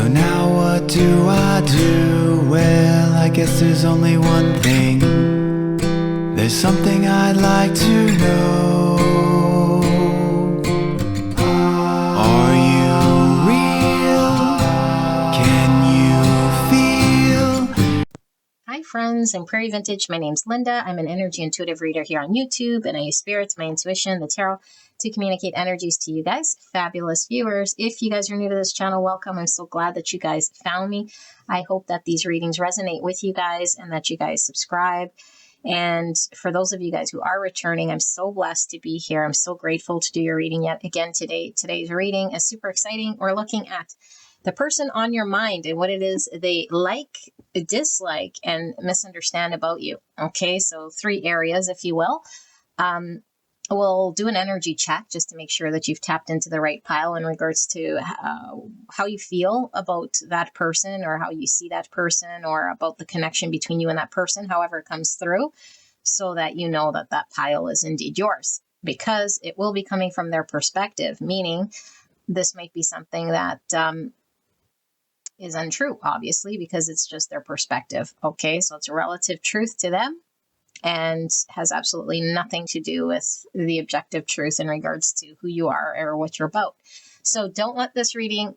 So now what do I do? Well, I guess there's only one thing. There's something I'd like to know. Are you real? Can you feel? Hi friends, I'm Prairie Vintage. My name's Linda. I'm an energy intuitive reader here on YouTube, and I use spirits, my intuition, the tarot to communicate energies to you guys, fabulous viewers. If you guys are new to this channel, welcome. I'm so glad that you guys found me. I hope that these readings resonate with you guys and that you guys subscribe. And for those of you guys who are returning, I'm so blessed to be here. I'm so grateful to do your reading yet again today. Today's reading is super exciting. We're looking at the person on your mind and what it is they like, dislike, and misunderstand about you. Okay, so 3 areas, if you will. We'll do an energy check just to make sure that you've tapped into the right pile in regards to how you feel about that person, or how you see that person, or about the connection between you and that person, however it comes through, so that you know that that pile is indeed yours, because it will be coming from their perspective, meaning this might be something that is untrue, obviously, because it's just their perspective. Okay, so it's a relative truth to them and has absolutely nothing to do with the objective truth in regards to who you are or what you're about. So don't let this reading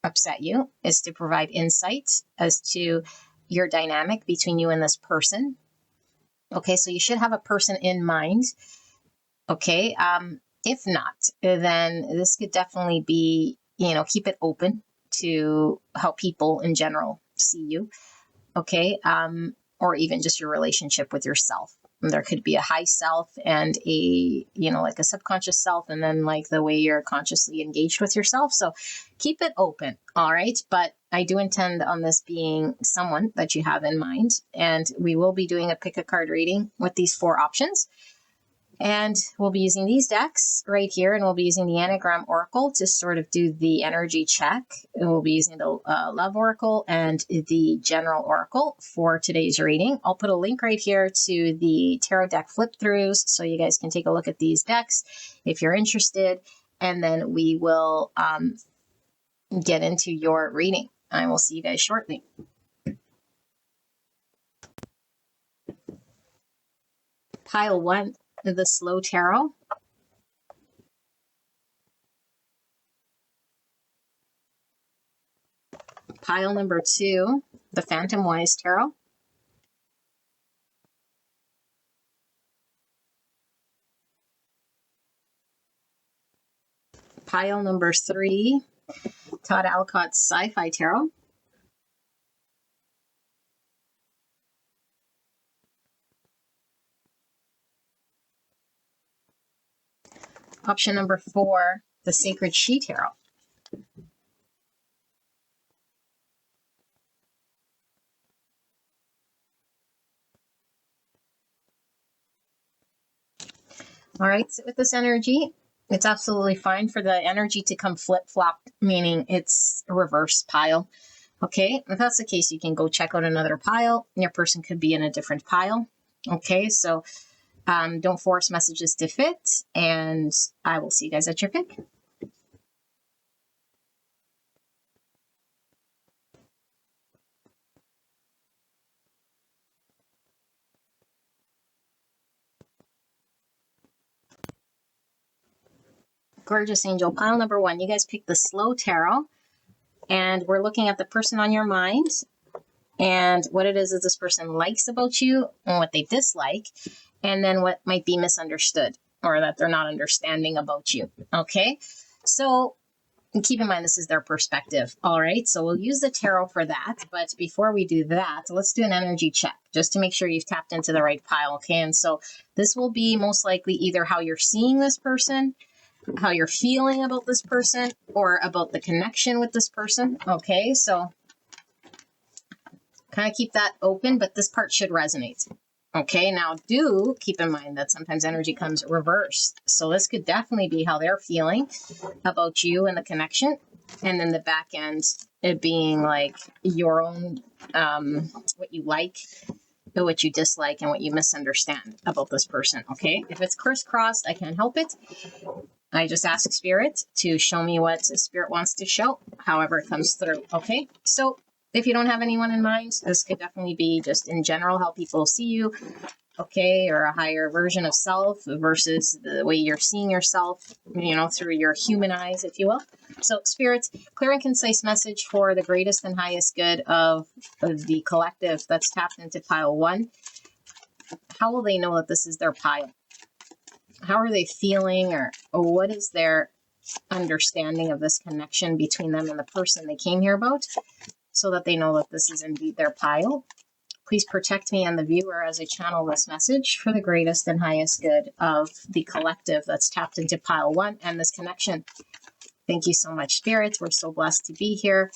upset you. It's to provide insight as to your dynamic between you and this person. Okay, so you should have a person in mind. Okay, if not, then this could definitely be, keep it open to how people in general see you. Okay, or even just your relationship with yourself. There could be a high self and a, like a subconscious self, and then like the way you're consciously engaged with yourself. So keep it open. All right. But I do intend on this being someone that you have in mind, and we will be doing a pick a card reading with these 4 options. And we'll be using these decks right here, and we'll be using the Anagram Oracle to sort of do the energy check. And we'll be using the Love Oracle and the General Oracle for today's reading. I'll put a link right here to the tarot deck flip-throughs so you guys can take a look at these decks if you're interested. And then we will get into your reading. I will see you guys shortly. Pile 1. The Slow Tarot. Pile number 2, the Phantom Wise Tarot. Pile number 3, Todd Alcott's Sci-Fi Tarot. Option number 4, the Sacred She Tarot. All right, sit with this energy. It's absolutely fine for the energy to come flip-flop, meaning it's a reverse pile. Okay, if that's the case, you can go check out another pile. Your person could be in a different pile. Okay, so don't force messages to fit, and I will see you guys at your pick. Gorgeous angel. Pile number 1. You guys picked the Slow Tarot, and we're looking at the person on your mind and what it is that this person likes about you and what they dislike, and then what might be misunderstood or that they're not understanding about you. Okay, so keep in mind this is their perspective. All right, so we'll use the tarot for that, but before we do that, let's do an energy check just to make sure you've tapped into the right pile. Okay, and so this will be most likely either how you're seeing this person, how you're feeling about this person, or about the connection with this person. Okay, so kind of keep that open, but this part should resonate. Okay, now do keep in mind that sometimes energy comes reversed. So this could definitely be how they're feeling about you and the connection. And then the back end, it being like your own, what you like, what you dislike, and what you misunderstand about this person. Okay, if it's crisscrossed, I can't help it. I just ask Spirit to show me what Spirit wants to show, however it comes through. Okay, so if you don't have anyone in mind, this could definitely be just in general how people see you, okay, or a higher version of self versus the way you're seeing yourself, you know, through your human eyes, if you will. So, Spirit, clear and concise message for the greatest and highest good of the collective that's tapped into pile 1. How will they know that this is their pile? How are they feeling, or what is their understanding of this connection between them and the person they came here about, so that they know that this is indeed their pile? Please protect me and the viewer as I channel this message for the greatest and highest good of the collective that's tapped into pile 1 and this connection. Thank you so much, Spirit. We're so blessed to be here.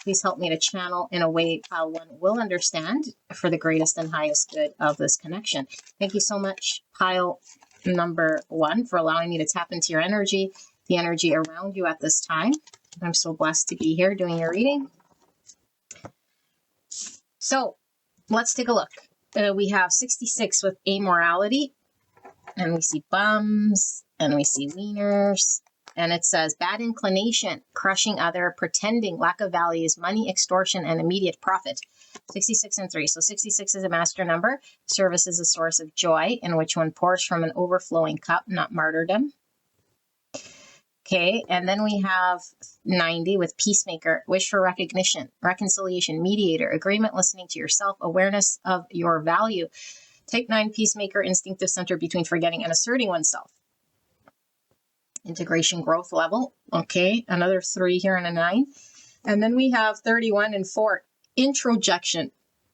Please help me to channel in a way pile 1 will understand for the greatest and highest good of this connection. Thank you so much, pile number 1, for allowing me to tap into your energy, the energy around you at this time. I'm so blessed to be here doing your reading. So let's take a look. We have 66 with amorality, and we see bums, and we see wieners, and it says bad inclination, crushing other, pretending, lack of values, money, extortion, and immediate profit. 66 and 3. So 66 is a master number. Service is a source of joy, in which one pours from an overflowing cup, not martyrdom. Okay, and then we have 90 with peacemaker, wish for recognition, reconciliation, mediator, agreement, listening to yourself, awareness of your value. Type 9 peacemaker, instinctive center between forgetting and asserting oneself. Integration growth level. Okay, another 3 here and a 9. And then we have 31 and 4, introjection,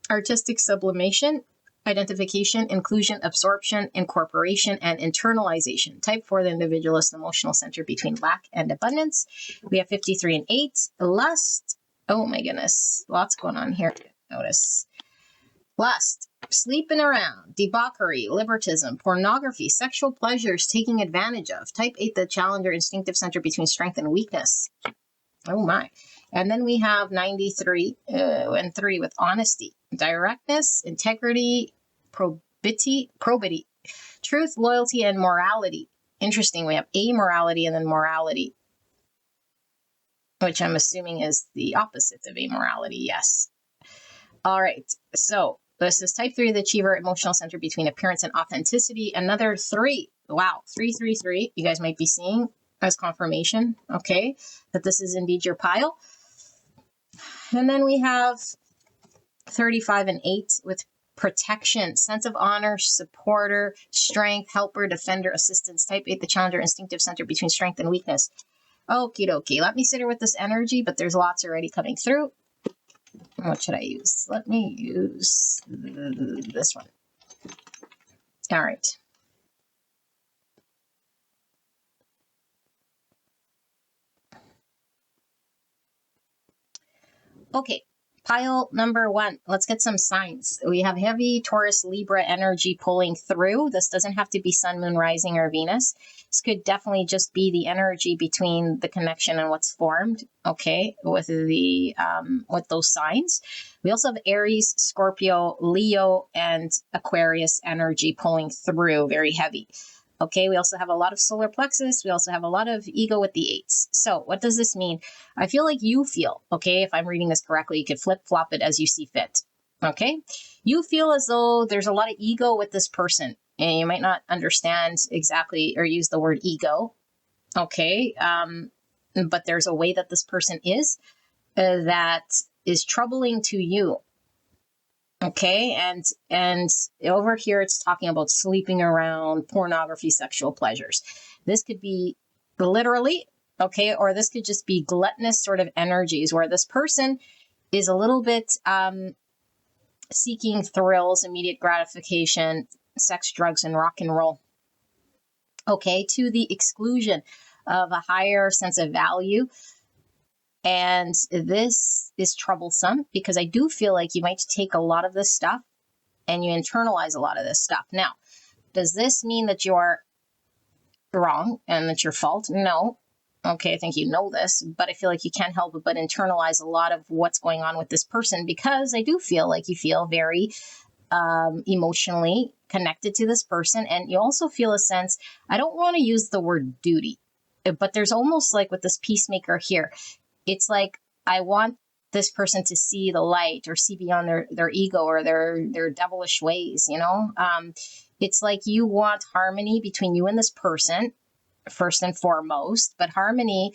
artistic sublimation, identification, inclusion, absorption, incorporation, and internalization. Type 4, the individualist emotional center between lack and abundance. We have 53 and 8, lust. Oh my goodness, lots going on here. Notice. Lust, sleeping around, debauchery, libertism, pornography, sexual pleasures, taking advantage of. Type 8, the challenger instinctive center between strength and weakness. Oh my. And then we have 93 and 3 with honesty, directness, integrity, probity, truth, loyalty, and morality. Interesting. We have amorality and then morality, which I'm assuming is the opposite of amorality. Yes. All right. So this is type 3, the achiever, emotional center between appearance and authenticity. Another 3. Wow. 333. You guys might be seeing as confirmation. Okay. That this is indeed your pile. And then we have 35 and 8 with protection, sense of honor, supporter, strength, helper, defender, assistance. Type 8, the challenger, instinctive center between strength and weakness. Okie dokie. Let me sit here with this energy, but there's lots already coming through. What should I use? Let me use this one. All right. Okay, pile number 1. Let's get some signs. We have heavy Taurus Libra energy pulling through. This doesn't have to be Sun, Moon, Rising, or Venus. This could definitely just be the energy between the connection and what's formed. Okay, with the with those signs. We also have Aries, Scorpio, Leo, and Aquarius energy pulling through. Very heavy. Okay, we also have a lot of solar plexus. We also have a lot of ego with the 8s. So what does this mean? I feel like you feel, okay, if I'm reading this correctly, you could flip-flop it as you see fit. Okay, you feel as though there's a lot of ego with this person, and you might not understand exactly or use the word ego. Okay, but there's a way that this person is that is troubling to you. Okay, and over here it's talking about sleeping around, pornography, sexual pleasures. This could be literally, okay, or this could just be gluttonous sort of energies where this person is a little bit seeking thrills, immediate gratification, sex, drugs, and rock and roll. Okay, to the exclusion of a higher sense of value. And this is troublesome because I do feel like you might take a lot of this stuff and you internalize a lot of this stuff. Now, does this mean that you're wrong and that's your fault? No. Okay, I think you know this, but I feel like you can't help but internalize a lot of what's going on with this person because I do feel like you feel very emotionally connected to this person. And you also feel a sense, I don't want to use the word duty. But there's almost like with this peacemaker here, it's like, I want this person to see the light or see beyond their ego or their devilish ways, you know? It's like you want harmony between you and this person, first and foremost, but harmony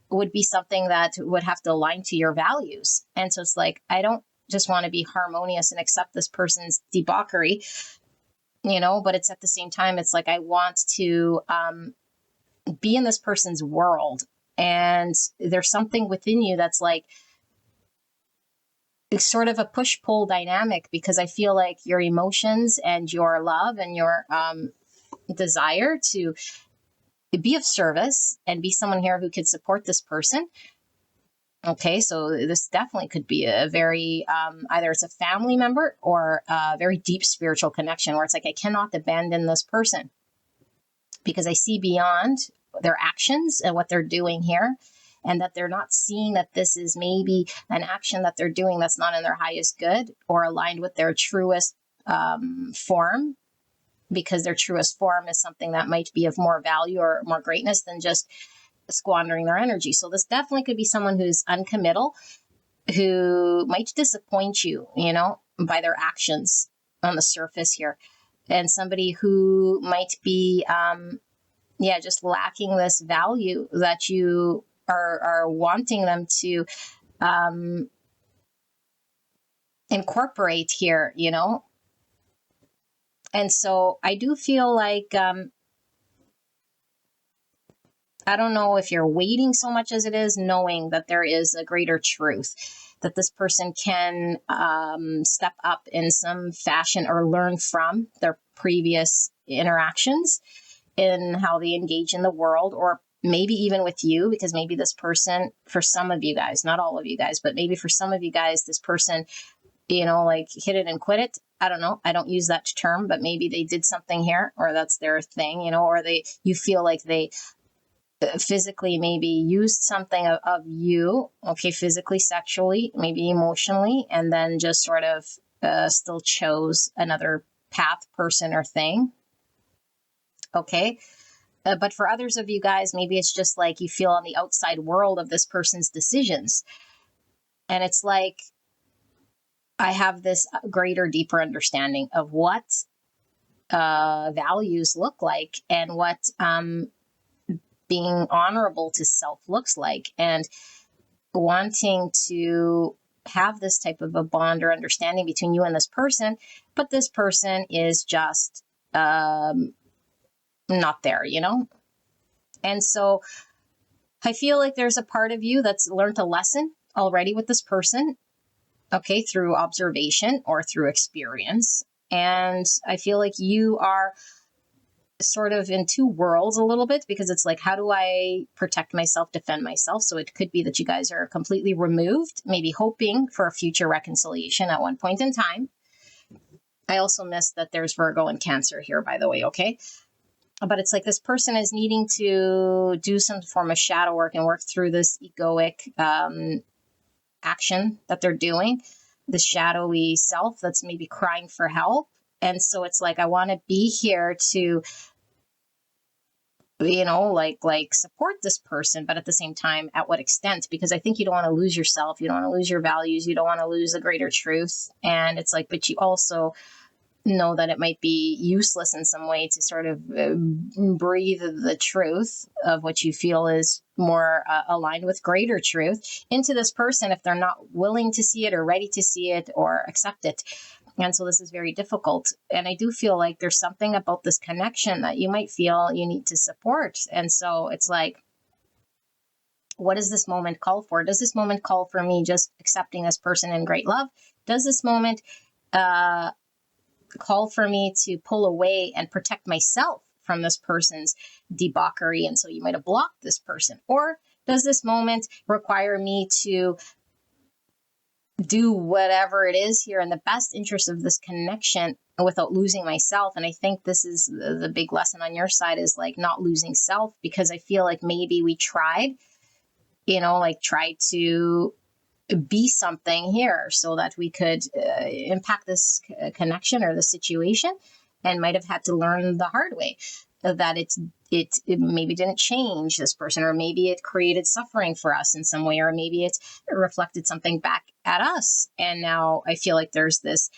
would be something that would have to align to your values. And so it's like, I don't just want to be harmonious and accept this person's debauchery, you know, but it's at the same time, it's like, I want to be in this person's world. And there's something within you that's like, it's sort of a push-pull dynamic, because I feel like your emotions and your love and your desire to be of service and be someone here who could support this person. Okay, so this definitely could be a very, either it's a family member or a very deep spiritual connection, where it's like, I cannot abandon this person because I see beyond their actions and what they're doing here, and that they're not seeing that this is maybe an action that they're doing that's not in their highest good or aligned with their truest form, because their truest form is something that might be of more value or more greatness than just squandering their energy. So this definitely could be someone who's uncommittal, who might disappoint you, you know, by their actions on the surface here, and somebody who might be, just lacking this value that you are wanting them to incorporate here, you know. And so I do feel like, I don't know if you're waiting so much as it is knowing that there is a greater truth, that this person can step up in some fashion or learn from their previous interactions in how they engage in the world, or maybe even with you, because maybe this person, for some of you guys, not all of you guys, but maybe for some of you guys, this person, you know, like hit it and quit it. I don't know. I don't use that term, but maybe they did something here, or that's their thing, you know, or you feel like they physically maybe used something of you, okay, physically, sexually, maybe emotionally, and then just sort of still chose another path, person, or thing. Okay. But for others of you guys, maybe it's just like you feel on the outside world of this person's decisions. And it's like, I have this greater, deeper understanding of what values look like, and what being honorable to self looks like, and wanting to have this type of a bond or understanding between you and this person, but this person is just not there, you know? And so I feel like there's a part of you that's learned a lesson already with this person, okay, through observation or through experience. And I feel like you are sort of in two worlds a little bit, because it's like, how do I protect myself, defend myself? So it could be that you guys are completely removed, maybe hoping for a future reconciliation at one point in time. I also missed that there's Virgo and Cancer here, by the way, okay? But it's like this person is needing to do some form of shadow work and work through this egoic action that they're doing, the shadowy self that's maybe crying for help. And so it's like, I want to be here to, you know, like support this person, but at the same time, at what extent? Because I think you don't want to lose yourself. You don't want to lose your values. You don't want to lose the greater truth. And it's like, but you also know that it might be useless in some way to sort of breathe the truth of what you feel is more aligned with greater truth into this person if they're not willing to see it or ready to see it or accept it. And so this is very difficult. And I do feel like there's something about this connection that you might feel you need to support. And so it's like, what does this moment call for? Does this moment call for me just accepting this person in great love? Does this moment call for me to pull away and protect myself from this person's debauchery? And so you might have blocked this person. Or does this moment require me to do whatever it is here in the best interest of this connection without losing myself? And I think this is the big lesson on your side, is like not losing self, because I feel like maybe we tried, you know, like tried to be something here so that we could impact this connection or the situation, and might have had to learn the hard way that it maybe didn't change this person, or maybe it created suffering for us in some way, or maybe it reflected something back at us. And now I feel like there's this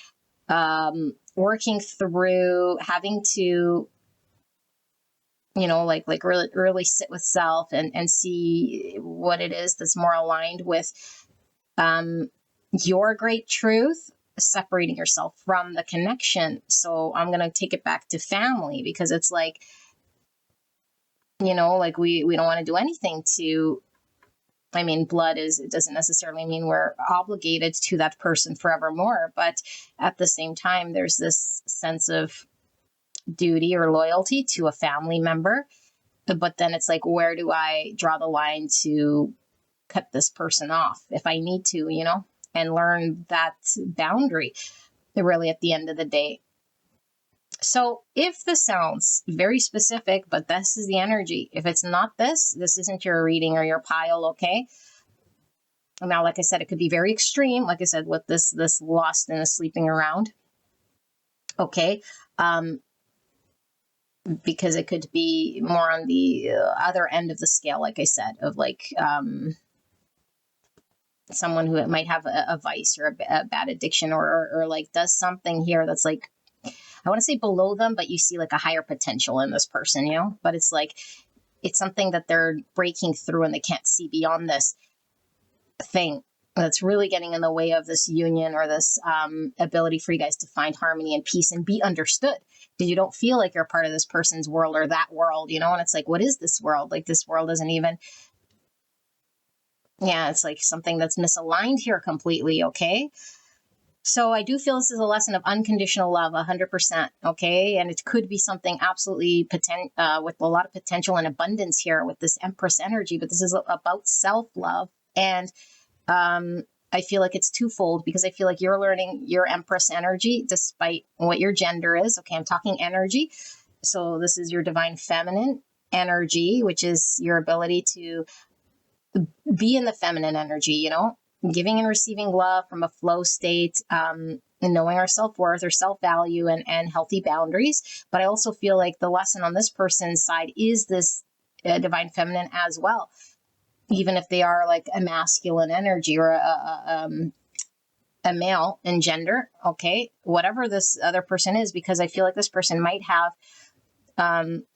working through having to, like really sit with self and see what it is that's more aligned with your great truth, separating yourself from the connection. So I'm going to take it back to family, because it's like, like we don't want to do anything to, blood it doesn't necessarily mean we're obligated to that person forevermore. But at the same time, there's this sense of duty or loyalty to a family member. But then it's like, where do I draw the line to cut this person off if I need to, and learn that boundary really at the end of the day. So if this sounds very specific, but this is the energy, if it's not this isn't your reading or your pile, okay? Now, like I said, it could be very extreme, like I said, with this lost and the sleeping around, okay? Because it could be more on the other end of the scale, like I said, of like someone who might have a vice or a bad addiction, or like does something here that's like, I want to say below them, but you see like a higher potential in this person, but it's like, it's something that they're breaking through and they can't see beyond this thing that's really getting in the way of this union, or this ability for you guys to find harmony and peace and be understood. Because you don't feel like you're part of this person's world or that world, and it's like, what is this world? Like, this world isn't even, it's like something that's misaligned here completely, okay? So I do feel this is a lesson of unconditional love, 100%, okay? And it could be something absolutely with a lot of potential and abundance here with this Empress energy, but this is about self-love. And I feel like it's twofold, because I feel like you're learning your Empress energy despite what your gender is, okay? I'm talking energy. So this is your divine feminine energy, which is your ability to be in the feminine energy, giving and receiving love from a flow state, and knowing our self-worth or self-value and healthy boundaries. But I also feel like the lesson on this person's side is this divine feminine as well, even if they are like a masculine energy or a male in gender, okay, whatever this other person is, because I feel like this person might have,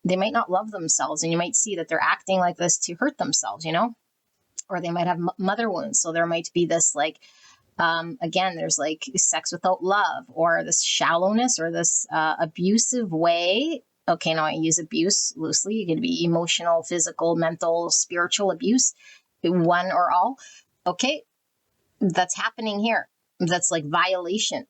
they might not love themselves, and you might see that they're acting like this to hurt themselves, or they might have mother wounds. So there might be this like, again, there's like sex without love, or this shallowness, or this abusive way. Okay, now I use abuse loosely. It could be emotional, physical, mental, spiritual abuse, one or all. Okay, that's happening here. That's like violation.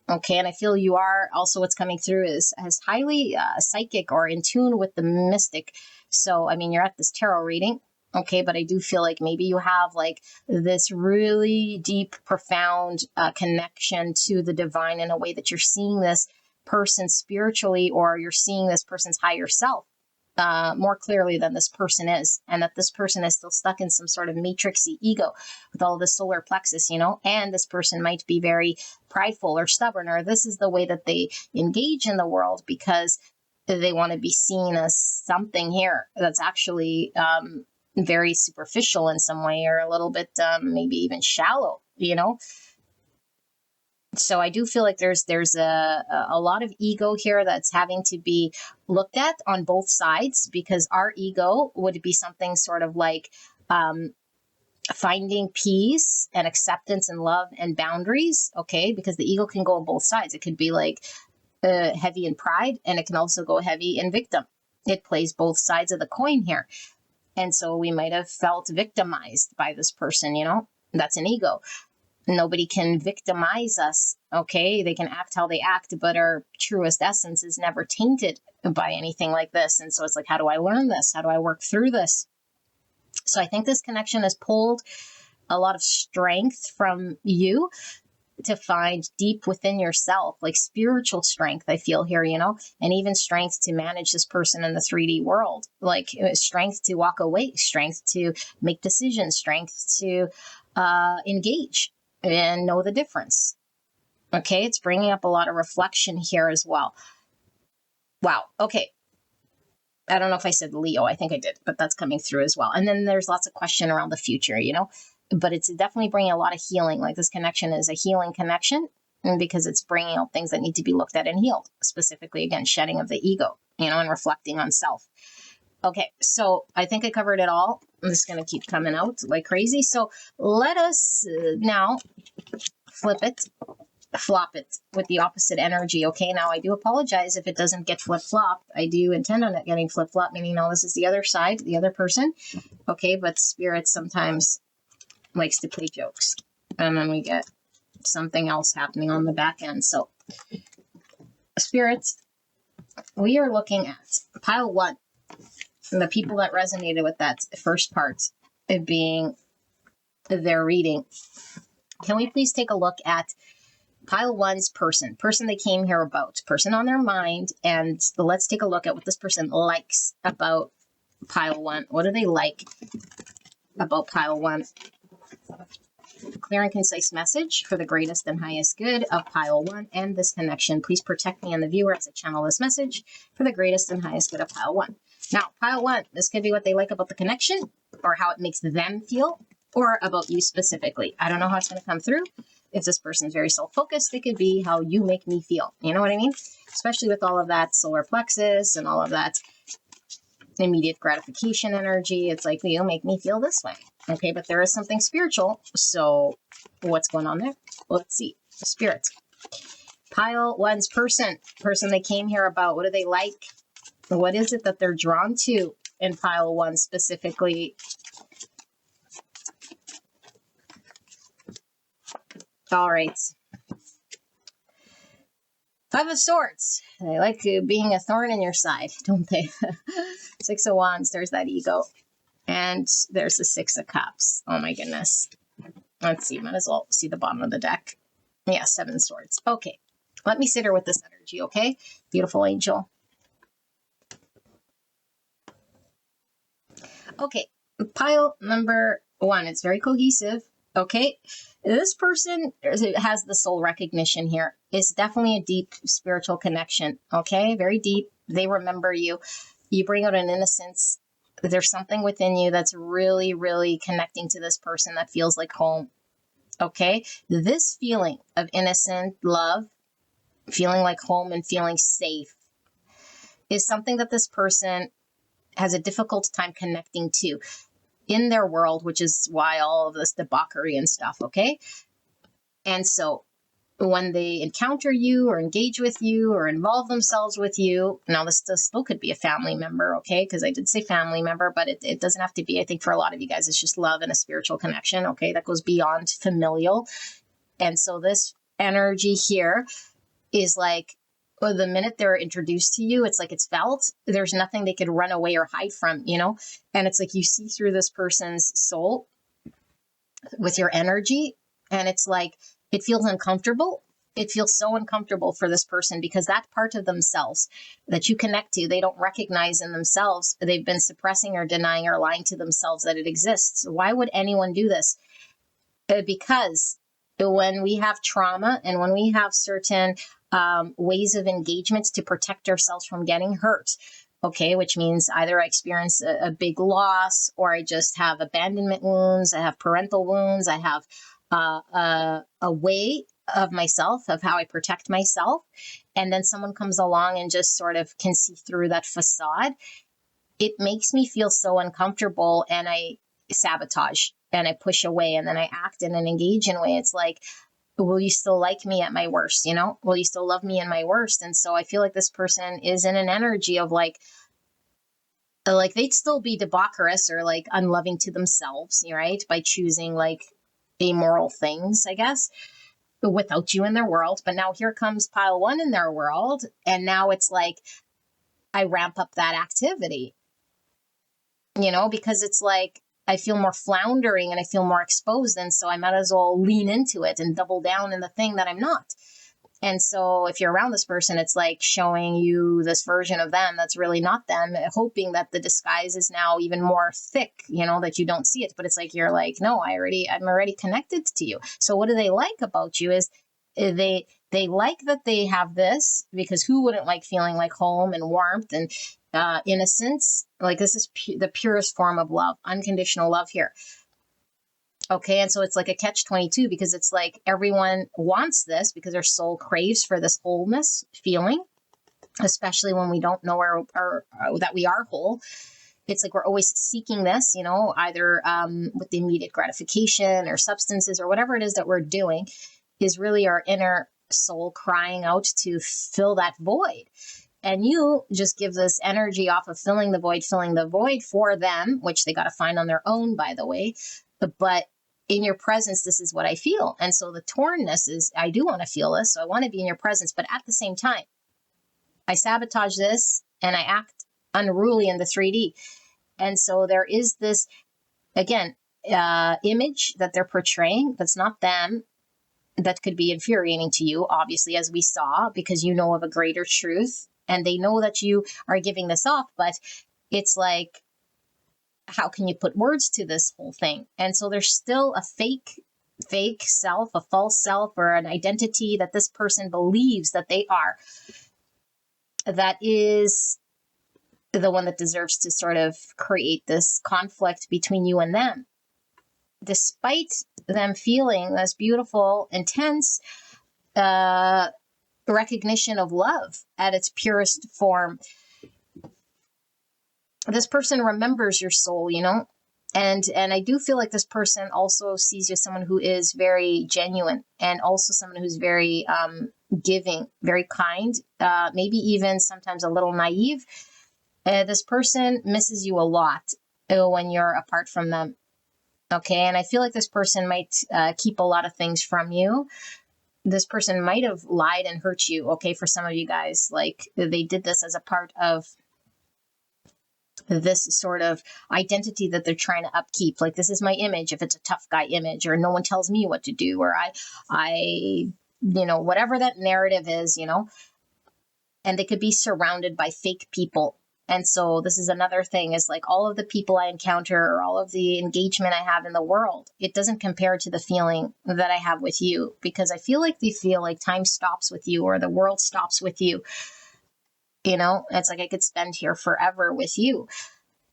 Okay, and I feel you are also, what's coming through is as highly psychic or in tune with the mystic. So, you're at this tarot reading. Okay, but I do feel like maybe you have like this really deep, profound connection to the divine in a way that you're seeing this person spiritually, or you're seeing this person's higher self more clearly than this person is. And that this person is still stuck in some sort of matrixy ego with all the solar plexus, and this person might be very prideful or stubborn, or this is the way that they engage in the world because they want to be seen as something here that's actually very superficial in some way, or a little bit maybe even shallow, So I do feel like there's a lot of ego here that's having to be looked at on both sides, because our ego would be something sort of like finding peace and acceptance and love and boundaries, okay? Because the ego can go on both sides. It could be like heavy in pride, and it can also go heavy in victim. It plays both sides of the coin here. And so we might have felt victimized by this person, that's an ego. Nobody can victimize us, okay? They can act how they act, but our truest essence is never tainted by anything like this. And so it's like, how do I learn this? How do I work through this? So I think this connection has pulled a lot of strength from you to find deep within yourself, like spiritual strength, I feel here, and even strength to manage this person in the 3D world, like strength to walk away, strength to make decisions, strength to engage and know the difference. Okay, it's bringing up a lot of reflection here as well. Wow. Okay. I don't know if I said Leo. I think I did, but that's coming through as well. And then there's lots of question around the future, you know, but it's definitely bringing a lot of healing. Like this connection is a healing connection, and because it's bringing out things that need to be looked at and healed, specifically, again, shedding of the ego, you know, and reflecting on self. Okay, so I think I covered it all. I'm just going to keep coming out like crazy. So let us now flip it, flop it with the opposite energy. Okay, now I do apologize if it doesn't get flip-flopped. I do intend on it getting flip-flopped, meaning now this is the other side, the other person. Okay, but Spirit sometimes likes to play jokes. And then we get something else happening on the back end. So, Spirits, we are looking at pile 1. The people that resonated with that first part of being their reading. Can we please take a look at pile 1's person they came here about, person on their mind, and let's take a look at what this person likes about pile 1. What do they like about pile 1? Clear and concise message for the greatest and highest good of pile 1 and this connection. Please protect me and the viewer as I channel this message for the greatest and highest good of pile 1. Now, pile 1, this could be what they like about the connection or how it makes them feel or about you specifically. I don't know how it's going to come through. If this person's very self-focused, it could be how you make me feel. You know what I mean? Especially with all of that solar plexus and all of that immediate gratification energy. It's like, you make me feel this way. Okay, but there is something spiritual. So what's going on there? Let's see. Spirit. Pile 1's person they came here about. What do they like? What is it that they're drawn to in pile 1 specifically? All right. 5 of Swords. They like being a thorn in your side, don't they? 6 of Wands. There's that ego. And there's the 6 of Cups. Oh my goodness. Let's see. Might as well see the bottom of the deck. Yeah, 7 Swords. Okay. Let me sit her with this energy, okay? Beautiful angel. Okay. Pile number 1. It's very cohesive. Okay. This person has the soul recognition here. It's definitely a deep spiritual connection. Okay. Very deep. They remember you. You bring out an innocence. There's something within you that's really, really connecting to this person that feels like home. Okay. This feeling of innocent love, feeling like home and feeling safe is something that this person has a difficult time connecting to in their world, which is why all of this debauchery and stuff, okay? And so when they encounter you or engage with you or involve themselves with you, now this still could be a family member, okay? Because I did say family member, but it doesn't have to be. I think for a lot of you guys, it's just love and a spiritual connection, okay? That goes beyond familial. And so this energy here is like, well, the minute they're introduced to you, it's like it's felt. There's nothing they could run away or hide from, you know? And it's like you see through this person's soul with your energy, and it's like it feels uncomfortable. It feels so uncomfortable for this person because that part of themselves that you connect to, they don't recognize in themselves. They've been suppressing or denying or lying to themselves that it exists. Why would anyone do this? Because when we have trauma and when we have certain ways of engagement to protect ourselves from getting hurt, okay, which means either I experience a big loss or I just have abandonment wounds, I have parental wounds, I have a way of myself, of how I protect myself, and then someone comes along and just sort of can see through that facade. It makes me feel so uncomfortable, and I sabotage and I push away, and then I act in an engaging way. It's like, will you still like me at my worst? You know, will you still love me in my worst? And so I feel like this person is in an energy of like they'd still be debaucherous or like unloving to themselves, right? By choosing like amoral things, I guess, without you in their world. But now here comes pile 1 in their world. And now it's like, I ramp up that activity, you know, because it's like, I feel more floundering and I feel more exposed. And so I might as well lean into it and double down in the thing that I'm not. And so if you're around this person, it's like showing you this version of them that's really not them, hoping that the disguise is now even more thick, you know, that you don't see it. But it's like, you're like, no, I'm already connected to you. So what do they like about you is they like that they have this, because who wouldn't like feeling like home and warmth? And innocence. Like this is the purest form of love, unconditional love here. Okay, and so it's like a catch-22 because it's like everyone wants this because their soul craves for this wholeness feeling, especially when we don't know that we are whole. It's like we're always seeking this, either with the immediate gratification or substances or whatever it is that we're doing is really our inner soul crying out to fill that void. And you just give this energy off of filling the void for them, which they got to find on their own, by the way. But in your presence, this is what I feel. And so the tornness is, I do want to feel this. So I want to be in your presence. But at the same time, I sabotage this and I act unruly in the 3D. And so there is this, again, image that they're portraying that's not them, that could be infuriating to you, obviously, as we saw, because you know of a greater truth and they know that you are giving this off. But it's like, how can you put words to this whole thing? And so there's still a fake self, a false self, or an identity that this person believes that they are, that is the one that deserves to sort of create this conflict between you and them. Despite them feeling this beautiful, intense recognition of love at its purest form, this person remembers your soul, and I do feel like this person also sees you as someone who is very genuine and also someone who's very giving, very kind, maybe even sometimes a little naive. This person misses you a lot when you're apart from them. Okay, and I feel like this person might keep a lot of things from you. This person might have lied and hurt you, okay, for some of you guys. Like, they did this as a part of this sort of identity that they're trying to upkeep. Like, this is my image, if it's a tough guy image, or no one tells me what to do, or I whatever that narrative is, and they could be surrounded by fake people. And so this is another thing, is like all of the people I encounter or all of the engagement I have in the world, it doesn't compare to the feeling that I have with you, because I feel like they feel like time stops with you or the world stops with you. It's like I could spend here forever with you.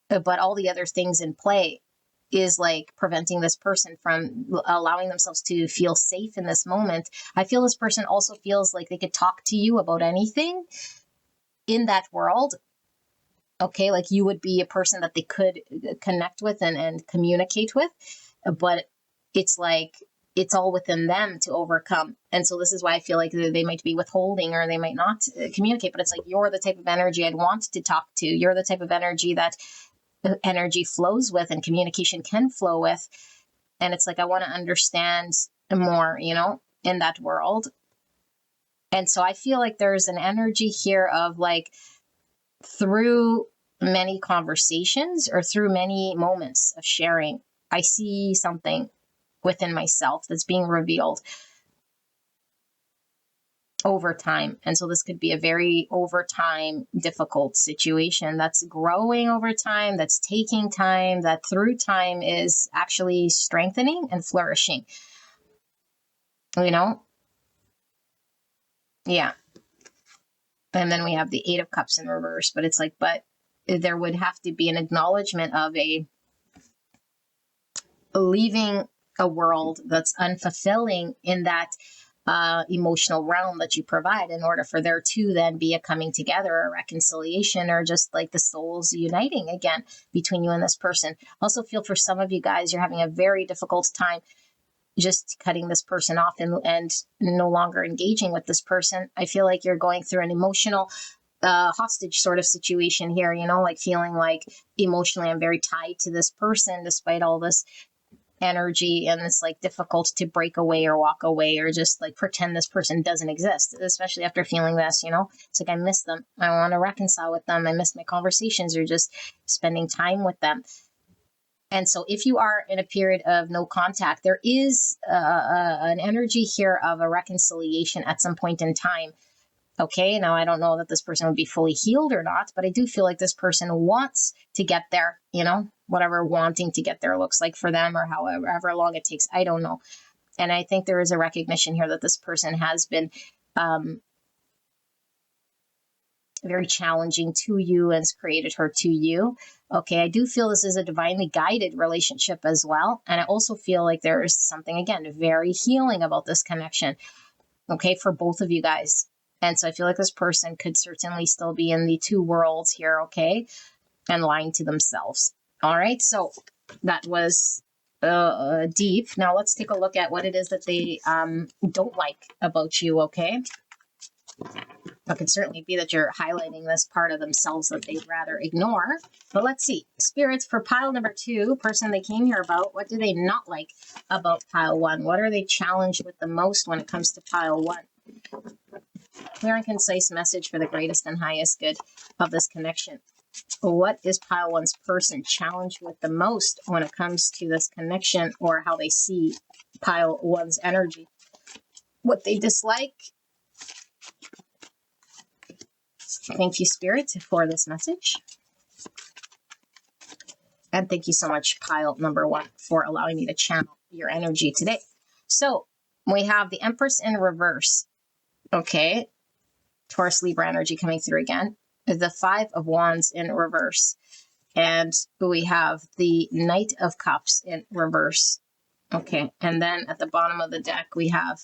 But all the other things in play is like preventing this person from allowing themselves to feel safe in this moment. I feel this person also feels like they could talk to you about anything in that world. Okay, like you would be a person that they could connect with and communicate with, but it's like it's all within them to overcome. And so this is why I feel like they might be withholding or they might not communicate, but it's like, you're the type of energy I'd want to talk to. You're the type of energy that energy flows with and communication can flow with. And it's like, I want to understand more, in that world. And so I feel like there's an energy here of like, through many conversations or through many moments of sharing, I see something within myself that's being revealed over time. And so this could be a very over time difficult situation that's growing over time, that's taking time, that through time is actually strengthening and flourishing. Yeah. And then we have the 8 of Cups in reverse, but it's like, but there would have to be an acknowledgement of leaving a world that's unfulfilling in that emotional realm that you provide, in order for there to then be a coming together, a reconciliation, or just like the souls uniting again between you and this person. Also feel for some of you guys, you're having a very difficult time just cutting this person off and no longer engaging with this person. I feel like you're going through an emotional hostage sort of situation here, like feeling like emotionally I'm very tied to this person despite all this energy, and it's like difficult to break away or walk away or just like pretend this person doesn't exist, especially after feeling this. It's like, I miss them, I want to reconcile with them, I miss my conversations or just spending time with them. And so if you are in a period of no contact, there is an energy here of a reconciliation at some point in time. Okay, now I don't know that this person would be fully healed or not, but I do feel like this person wants to get there, whatever wanting to get there looks like for them, or however long it takes, I don't know. And I think there is a recognition here that this person has been very challenging to you and has created her to you. Okay, I do feel this is a divinely guided relationship as well. And I also feel like there is something, again, very healing about this connection, okay, for both of you guys. And so I feel like this person could certainly still be in the two worlds here, okay, and lying to themselves. All right, so that was deep. Now let's take a look at what it is that they don't like about you, okay? It could certainly be that you're highlighting this part of themselves that they'd rather ignore. But let's see. Spirits, for pile number 2, person they came here about, what do they not like about pile 1? What are they challenged with the most when it comes to pile 1? Clear and concise message for the greatest and highest good of this connection. What is pile 1's person challenged with the most when it comes to this connection, or how they see pile 1's energy? What they dislike? Thank you, Spirit, for this message. And thank you so much, pile number 1, for allowing me to channel your energy today. So we have the Empress in reverse. Okay. Taurus Libra energy coming through again. The 5 of Wands in reverse. And we have the Knight of Cups in reverse. Okay. And then at the bottom of the deck, we have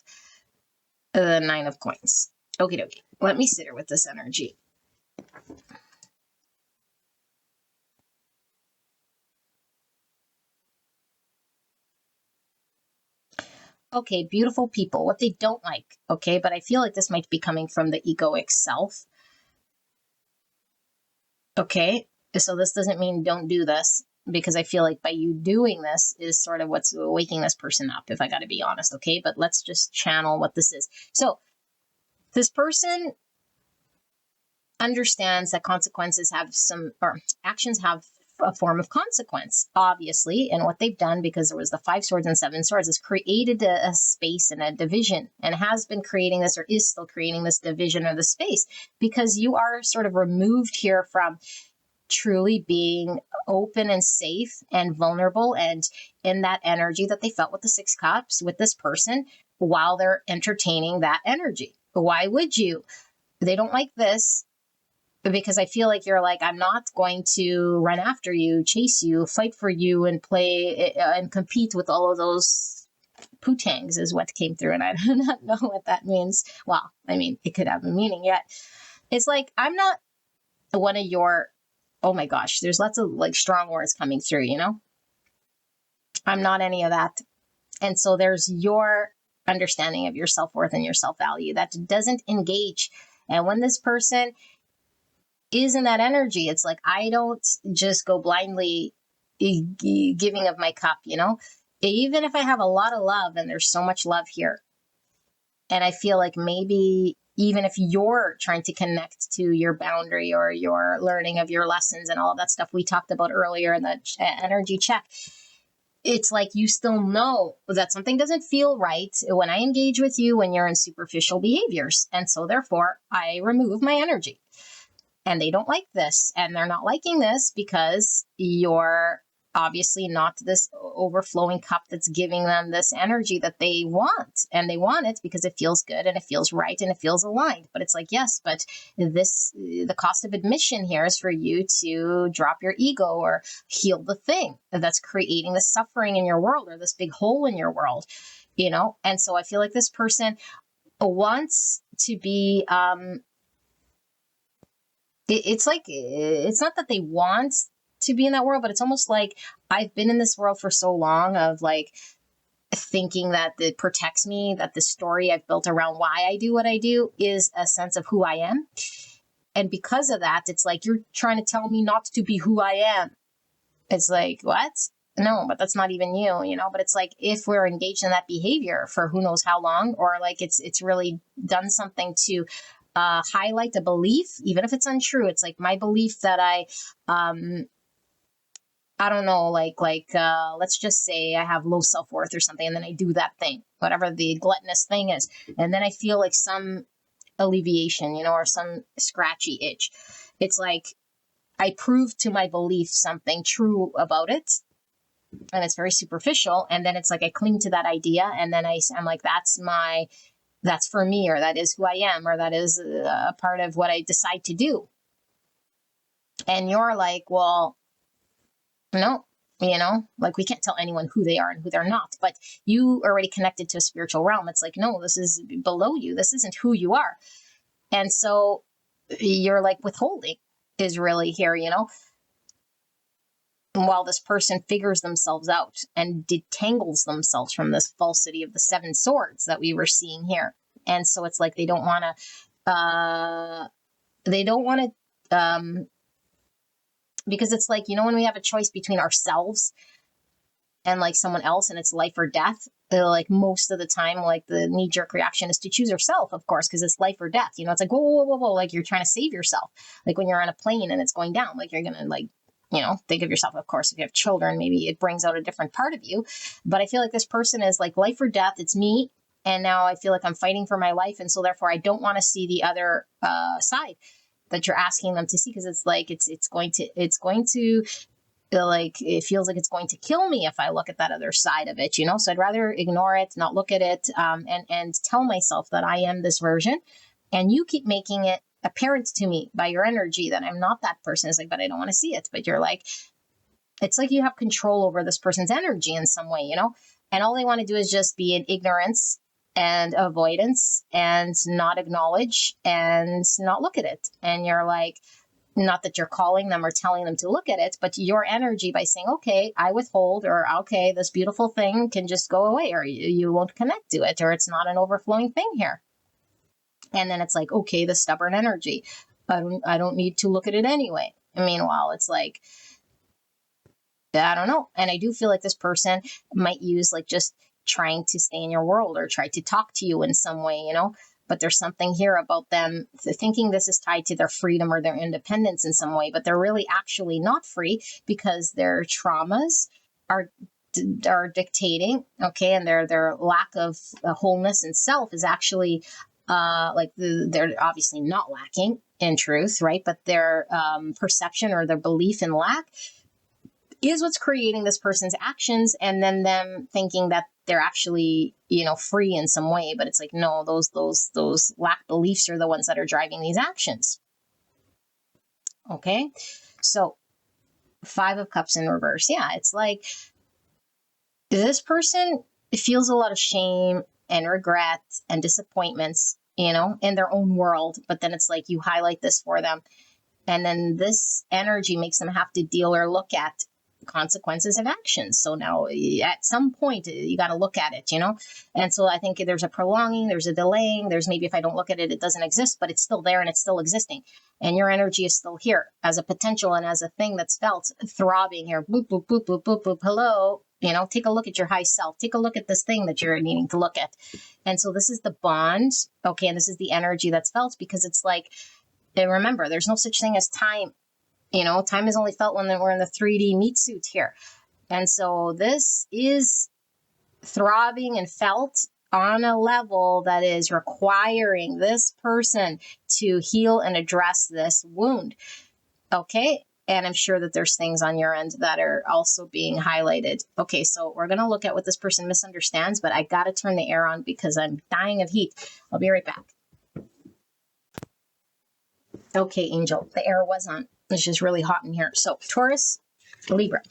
the 9 of Coins. Okie dokie. Let me sit here with this energy. Okay, beautiful people, what they don't like, okay, but I feel like this might be coming from the egoic self. Okay, so this doesn't mean don't do this, because I feel like by you doing this is sort of what's waking this person up, if I got to be honest, okay? But let's just channel what this is. So this person understands that consequences have some, or actions have a form of consequence, obviously, and what they've done, because there was the 5 swords and 7 swords, is created a space and a division, and has been creating this, or is still creating this division or the space, because you are sort of removed here from truly being open and safe and vulnerable and in that energy that they felt with the 6 cups with this person while they're entertaining that energy. Why would you? They don't like this, because I feel like you're like, I'm not going to run after you, chase you, fight for you, and play and compete with all of those putangs is what came through. And I do not know what that means. Well, I mean, it could have a meaning yet. It's like, I'm not one of your, oh my gosh, there's lots of like strong words coming through, you know? I'm not any of that. And so there's your understanding of your self-worth and your self-value that doesn't engage. And when this person is in that energy, it's like, I don't just go blindly giving of my cup, you know, even if I have a lot of love, and there's so much love here. And I feel like maybe even if you're trying to connect to your boundary or your learning of your lessons and all of that stuff we talked about earlier in the energy check, it's like you still know that something doesn't feel right when I engage with you when you're in superficial behaviors. And so therefore I remove my energy. And they don't like this, and they're not liking this because you're obviously not this overflowing cup that's giving them this energy that they want. And they want it because it feels good and it feels right and it feels aligned. But it's like, yes, but the cost of admission here is for you to drop your ego or heal the thing that's creating the suffering in your world, or this big hole in your world, you know? And so I feel like this person wants to be, it's like, it's not that they want to be in that world, but it's almost like I've been in this world for so long of like thinking that it protects me, that the story I've built around why I do what I do is a sense of who I am. And because of that, it's like, you're trying to tell me not to be who I am. It's like, what? No, but that's not even you, you know? But it's like, if we're engaged in that behavior for who knows how long, or like it's really done something to highlight a belief, even if it's untrue. It's like my belief that I don't know, let's just say I have low self-worth or something, and then I do that thing, whatever the gluttonous thing is. And then I feel like some alleviation, you know, or some scratchy itch. It's like, I prove to my belief something true about it, and it's very superficial. And then it's like, I cling to that idea. And then I'm like, that's my that's for me, or that is who I am, or that is a part of what I decide to do. And you're like, well, no, like we can't tell anyone who they are and who they're not, but you already connected to a spiritual realm. It's like, no, this is below you. This isn't who you are. And so you're like, withholding is really here, while this person figures themselves out and detangles themselves from this falsity of the 7 swords that we were seeing here. And so it's like they don't want to, because it's like, when we have a choice between ourselves and like someone else and it's life or death, like most of the time, like the knee-jerk reaction is to choose yourself, of course, because it's life or death. It's like, whoa, like you're trying to save yourself. Like when you're on a plane and it's going down, like you're going to like, think of yourself. Of course, if you have children, maybe it brings out a different part of you. But I feel like this person is like life or death. It's me. And now I feel like I'm fighting for my life. And so therefore I don't want to see the other side that you're asking them to see, because it's like, it's going to like, it feels like it's going to kill me if I look at that other side of it, So I'd rather ignore it, not look at it, and tell myself that I am this version. And you keep making it apparent to me by your energy that I'm not that person. It's like, but I don't want to see it. But you're like, it's like you have control over this person's energy in some way, and all they want to do is just be in ignorance and avoidance and not acknowledge and not look at it. And you're like, not that you're calling them or telling them to look at it, but your energy by saying, okay, I withhold, or okay, this beautiful thing can just go away, or you won't connect to it, or it's not an overflowing thing here. And then it's like, okay, the stubborn energy, I don't need to look at it anyway. And meanwhile, it's like, I don't know. And I do feel like this person might use like just trying to stay in your world or try to talk to you in some way, but there's something here about them thinking this is tied to their freedom or their independence in some way, but they're really actually not free because their traumas are dictating, okay, and their lack of wholeness and self is actually they're obviously not lacking in truth, right? But their perception or their belief in lack is what's creating this person's actions, and then them thinking that they're actually, free in some way. But it's like, no, those lack beliefs are the ones that are driving these actions. Okay, so 5 of Cups in reverse. Yeah, it's like this person feels a lot of shame and regret and disappointments, in their own world. But then it's like you highlight this for them. And then this energy makes them have to deal or look at consequences of actions. So now at some point you got to look at it, And so I think there's a prolonging, there's a delaying, there's maybe if I don't look at it, it doesn't exist, but it's still there and it's still existing. And your energy is still here as a potential and as a thing that's felt throbbing here. Boop, boop, boop, boop, boop, boop. Hello. Take a look at your high self. Take a look at this thing that you're needing to look at. And so this is the bond. Okay. And this is the energy that's felt, because it's like, remember, there's no such thing as time. Time is only felt when we're in the 3D meat suit here. And so this is throbbing and felt on a level that is requiring this person to heal and address this wound. Okay. And I'm sure that there's things on your end that are also being highlighted. Okay, so we're going to look at what this person misunderstands, but I got to turn the air on because I'm dying of heat. I'll be right back. Okay, Angel, the air was on. It's just really hot in here. So Taurus, Libra,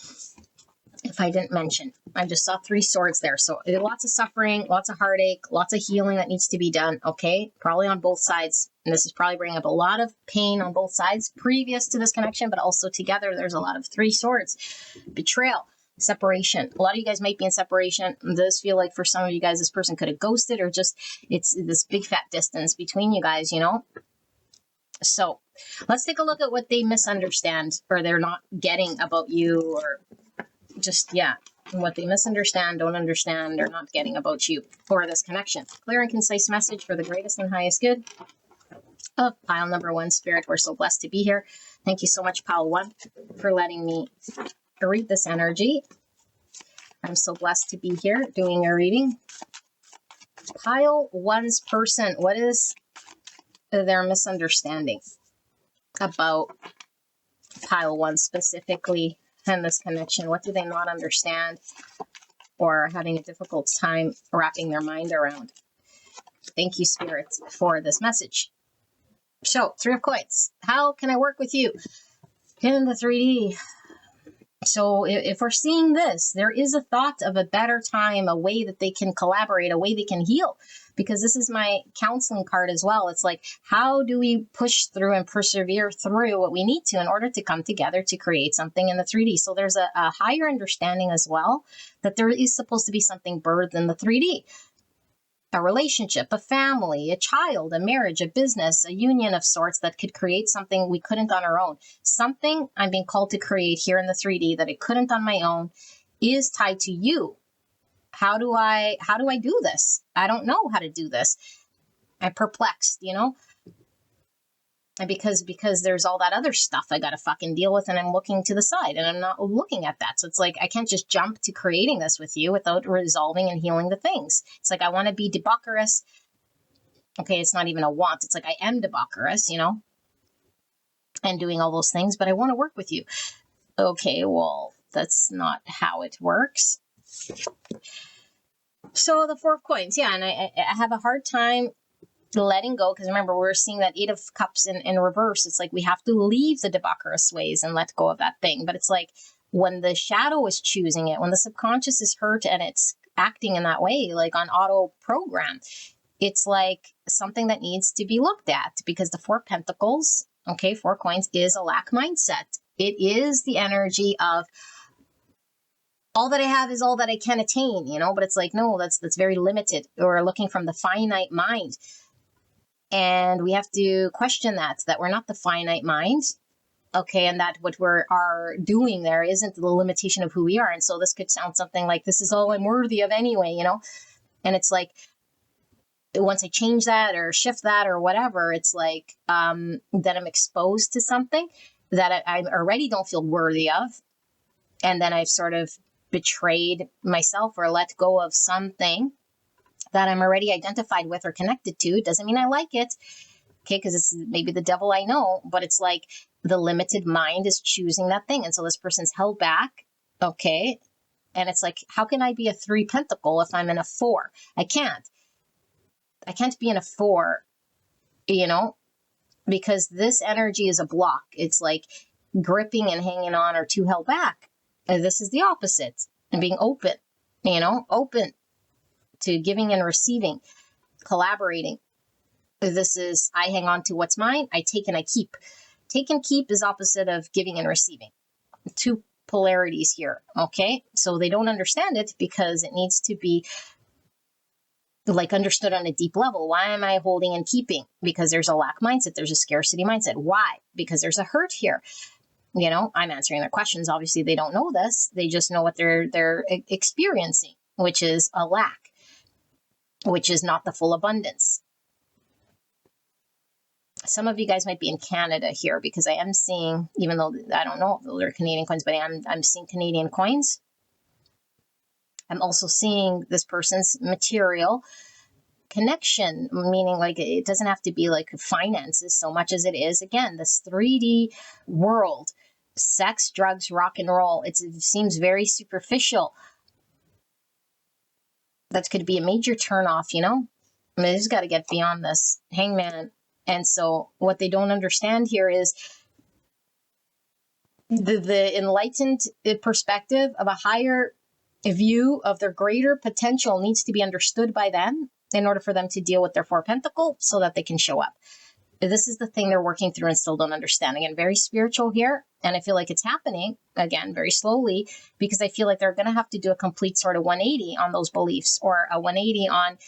if I didn't mention, I just saw 3 swords there. So lots of suffering, lots of heartache, lots of healing that needs to be done. Okay, probably on both sides. And this is probably bringing up a lot of pain on both sides previous to this connection, but also together there's a lot of 3 swords. Betrayal, separation. A lot of you guys might be in separation. It does feel like for some of you guys, this person could have ghosted, or just it's this big fat distance between you guys, So let's take a look at what they misunderstand or they're not getting about you, or just, what they misunderstand, don't understand, or not getting about you for this connection. Clear and concise message for the greatest and highest good of pile number 1, Spirit. We're so blessed to be here. Thank you so much, pile 1, for letting me read this energy. I'm so blessed to be here doing your reading. Pile 1's person, what is their misunderstanding about pile 1 specifically and this connection? What do they not understand or having a difficult time wrapping their mind around? Thank you, Spirit, for this message. So, Three of Coins. How can I work with you in the 3D? So if we're seeing this, there is a thought of a better time, a way that they can collaborate, a way they can heal, because this is my counseling card as well. It's like, how do we push through and persevere through what we need to in order to come together to create something in the 3D? So there's a higher understanding as well that there is supposed to be something birthed in the 3D. A relationship, a family, a child, a marriage, a business, a union of sorts that could create something we couldn't on our own. Something I'm being called to create here in the 3D that I couldn't on my own is tied to you. How do I do this? I don't know how to do this. I'm perplexed, And because there's all that other stuff I got to fucking deal with, and I'm looking to the side and I'm not looking at that. So it's like, I can't just jump to creating this with you without resolving and healing the things. It's like, I want to be debaucherous. Okay, it's not even a want. It's like, I am debaucherous, and doing all those things, but I want to work with you. Okay, well, that's not how it works. So the Four of Coins, yeah, and I have a hard time letting go, because remember, we're seeing that Eight of Cups in reverse. It's like we have to leave the debaucherous ways and let go of that thing. But it's like, when the shadow is choosing it, when the subconscious is hurt and it's acting in that way, like on auto program, it's like something that needs to be looked at, because the Four of Pentacles, okay, Four Coins, is a lack mindset. It is the energy of, all that I have is all that I can attain, but it's like, no, that's very limited. We're looking from the finite mind. And we have to question that we're not the finite mind, okay, and that what are doing there isn't the limitation of who we are. And so this could sound something like, this is all I'm worthy of anyway, And it's like, once I change that or shift that or whatever, it's like, then I'm exposed to something that I already don't feel worthy of. And then I've sort of betrayed myself or let go of something that I'm already identified with or connected to. It doesn't mean I like it, okay, because it's maybe the devil I know, but it's like the limited mind is choosing that thing. And so this person's held back, okay, and it's like, how can I be a 3 pentacle if I'm in a 4? I can't be in a 4, because this energy is a block. It's like gripping and hanging on or too held back. And this is the opposite, and being open, open to giving and receiving, collaborating. This is, I hang on to what's mine, I take and I keep. Take and keep is opposite of giving and receiving. 2 polarities here, okay? So they don't understand it because it needs to be like understood on a deep level. Why am I holding and keeping? Because there's a lack mindset, there's a scarcity mindset. Why? Because there's a hurt here. I'm answering their questions. Obviously, they don't know this. They just know what they're experiencing, which is a lack, which is not the full abundance. Some of you guys might be in Canada here, because I am seeing, even though I don't know if they're Canadian coins, but I'm seeing Canadian coins. I'm also seeing this person's material connection, meaning like it doesn't have to be like finances so much as it is, again, this 3D world, sex, drugs, rock and roll. It seems very superficial. That could be a major turnoff, I mean, they just got to get beyond this. Hangman. And so what they don't understand here is the enlightened perspective of a higher view of their greater potential needs to be understood by them in order for them to deal with their 4 pentacle so that they can show up. This is the thing they're working through and still don't understand. Again, very spiritual here. And I feel like it's happening, again, very slowly, because I feel like they're going to have to do a complete sort of 180 on those beliefs, or a 180 on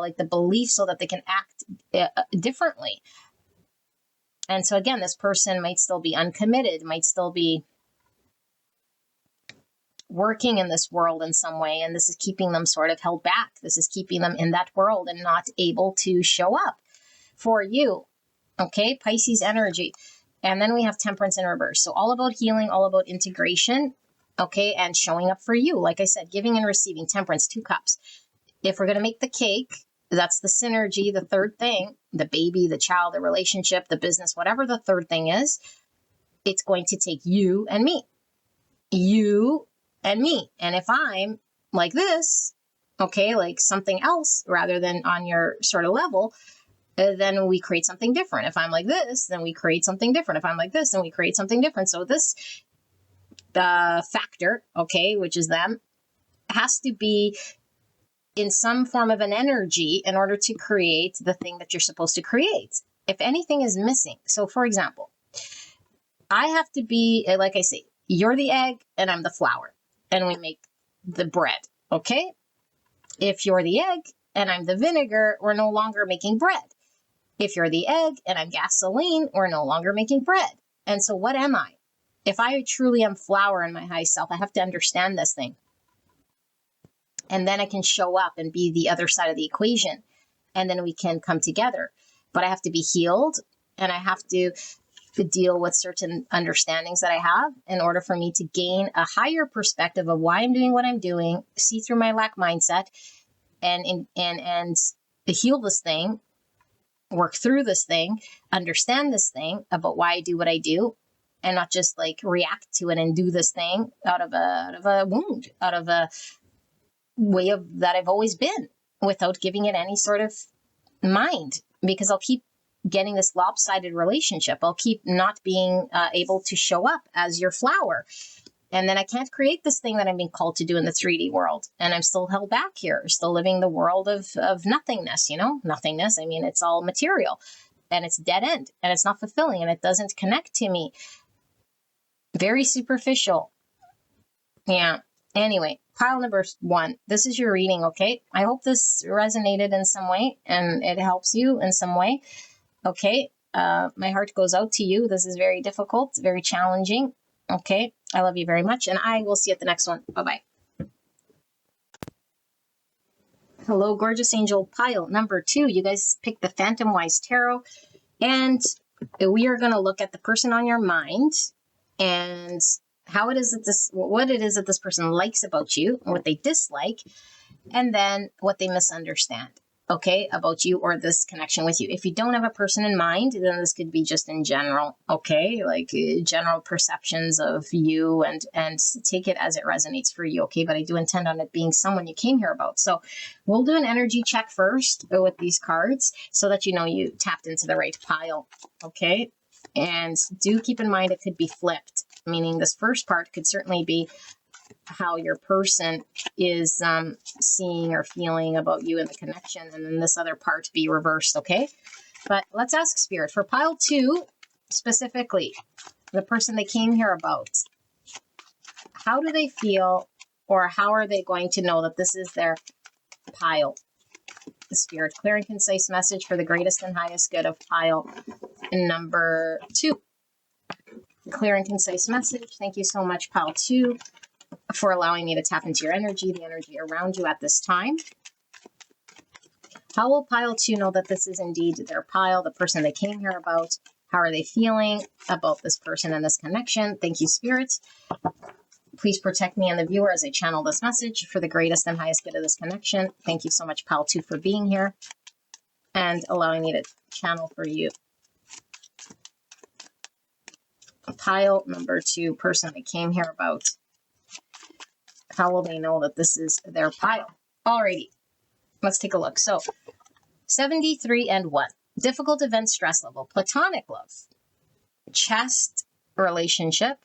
like the belief, so that they can act differently. And so again, this person might still be uncommitted, might still be working in this world in some way, and this is keeping them sort of held back. This is keeping them in that world and not able to show up for you. Okay, Pisces energy. And then we have Temperance in reverse. So all about healing, all about integration, okay, and showing up for you. Like I said, giving and receiving. Temperance, 2 cups. If we're going to make the cake, that's the synergy, the third thing, the baby, the child, the relationship, the business, whatever the third thing is, it's going to take you and me. You and me. And if I'm like this, okay, like something else rather than on your sort of level, then we create something different. If I'm like this, then we create something different. If I'm like this, then we create something different. So this, the factor, okay, which is them, has to be in some form of an energy in order to create the thing that you're supposed to create. If anything is missing, so for example, I have to be, like I say, you're the egg and I'm the flour, and we make the bread, okay? If you're the egg and I'm the vinegar, we're no longer making bread. If you're the egg and I'm gasoline, we're no longer making bread. And so what am I? If I truly am flour in my high self, I have to understand this thing. And then I can show up and be the other side of the equation. And then we can come together. But I have to be healed, and I have to deal with certain understandings that I have in order for me to gain a higher perspective of why I'm doing what I'm doing, see through my lack mindset, and heal this thing, work through this thing, understand this thing about why I do what I do, and not just like react to it and do this thing out of a wound, out of a way of that I've always been, without giving it any sort of mind, because I'll keep getting this lopsided relationship. I'll keep not being able to show up as your flower. And then I can't create this thing that I'm being called to do in the 3D world. And I'm still held back here, still living the world of nothingness, nothingness. I mean, it's all material and it's dead end and it's not fulfilling and it doesn't connect to me. Very superficial. Yeah. Anyway, pile number 1. This is your reading, okay? I hope this resonated in some way and it helps you in some way. Okay. My heart goes out to you. This is very difficult, very challenging. Okay. I love you very much. And I will see you at the next one. Bye-bye. Hello, gorgeous angel pile number 2. You guys picked the Phantom Wise Tarot. And we are going to look at the person on your mind and what it is that this person likes about you, what they dislike, and then what they misunderstand, okay, about you or this connection with you. If you don't have a person in mind, then this could be just in general, okay, like general perceptions of you, and take it as it resonates for you, okay? But I do intend on it being someone you came here about. So we'll do an energy check first with these cards so that you know you tapped into the right pile, okay? And do keep in mind it could be flipped, meaning this first part could certainly be how your person is seeing or feeling about you in the connection, and then this other part be reversed, okay? But let's ask Spirit for pile 2, specifically, the person they came here about. How do they feel, or how are they going to know that this is their pile? The Spirit, clear and concise message for the greatest and highest good of pile number 2. Clear and concise message. Thank you so much, pile 2, for allowing me to tap into your energy, the energy around you at this time. How will pile 2 know that this is indeed their pile, the person they came here about? How are they feeling about this person and this connection? Thank you, Spirit. Please protect me and the viewer as I channel this message for the greatest and highest good of this connection. Thank you so much, pile 2, for being here and allowing me to channel for you. Pile number 2, person they came here about. How will they know that this is their pile? Alrighty, let's take a look. So 73 and 1. Difficult event, stress level, platonic love, chest relationship,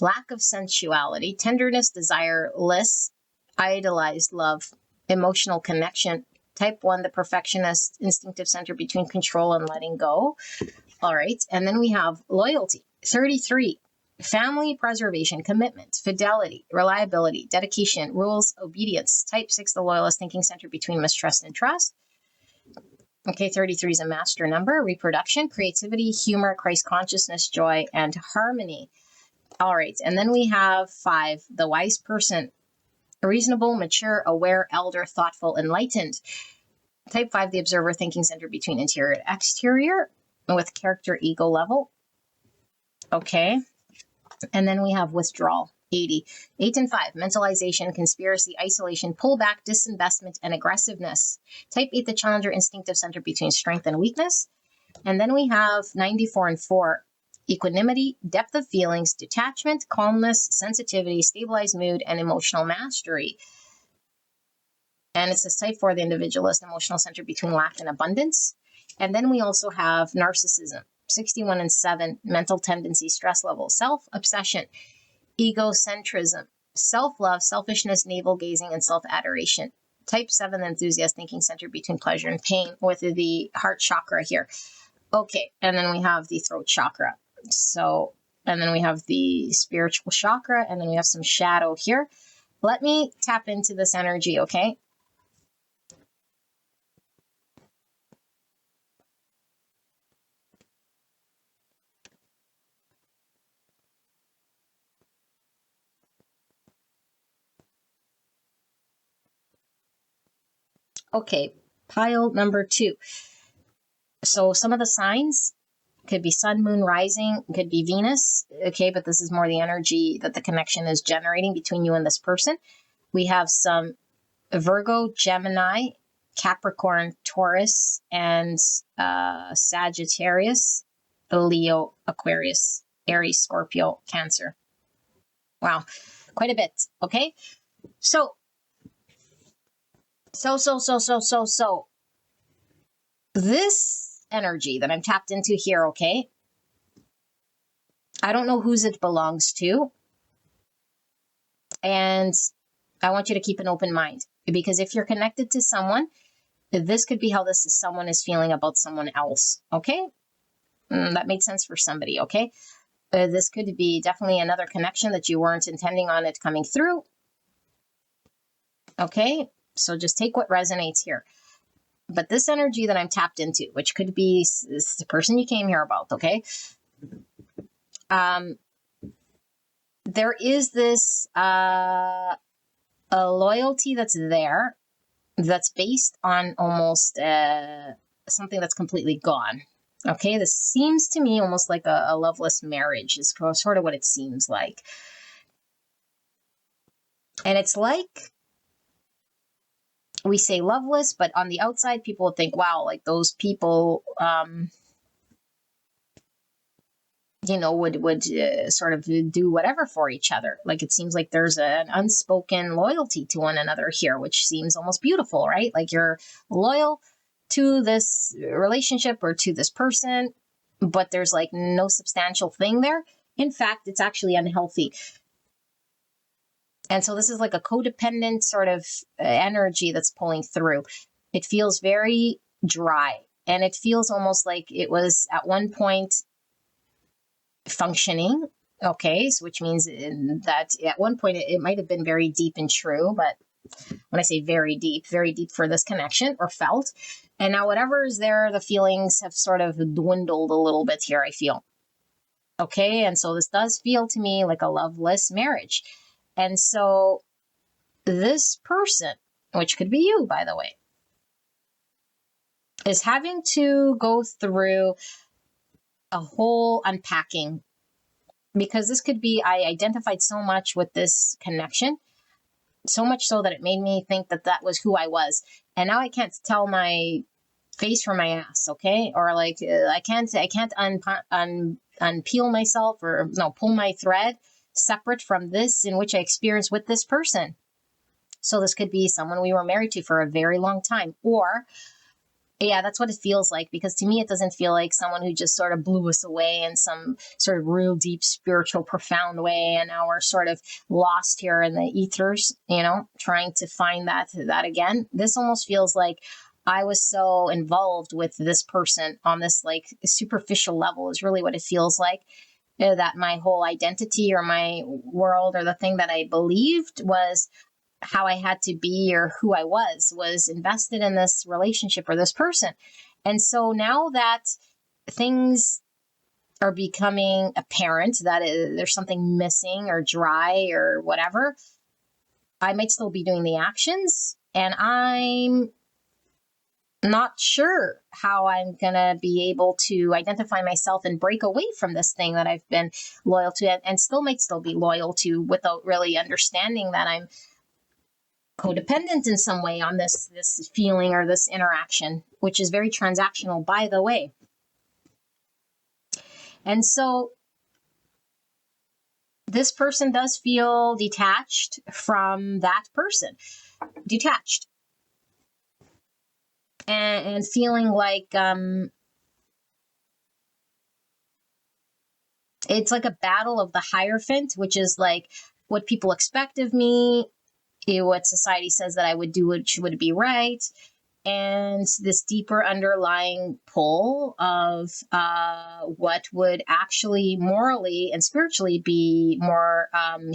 lack of sensuality, tenderness, desireless, idolized love, emotional connection, type 1, the perfectionist, instinctive center between control and letting go. All right, and then we have loyalty, 33, family preservation, commitment, fidelity, reliability, dedication, rules, obedience, type 6, the loyalist, thinking center between mistrust and trust. Okay, 33 is a master number, reproduction, creativity, humor, Christ consciousness, joy, and harmony. All right, and then we have 5, the wise person, reasonable, mature, aware, elder, thoughtful, enlightened. Type 5, the observer, thinking center between interior and exterior, with character, ego level. Okay, and then we have withdrawal, 80. 8 and 5, mentalization, conspiracy, isolation, pullback, disinvestment, and aggressiveness. Type 8, the challenger, instinctive center between strength and weakness. And then we have 94 and 4, equanimity, depth of feelings, detachment, calmness, sensitivity, stabilized mood, and emotional mastery. And it's this type 4, the individualist, emotional center between lack and abundance. And then we also have narcissism, 61 and 7, mental tendency, stress level, self-obsession, egocentrism, self-love, selfishness, navel-gazing, and self-adoration. Type 7, the enthusiast, thinking center between pleasure and pain, with the heart chakra here. Okay, and then we have the throat chakra. So, and then we have the spiritual chakra, and then we have some shadow here. Let me tap into this energy, okay? Okay, pile number 2. So some of the signs could be sun, moon, rising, could be Venus. Okay, but this is more the energy that the connection is generating between you and this person. We have some Virgo, Gemini, Capricorn, Taurus, and Sagittarius, Leo, Aquarius, Aries, Scorpio, Cancer. Wow, quite a bit. Okay, so this energy that I'm tapped into here, okay, I don't know whose it belongs to, and I want you to keep an open mind, because if you're connected to someone, this could be how someone is feeling about someone else, okay? That made sense for somebody, okay? This could be definitely another connection that you weren't intending on it coming through, okay? So just take what resonates here. But this energy that I'm tapped into, which could be the person you came here about, okay? There is this a loyalty that's there, that's based on almost something that's completely gone. Okay, this seems to me almost like a loveless marriage is sort of what it seems like. And it's like, we say loveless, but on the outside, people would think, wow, like those people, would sort of do whatever for each other. Like it seems like there's an unspoken loyalty to one another here, which seems almost beautiful, right? Like you're loyal to this relationship or to this person, but there's like no substantial thing there. In fact, it's actually unhealthy. And so this is like a codependent sort of energy that's pulling through. It feels very dry, and it feels almost like it was at one point functioning, okay, so which means that at one point it might have been very deep and true, but when I say very deep for this connection or felt, and now whatever is there, the feelings have sort of dwindled a little bit here, I feel. Okay, and so this does feel to me like a loveless marriage. And so this person, which could be you, by the way, is having to go through a whole unpacking, because this could be, I identified so much with this connection, so much so that it made me think that that was who I was. And now I can't tell my face from my ass, okay? Or like, I can't unpeel myself, or no, pull my thread separate from this in which I experienced with this person. So this could be someone we were married to for a very long time, or yeah, that's what it feels like, because to me, it doesn't feel like someone who just sort of blew us away in some sort of real deep, spiritual, profound way. And now we're sort of lost here in the ethers, trying to find that again. This almost feels like I was so involved with this person on this like superficial level is really what it feels like. That my whole identity or my world or the thing that I believed was how I had to be or who I was invested in this relationship or this person. And so now that things are becoming apparent that there's something missing or dry or whatever, I might still be doing the actions, and I'm not sure how I'm going to be able to identify myself and break away from this thing that I've been loyal to and still might be loyal to, without really understanding that I'm codependent in some way on this feeling or this interaction, which is very transactional, by the way. And so this person does feel detached from that person. Detached. and feeling like it's like a battle of the Hierophant, which is like what people expect of me, what society says that I would do, which would be right, and this deeper underlying pull of what would actually morally and spiritually be more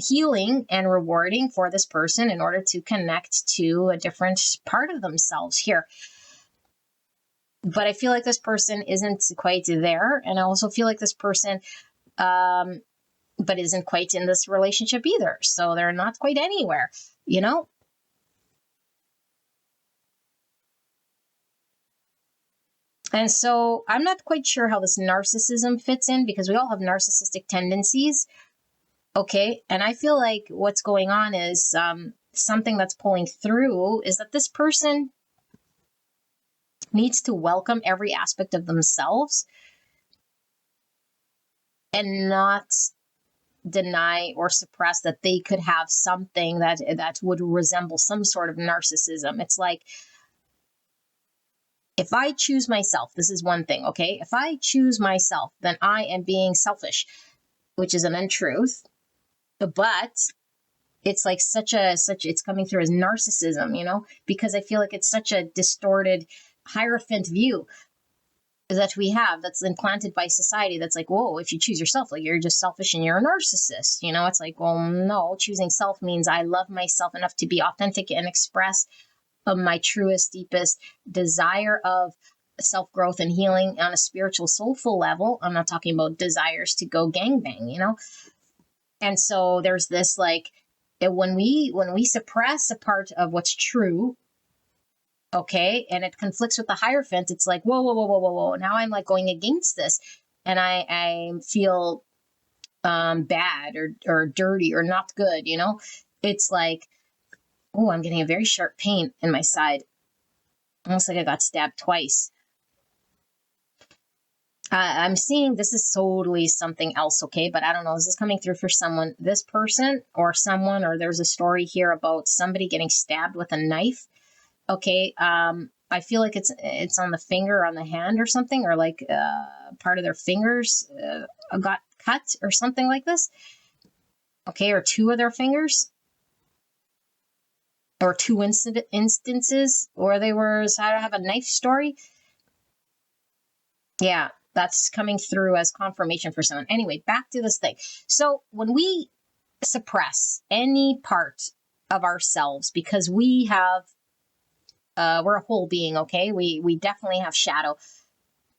healing and rewarding for this person in order to connect to a different part of themselves here. But I feel like this person isn't quite there. And I also feel like this person, but isn't quite in this relationship either. So they're not quite anywhere, you know? And so I'm not quite sure how this narcissism fits in, because we all have narcissistic tendencies. Okay. And I feel like what's going on is something that's pulling through is that this person needs to welcome every aspect of themselves and not deny or suppress that they could have something that would resemble some sort of narcissism. It's like, if I choose myself, this is one thing, okay? If I choose myself, then I am being selfish, which is an untruth. But it's like it's coming through as narcissism, you know, because I feel like it's such a distorted Hierophant view that we have, that's implanted by society, that's like, whoa, if you choose yourself, like, you're just selfish and you're a narcissist, you know? It's like, well, no, choosing self means I love myself enough to be authentic and express my truest, deepest desire of self-growth and healing on a spiritual, soulful level. I'm not talking about desires to go gangbang, you know? And so there's this, like, when we suppress a part of what's true, okay, and it conflicts with the Hierophant, it's like, whoa, whoa, whoa, whoa, whoa, whoa. Now I'm like going against this, and I feel bad or dirty or not good, you know? It's like, oh, I'm getting a very sharp pain in my side, almost like I got stabbed twice. I'm seeing this is totally something else, okay? But I don't know. Is this coming through for someone, this person or someone, or there's a story here about somebody getting stabbed with a knife? Okay. I feel like it's on the finger, on the hand or something, or like part of their fingers got cut or something like this. Okay. Or two of their fingers, or two instances where they were, so I have a knife story. Yeah. That's coming through as confirmation for someone. Anyway, back to this thing. So when we suppress any part of ourselves because we have, we're a whole being, okay? We definitely have shadow.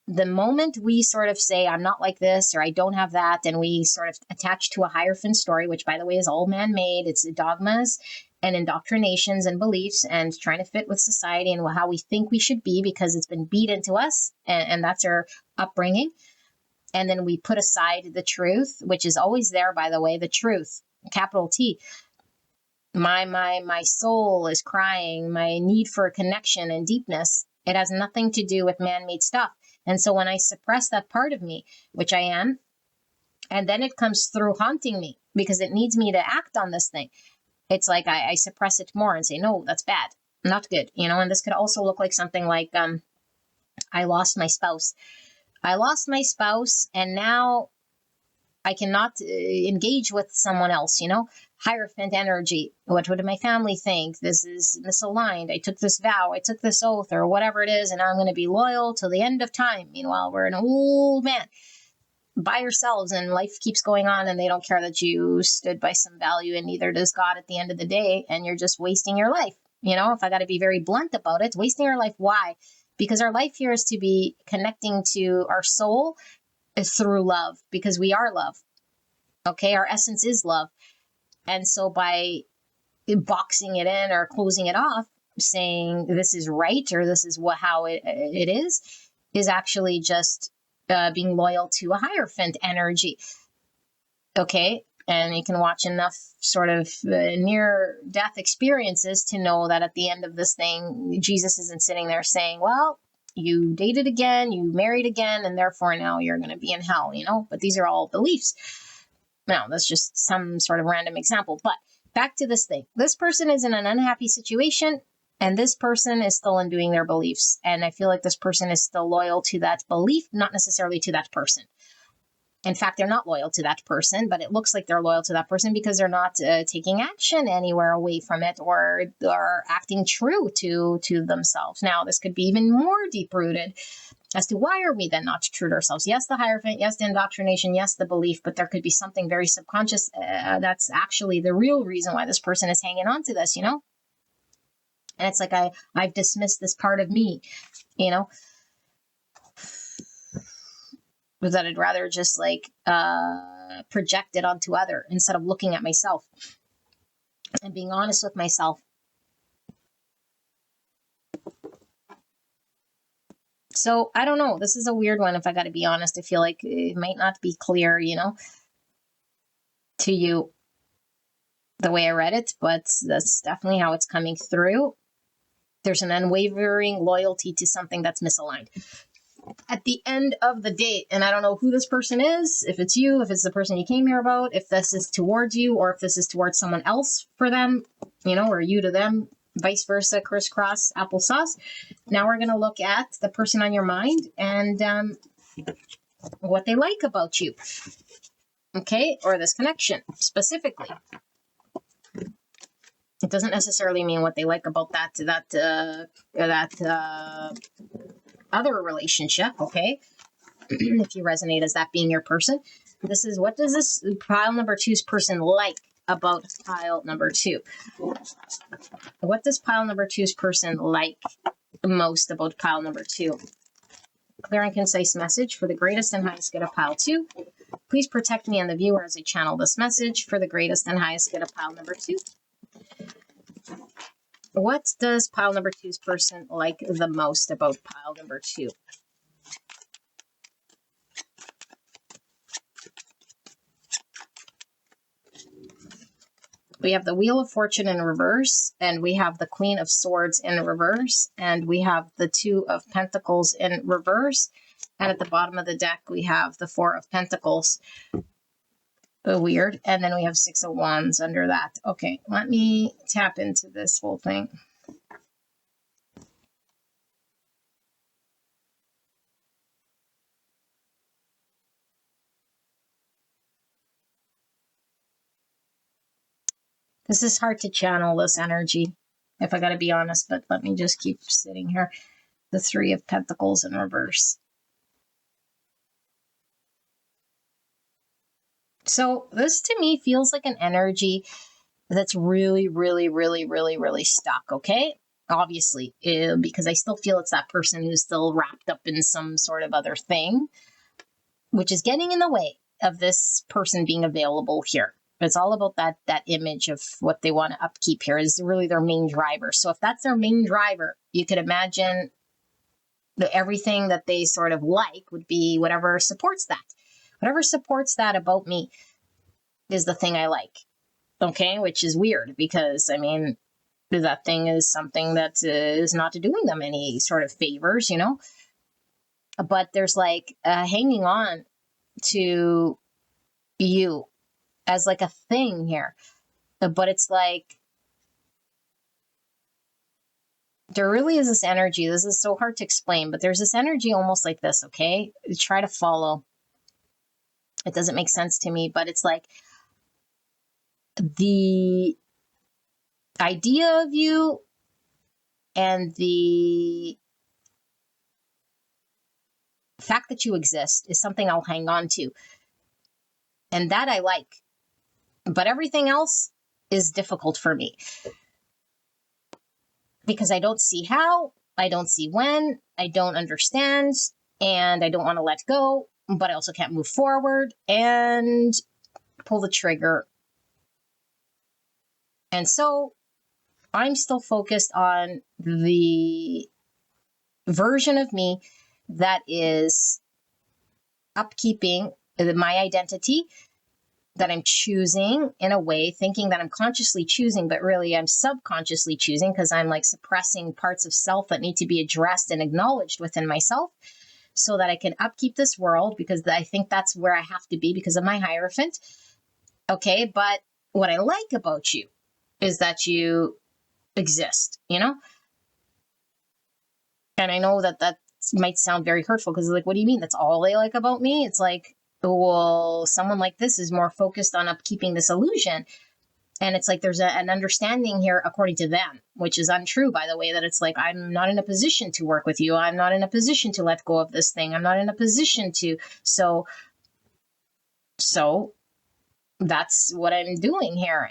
The moment we sort of say, I'm not like this, or I don't have that, and we sort of attach to a Hierophant story, which, by the way, is all man-made. It's dogmas and indoctrinations and beliefs and trying to fit with society and how we think we should be because it's been beat into us, and that's our upbringing. And then we put aside the truth, which is always there, by the way, the truth, capital T. My soul is crying, my need for connection and deepness. It has nothing to do with man-made stuff. And so when I suppress that part of me, which I am, and then it comes through haunting me because it needs me to act on this thing. It's like I suppress it more and say, no, that's bad, not good, you know. And this could also look like something like I lost my spouse. I lost my spouse, and now I cannot engage with someone else, you know. Hierophant energy. What would my family think? This is misaligned. I took this vow, I took this oath, or whatever it is, and I'm going to be loyal till the end of time. Meanwhile, we're an old man by yourselves, and life keeps going on, and they don't care that you stood by some value, and neither does God at the end of the day, and you're just wasting your life. You know, if I got to be very blunt about it, wasting our life. Why? Because our life here is to be connecting to our soul through love, because we are love. Okay, our essence is love. And so by boxing it in or closing it off, saying this is right or this is how it is actually just being loyal to a Hierophant energy. Okay, and you can watch enough sort of near-death experiences to know that at the end of this thing, Jesus isn't sitting there saying, well, you dated again, you married again, and therefore now you're going to be in hell, you know? But these are all beliefs. Now, that's just some sort of random example. But back to this thing. This person is in an unhappy situation, And this person is still undoing their beliefs. And I feel like this person is still loyal to that belief, not necessarily to that person. In fact, they're not loyal to that person, but it looks like they're loyal to that person because they're not taking action anywhere away from it, or are acting true to themselves. Now, this could be even more deep-rooted as to why are we then not true to ourselves? Yes, the Hierophant, yes, the indoctrination, yes, the belief, but there could be something very subconscious that's actually the real reason why this person is hanging on to this, you know? And it's like I've dismissed this part of me, you know, that I'd rather just like project it onto other instead of looking at myself and being honest with myself. So I don't know. This is a weird one. If I got to be honest, I feel like it might not be clear, you know, to you the way I read it, but that's definitely how it's coming through. There's an unwavering loyalty to something that's misaligned. At the end of the day, and I don't know who this person is, if it's you, if it's the person you came here about, if this is towards you, or if this is towards someone else for them, you know, or you to them, vice versa, crisscross, applesauce. Now we're going to look at the person on your mind and what they like about you. Okay, or this connection specifically. It doesn't necessarily mean what they like about that other relationship, okay? If you resonate as that being your person. This is, what does this pile number 2's person like about pile number 2? What does pile number 2's person like most about pile number 2? Clear and concise message for the greatest and highest good of pile 2. Please protect me and the viewer as I channel this message for the greatest and highest good of pile number 2. What does pile number 2's person like the most about pile number 2? We have the Wheel of Fortune in reverse, and we have the Queen of Swords in reverse, and we have the Two of Pentacles in reverse, and at the bottom of the deck, we have the Four of Pentacles. Weird. And then we have Six of Wands under that. Okay, let me tap into this whole thing. This is hard to channel, this energy, if I got to be honest, but let me just keep sitting here. The Three of Pentacles in reverse. So this to me feels like an energy that's really, really, really, really, really stuck, okay? Obviously, because I still feel it's that person who's still wrapped up in some sort of other thing, which is getting in the way of this person being available here. It's all about that image of what they want to upkeep here is really their main driver. So if that's their main driver, you could imagine that everything that they sort of like would be whatever supports that. Whatever supports that about me is the thing I like. Okay, which is weird because, I mean, that thing is something that is not doing them any sort of favors, you know? But there's like hanging on to you as like a thing here. But it's like, there really is this energy. This is so hard to explain, but there's this energy almost like this, okay? Try to follow. It doesn't make sense to me, but it's like the idea of you and the fact that you exist is something I'll hang on to. And that I like. But everything else is difficult for me. Because I don't see how, I don't see when, I don't understand, and I don't want to let go, but I also can't move forward and pull the trigger. And so I'm still focused on the version of me that is upkeeping my identity, that I'm choosing in a way, thinking that I'm consciously choosing, but really I'm subconsciously choosing because I'm like suppressing parts of self that need to be addressed and acknowledged within myself so that I can upkeep this world, because I think that's where I have to be because of my Hierophant. Okay, but what I like about you is that you exist, you know? And I know that that might sound very hurtful because like, what do you mean? That's all they like about me? It's like, well, someone like this is more focused on upkeeping this illusion. And it's like there's an understanding here, according to them, which is untrue, by the way, that it's like, I'm not in a position to work with you. I'm not in a position to let go of this thing. I'm not in a position to. So that's what I'm doing here.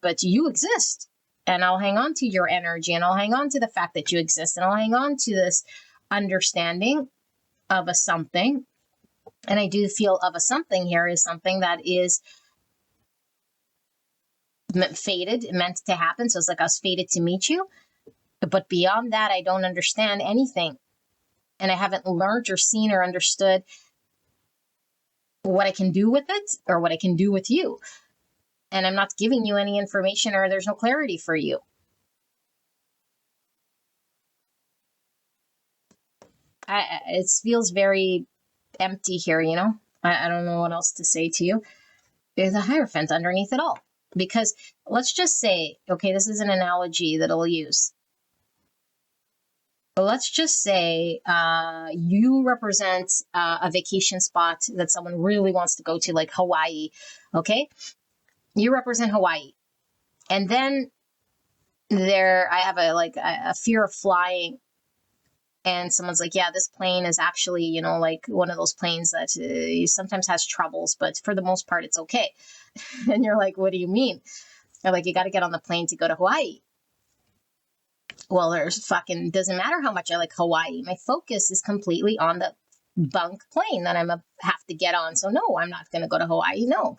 But you exist. And I'll hang on to your energy, and I'll hang on to the fact that you exist, and I'll hang on to this understanding of a something. And I do feel of a something here is something that is fated, meant to happen. So it's like I was fated to meet you. But beyond that, I don't understand anything. And I haven't learned or seen or understood what I can do with it or what I can do with you. And I'm not giving you any information, or there's no clarity for you. It feels very empty here, you know? I don't know what else to say to you. There's a Hierophant underneath it all. Because let's just say, okay, this is an analogy that I'll use. But let's just say you represent a vacation spot that someone really wants to go to, like Hawaii, okay? You represent Hawaii. And then I have a fear of flying. And someone's like, yeah, this plane is actually, you know, like one of those planes that sometimes has troubles, but for the most part, it's okay. And you're like, what do you mean? They're like, you got to get on the plane to go to Hawaii. Well, doesn't matter how much I like Hawaii. My focus is completely on the bunk plane that have to get on. So no, I'm not going to go to Hawaii. No,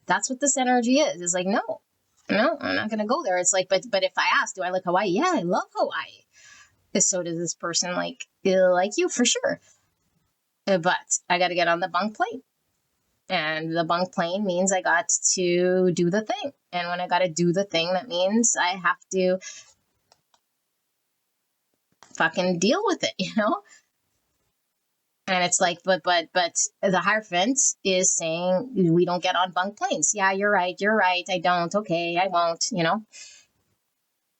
that's what this energy is. It's like, no, I'm not going to go there. It's like, but if I ask, do I like Hawaii? Yeah, I love Hawaii. So does this person like you for sure. But I got to get on the bunk plane. And the bunk plane means I got to do the thing. And when I got to do the thing, that means I have to fucking deal with it, you know? And it's like, but the Hierophant is saying we don't get on bunk planes. Yeah, you're right. I don't. Okay, I won't, you know?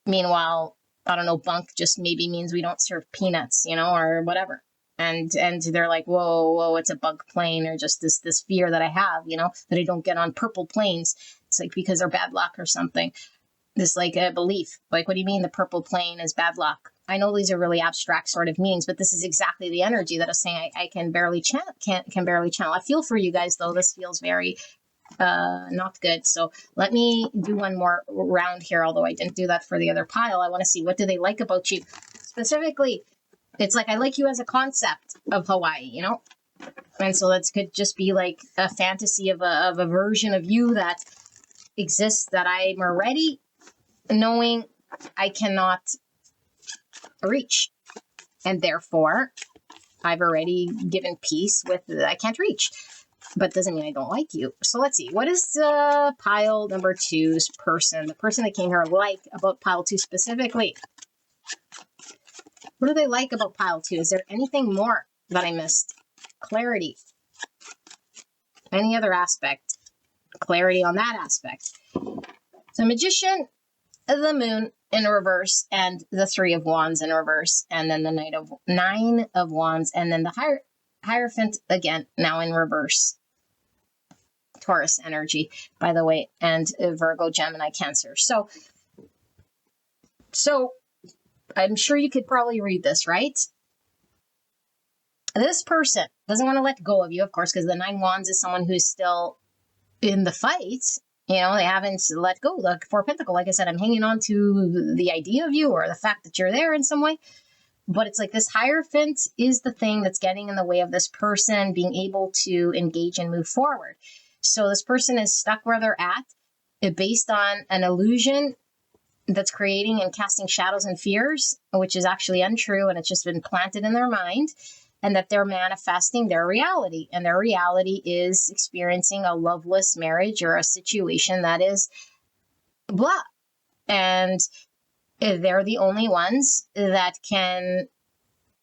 Meanwhile, I don't know, bunk just maybe means we don't serve peanuts, you know, or whatever. And they're like, whoa, it's a bunk plane, or just this fear that I have, you know, that I don't get on purple planes. It's like because they're bad luck or something. This like a belief. Like, what do you mean the purple plane is bad luck? I know these are really abstract sort of meanings, but this is exactly the energy that I was saying I can barely channel. Can barely channel. I feel for you guys though. This feels very not good. So let me do one more round here, although I didn't do that for the other pile. I want to see, what do they like about you specifically? It's like, I like you as a concept of Hawaii, you know? And so that could just be like a fantasy of a version of you that exists that I'm already knowing I cannot reach. And therefore, I've already given peace with I can't reach. But doesn't mean I don't like you. So let's see. What is pile number 2's person? The person that came here like about pile 2 specifically. What do they like about pile 2? Is there anything more that I missed? Clarity. Any other aspect? Clarity on that aspect. So Magician, the Moon in reverse, and the 3 of Wands in reverse, and then the 9 of Wands, and then the Hierophant again, now in reverse. Taurus energy, by the way, and Virgo, Gemini, Cancer. So I'm sure you could probably read this, right? This person doesn't want to let go of you, of course, because the 9 Wands is someone who's still in the fight. You know, they haven't let go. The 4 Pentacles, like I said, I'm hanging on to the idea of you or the fact that you're there in some way. But it's like this Hierophant is the thing that's getting in the way of this person being able to engage and move forward. So this person is stuck where they're at, based on an illusion that's creating and casting shadows and fears, which is actually untrue, and it's just been planted in their mind, and that they're manifesting their reality. And their reality is experiencing a loveless marriage or a situation that is blah. And they're the only ones that can,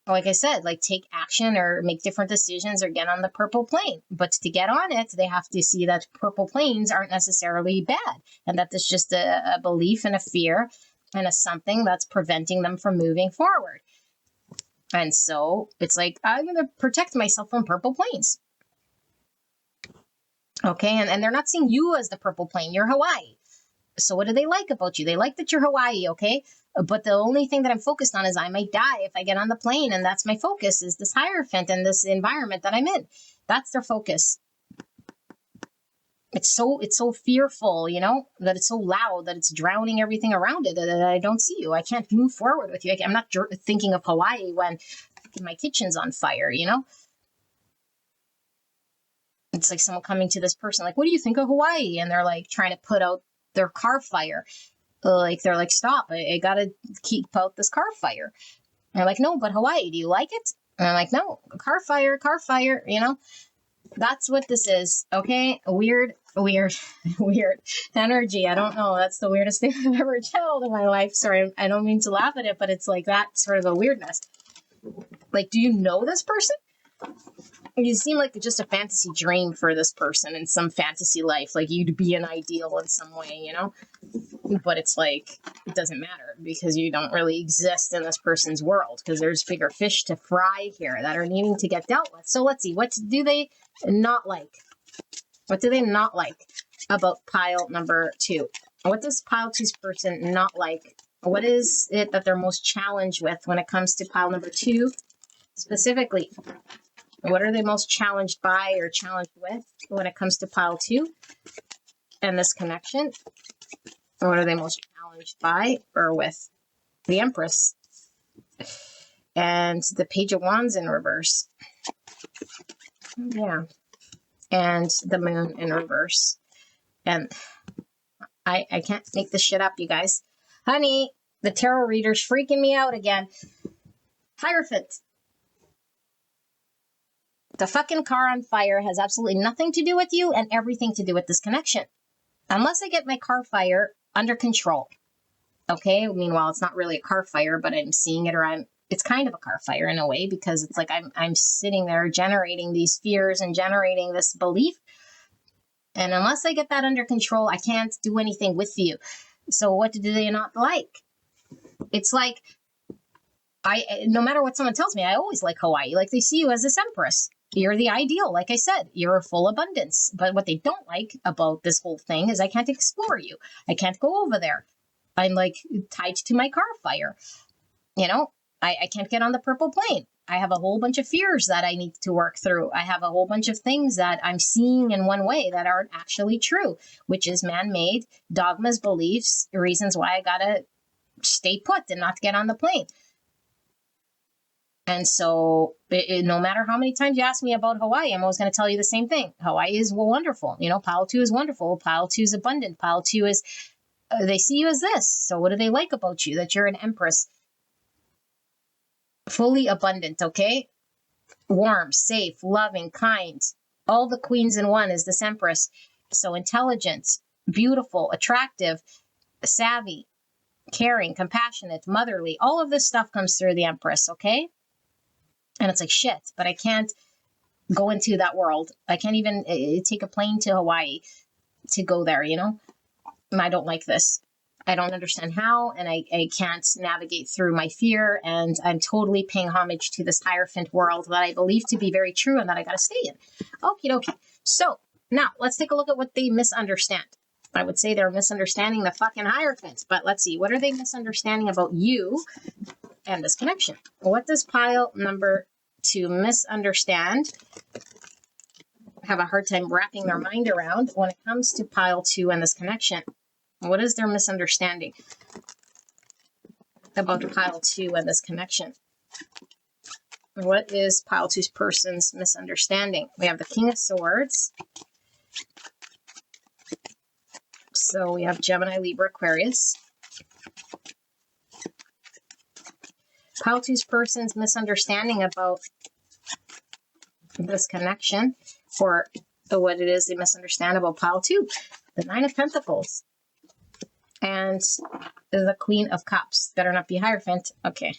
like I said, like take action or make different decisions or get on the purple plane. But to get on it, they have to see that purple planes aren't necessarily bad, and that there's just a belief and a fear and a something that's preventing them from moving forward. And so it's like, I'm going to protect myself from purple planes. Okay. And they're not seeing you as the purple plane. You're Hawaii. So what do they like about you? They like that you're Hawaii. Okay. But the only thing that I'm focused on is I might die if I get on the plane. And that's my focus, is this Hierophant and this environment that I'm in. That's their focus. It's so fearful, you know, that it's so loud, that it's drowning everything around it, that I don't see you. I can't move forward with you. I'm not thinking of Hawaii when my kitchen's on fire, you know? It's like someone coming to this person, like, what do you think of Hawaii? And they're like trying to put out their car fire. Like, they're like, stop, I gotta keep out this car fire. And they're like, no, but Hawaii, do you like it? And I'm like, no, car fire, you know? That's what this is, okay? Weird energy. I don't know. That's the weirdest thing I've ever channeled in my life. Sorry, I don't mean to laugh at it, but it's like that sort of a weirdness. Like, do you know this person? You seem like just a fantasy dream for this person in some fantasy life. Like, you'd be an ideal in some way, you know? But it's like, it doesn't matter because you don't really exist in this person's world, because there's bigger fish to fry here that are needing to get dealt with. So let's see, what do they not like? What do they not like about pile number 2? What does pile 2's person not like? What is it that they're most challenged with when it comes to pile number 2 specifically? What are they most challenged by or challenged with when it comes to pile 2 and this connection? What are they most challenged by or with? The Empress and the Page of Wands in reverse. Yeah. And the Moon in reverse. And I can't make this shit up, you guys. Honey, the tarot reader's freaking me out again. Hierophant. The fucking car on fire has absolutely nothing to do with you and everything to do with this connection. Unless I get my car fire under control. Okay? Meanwhile, it's not really a car fire, but I'm seeing it, or it's kind of a car fire in a way, because it's like I'm sitting there generating these fears and generating this belief. And unless I get that under control, I can't do anything with you. So what do they not like? It's like, no matter what someone tells me, I always like Hawaii. Like, they see you as this Empress. You're the ideal. Like I said, you're full abundance. But what they don't like about this whole thing is I can't explore you. I can't go over there. I'm like tied to my car fire. You know, I can't get on the purple plane. I have a whole bunch of fears that I need to work through. I have a whole bunch of things that I'm seeing in one way that aren't actually true, which is man-made dogmas, beliefs, reasons why I gotta stay put and not get on the plane. And so no matter how many times you ask me about Hawaii, I'm always going to tell you the same thing. Hawaii is wonderful. You know, pile 2 is wonderful. Pile 2 is abundant. Pile 2 is, they see you as this. So what do they like about you? That you're an Empress. Fully abundant, okay? Warm, safe, loving, kind. All the queens in one is this Empress. So intelligent, beautiful, attractive, savvy, caring, compassionate, motherly. All of this stuff comes through the Empress, okay? And it's like, shit, but I can't go into that world. I can't even take a plane to Hawaii to go there, you know? I don't like this. I don't understand how, and I can't navigate through my fear, and I'm totally paying homage to this Hierophant world that I believe to be very true and that I got to stay in. Okie dokie. So now let's take a look at what they misunderstand. I would say they're misunderstanding the fucking Hierophant, but let's see. What are they misunderstanding about you and this connection? What does pile number 2 misunderstand? Have a hard time wrapping their mind around when it comes to pile 2 and this connection. What is their misunderstanding about pile 2 and this connection? What is pile 2's person's misunderstanding? We have the King of Swords. So we have Gemini, Libra, Aquarius. Pile 2's person's misunderstanding about this connection, or what it is they misunderstand about pile 2. The Nine of Pentacles. And the Queen of Cups. Better not be Hierophant. Okay.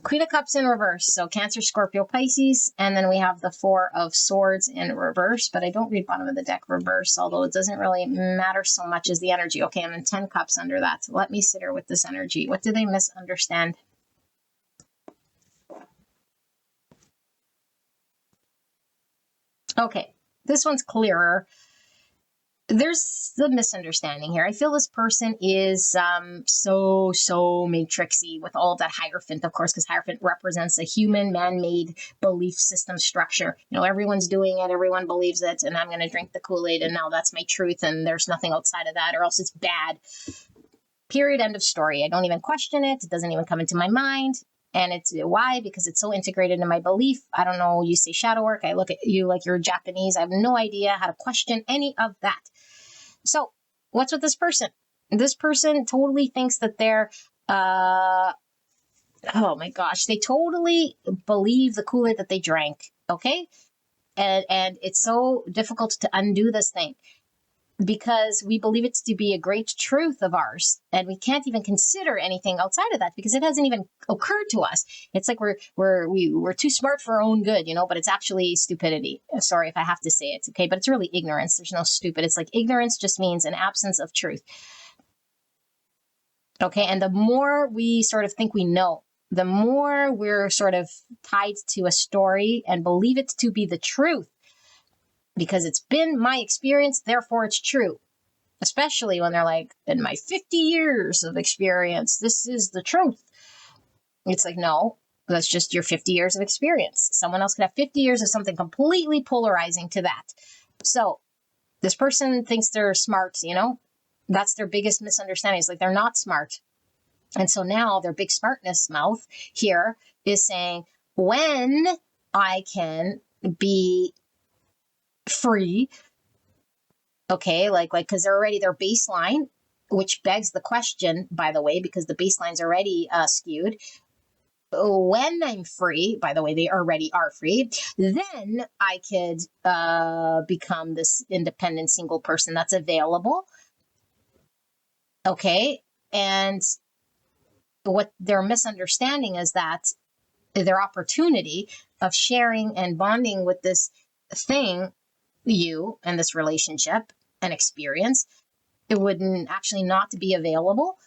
Queen of Cups in reverse. So Cancer, Scorpio, Pisces. And then we have the Four of Swords in reverse. But I don't read bottom of the deck reverse, although it doesn't really matter so much as the energy. Okay, I'm in 10 cups under that. So let me sit here with this energy. What do they misunderstand? Okay, this one's clearer. There's the misunderstanding here. I feel this person is so matrixy with all of that Hierophant, of course, because Hierophant represents a human man-made belief system structure. You know, everyone's doing it, everyone believes it, and I'm going to drink the Kool-Aid, and now that's my truth, and there's nothing outside of that, or else it's bad. Period, end of story. I don't even question it. It doesn't even come into my mind. And it's why? Because it's so integrated in my belief. I don't know. You say shadow work. I look at you like you're Japanese. I have no idea how to question any of that. So what's with this person? This person totally thinks that they're, oh my gosh, they totally believe the Kool-Aid that they drank. Okay. And it's so difficult to undo this thing, because we believe it to be a great truth of ours, and we can't even consider anything outside of that because it hasn't even occurred to us. It's like we're too smart for our own good, you know, but it's actually stupidity. Sorry if I have to say it, okay? But it's really ignorance. There's no stupid. It's like ignorance just means an absence of truth. Okay, and the more we sort of think we know, the more we're sort of tied to a story and believe it to be the truth. Because it's been my experience, therefore it's true. Especially when they're like, in my 50 years of experience, this is the truth. It's like, no, that's just your 50 years of experience. Someone else could have 50 years of something completely polarizing to that. So this person thinks they're smart, you know? That's their biggest misunderstanding. It's like they're not smart. And so now their big smartness mouth here is saying, when I can be free, okay, like because they're already their baseline, which begs the question, by the way, because the baseline's already skewed. When I'm free, by the way, they already are free, then I could become this independent single person that's available. Okay, and what they're misunderstanding is that their opportunity of sharing and bonding with this thing, you and this relationship and experience, it wouldn't actually not be available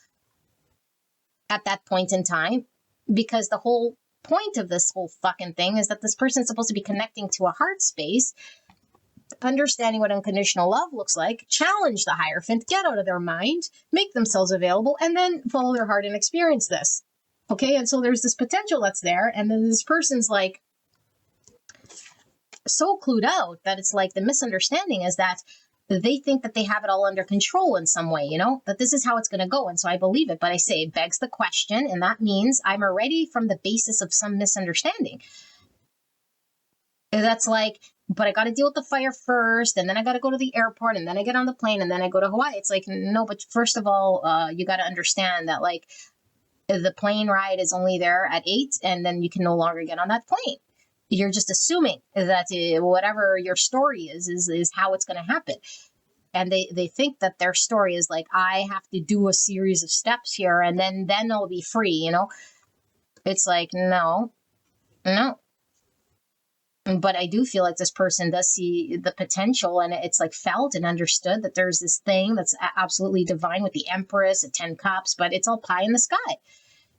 at that point in time, because the whole point of this whole fucking thing is that this person's supposed to be connecting to a heart space, understanding what unconditional love looks like, challenge the Hierophant, get out of their mind, make themselves available, and then follow their heart and experience this. Okay, and so there's this potential that's there, and then this person's like so clued out that it's like the misunderstanding is that they think that they have it all under control in some way, you know, that this is how it's going to go. And so I believe it, but I say it begs the question, and that means I'm already from the basis of some misunderstanding. That's like, but I got to deal with the fire first, and then I got to go to the airport, and then I get on the plane, and then I go to Hawaii. It's like, no, but first of all, you got to understand that like the plane ride is only there at 8, and then you can no longer get on that plane. You're just assuming that whatever your story is how it's going to happen. And they think that their story is like, I have to do a series of steps here and then I'll be free, you know? It's like, no. But I do feel like this person does see the potential, and it's like felt and understood that there's this thing that's absolutely divine with the Empress at 10 cups, but it's all pie in the sky.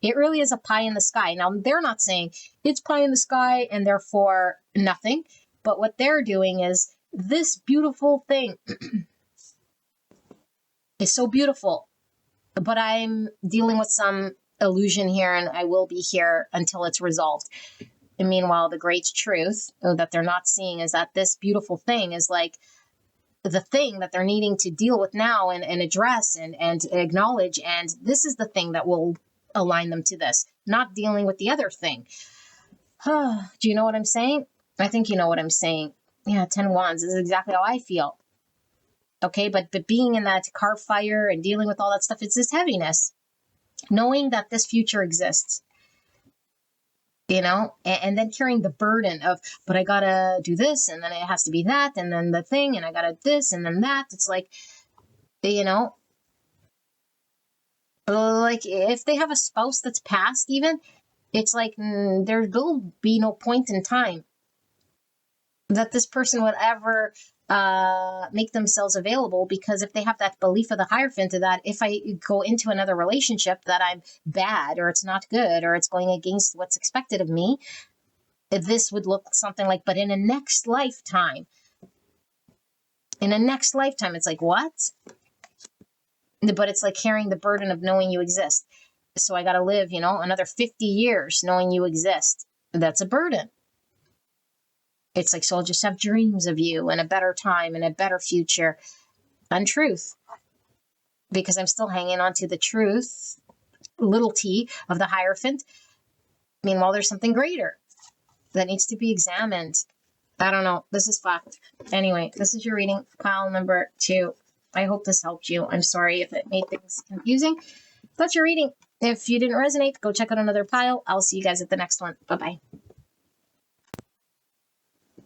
It really is a pie in the sky. Now, they're not saying it's pie in the sky and therefore nothing. But what they're doing is this beautiful thing is so beautiful. But I'm dealing with some illusion here, and I will be here until it's resolved. And meanwhile, the great truth that they're not seeing is that this beautiful thing is like the thing that they're needing to deal with now and address and acknowledge. And this is the thing that will align them to this, not dealing with the other thing. Do you know what I'm saying? I think you know what I'm saying. Yeah, 10 wands is exactly how I feel. Okay, but being in that car fire and dealing with all that stuff, it's this heaviness. Knowing that this future exists, you know, and then carrying the burden of, but I gotta do this, and then it has to be that, and then the thing, and I gotta this, and then that. It's like, you know, like if they have a spouse that's passed even, it's like there will be no point in time that this person would ever make themselves available, because if they have that belief of the Hierophant that if I go into another relationship that I'm bad or it's not good or it's going against what's expected of me, this would look something like, but in a next lifetime, In a next lifetime, it's like, what? But it's like carrying the burden of knowing you exist. So I got to live, another 50 years knowing you exist. That's a burden. It's like, so I'll just have dreams of you and a better time and a better future. Untruth. Because I'm still hanging on to the truth, little t, of the Hierophant. Meanwhile, there's something greater that needs to be examined. I don't know. This is fucked. Anyway, this is your reading, pile number 2. I hope this helped you. I'm sorry if it made things confusing. That's your reading. If you didn't resonate, go check out another pile. I'll see you guys at the next one. Bye-bye.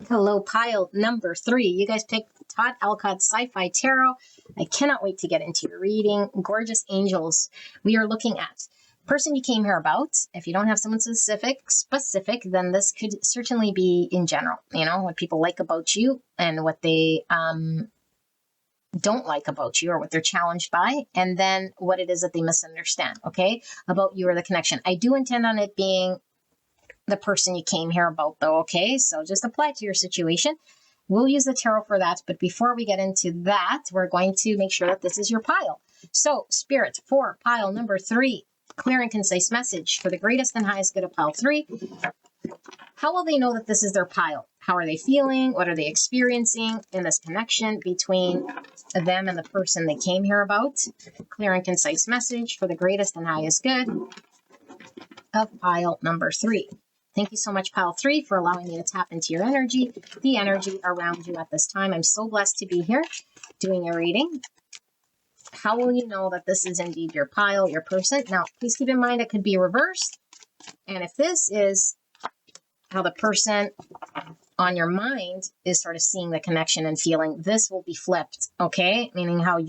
Hello, pile number 3. You guys picked Todd Alcott's Sci-Fi Tarot. I cannot wait to get into your reading. Gorgeous angels. We are looking at person you came here about. If you don't have someone specific, then this could certainly be in general. What people like about you and what they don't like about you or what they're challenged by, and then what it is that they misunderstand, okay, about you or the connection. I do intend on it being the person you came here about, though, okay? So just apply it to your situation. We'll use the tarot for that, but before we get into that, we're going to make sure that this is your pile. So, Spirit, for pile number 3, clear and concise message for the greatest and highest good of pile 3. How will they know that this is their pile? How are they feeling? What are they experiencing in this connection between them and the person they came here about? Clear and concise message for the greatest and highest good of pile number 3. Thank you so much, pile 3, for allowing me to tap into your energy, the energy around you at this time. I'm so blessed to be here doing your reading. How will you know that this is indeed your pile, your person? Now, please keep in mind it could be reversed. And if this is how the person on your mind is sort of seeing the connection and feeling, this will be flipped, okay? Meaning how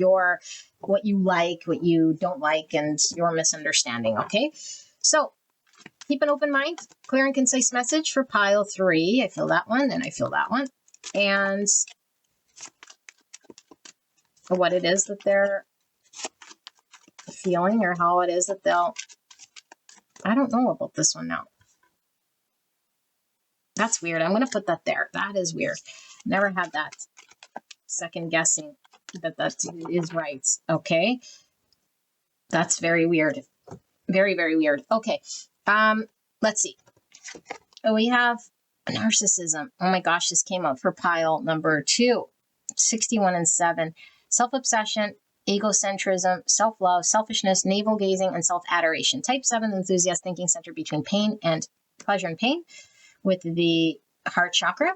what you like, what you don't like, and your misunderstanding, okay? So keep an open mind, clear and concise message for pile 3. I feel that one, and I feel that one. And what it is that they're feeling or how it is that I don't know about this one now. That's weird. I'm going to put that there. That is weird. Never had that second guessing that is right. Okay. That's very weird. Very, very weird. Okay. Let's see. We have narcissism. Oh my gosh, this came up for pile number 2, 61 and 7. Self-obsession, egocentrism, self-love, selfishness, navel-gazing, and self-adoration. Type 7 enthusiast thinking center between pain and pleasure and pain with the heart chakra.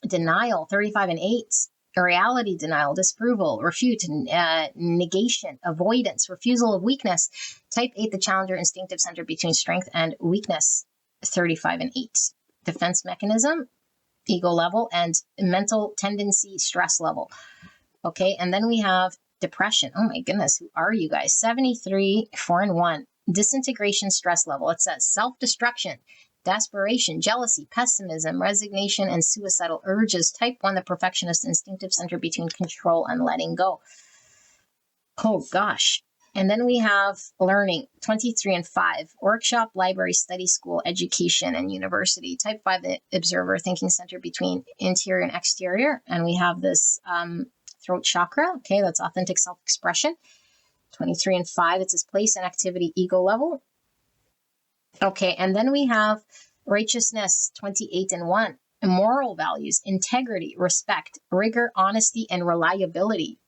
Denial, 35 and 8. Reality denial, disapproval, refute, negation, avoidance, refusal of weakness. Type 8, the challenger instinctive center between strength and weakness, 35 and 8. Defense mechanism, ego level, and mental tendency, stress level. Okay, and then we have depression. Oh my goodness, who are you guys? 73, 4 and 1. Disintegration, stress level. It says self-destruction, desperation, jealousy, pessimism, resignation, and suicidal urges. Type 1, the perfectionist instinctive center between control and letting go. Oh gosh. And then we have learning, 23 and 5, workshop, library, study, school, education, and university. Type 5, the observer thinking center between interior and exterior. And we have this throat chakra. Okay, that's authentic self-expression. 23 and 5, it's his place and activity, ego level. Okay, and then we have righteousness, 28 and 1, moral values, integrity, respect, rigor, honesty, and reliability.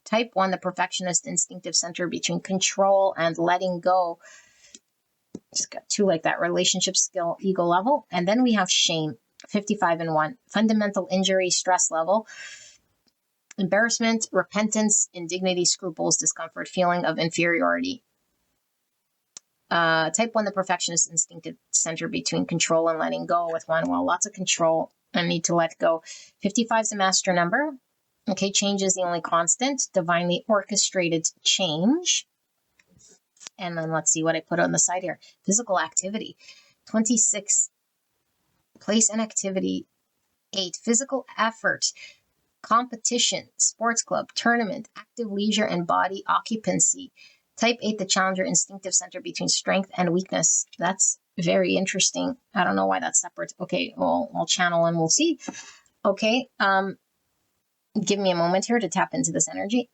Type 1, the perfectionist instinctive center between control and letting go. Just got 2 like that, relationship skill, ego level. And then we have shame, 55 and 1, fundamental injury, stress level, embarrassment, repentance, indignity, scruples, discomfort, feeling of inferiority. Type 1, the perfectionist instinctive center between control and letting go with 1. Well, lots of control and need to let go. 55 is a master number. Okay, change is the only constant. Divinely orchestrated change. And then let's see what I put on the side here. Physical activity. 26, place and activity. 8, physical effort. Competition, sports club, tournament, active leisure, and body occupancy. Type 8, the challenger instinctive center between strength and weakness. That's very interesting. I don't know why that's separate. Okay, well, I'll channel and we'll see. Okay, Give me a moment here to tap into this energy.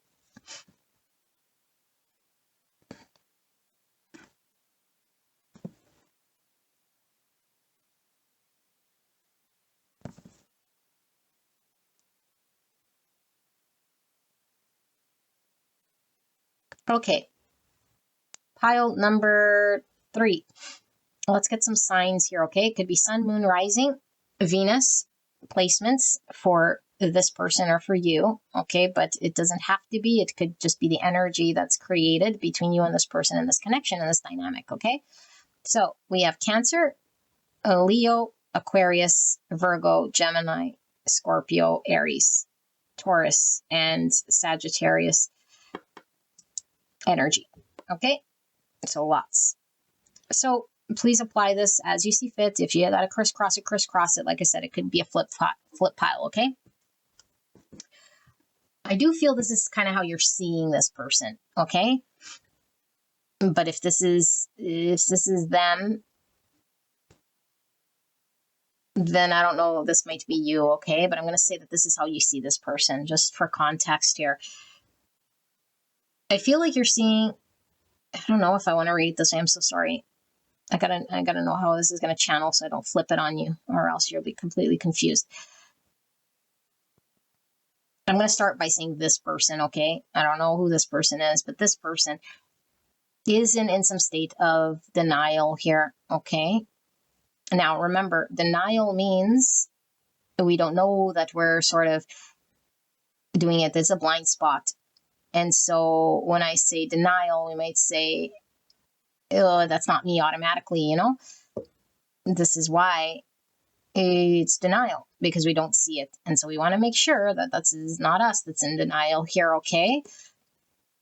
Okay, pile number 3. Let's get some signs here, okay? It could be sun, moon, rising, Venus placements for this person or for you, okay? But it doesn't have to be. It could just be the energy that's created between you and this person and this connection and this dynamic, okay? So we have Cancer, Leo, Aquarius, Virgo, Gemini, Scorpio, Aries, Taurus, and Sagittarius energy, okay? So lots. So please apply this as you see fit. If you got to crisscross it. Like I said, it could be a flip pile, okay? I do feel this is kind of how you're seeing this person, okay? But if this is them, then I don't know, this might be you, okay? But I'm going to say that this is how you see this person, just for context here. I feel like you're seeing, I don't know if I want to read it this way. I'm so sorry. I gotta know how this is gonna channel so I don't flip it on you, or else you'll be completely confused. I'm gonna start by saying this person, okay? I don't know who this person is, but this person is in some state of denial here, okay? Now remember, denial means we don't know that we're sort of doing it. There's a blind spot. And so when I say denial, we might say, oh, that's not me automatically, you know? This is why it's denial, because we don't see it. And so we want to make sure that that's not us that's in denial here, okay?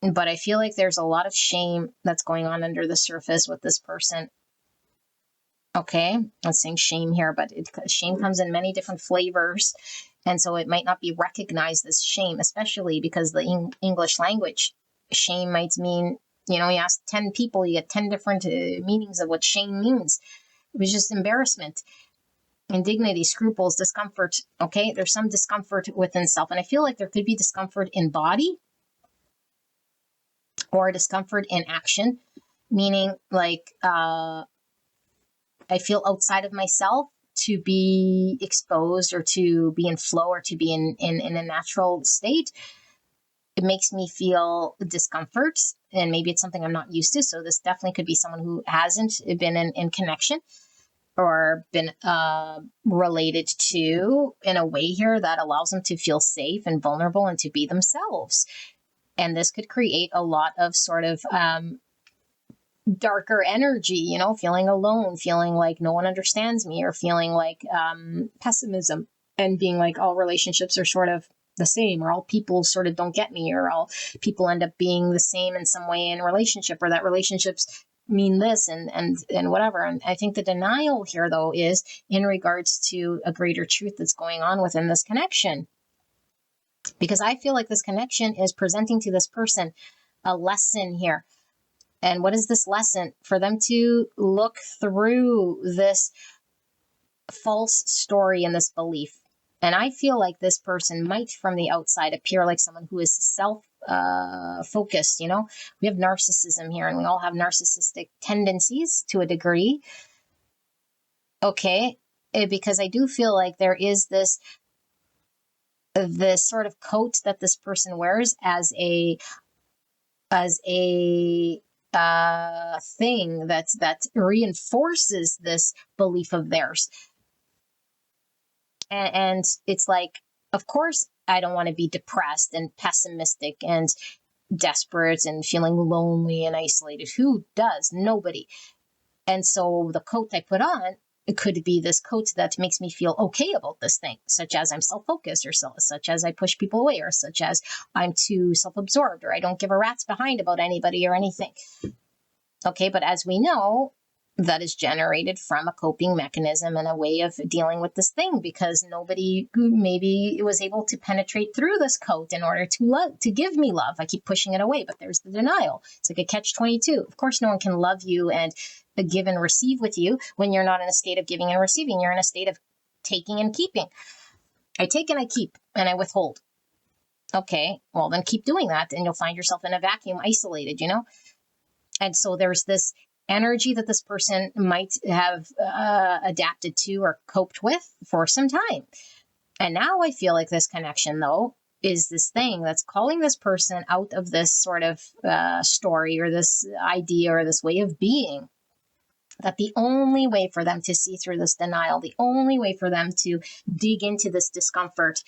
But I feel like there's a lot of shame that's going on under the surface with this person. Okay, I'm saying shame here, but shame comes in many different flavors. And so it might not be recognized as shame, especially because the English language, shame might mean, you know, you ask 10 people, you get 10 different meanings of what shame means. It was just embarrassment, indignity, scruples, discomfort. Okay, there's some discomfort within self. And I feel like there could be discomfort in body or discomfort in action, meaning like I feel outside of myself to be exposed or to be in flow or to be in a natural state. It makes me feel discomfort, and maybe it's something I'm not used to. So this definitely could be someone who hasn't been in connection or been related to in a way here that allows them to feel safe and vulnerable and to be themselves. And this could create a lot of sort of darker energy, you know, feeling alone, feeling like no one understands me, or feeling like pessimism, and being like all relationships are sort of the same, or all people sort of don't get me, or all people end up being the same in some way in a relationship, or that relationships mean this and whatever. And I think the denial here, though, is in regards to a greater truth that's going on within this connection. Because I feel like this connection is presenting to this person a lesson here. And what is this lesson? For them to look through this false story and this belief. And I feel like this person might from the outside appear like someone who is self-focused, you know? We have narcissism here, and we all have narcissistic tendencies to a degree. Okay, because I do feel like there is this sort of coat that this person wears as a thing that reinforces this belief of theirs. And it's like, of course, I don't want to be depressed and pessimistic and desperate and feeling lonely and isolated. Who does? Nobody. And so the coat I put on, it could be this coat that makes me feel okay about this thing, such as I'm self-focused, or such as I push people away, or such as I'm too self-absorbed, or I don't give a rat's behind about anybody or anything. Okay, but as we know, that is generated from a coping mechanism and a way of dealing with this thing, because nobody maybe was able to penetrate through this coat in order to give me love. I keep pushing it away, but there's the denial. It's like a catch-22. Of course, no one can love you and give and receive with you when you're not in a state of giving and receiving. You're in a state of taking and keeping. I take and I keep and I withhold. Okay, well, then keep doing that and you'll find yourself in a vacuum, isolated, And so there's this energy that this person might have adapted to or coped with for some time. And now I feel like this connection, though, is this thing that's calling this person out of this sort of story or this idea or this way of being. That the only way for them to see through this denial, the only way for them to dig into this discomfort,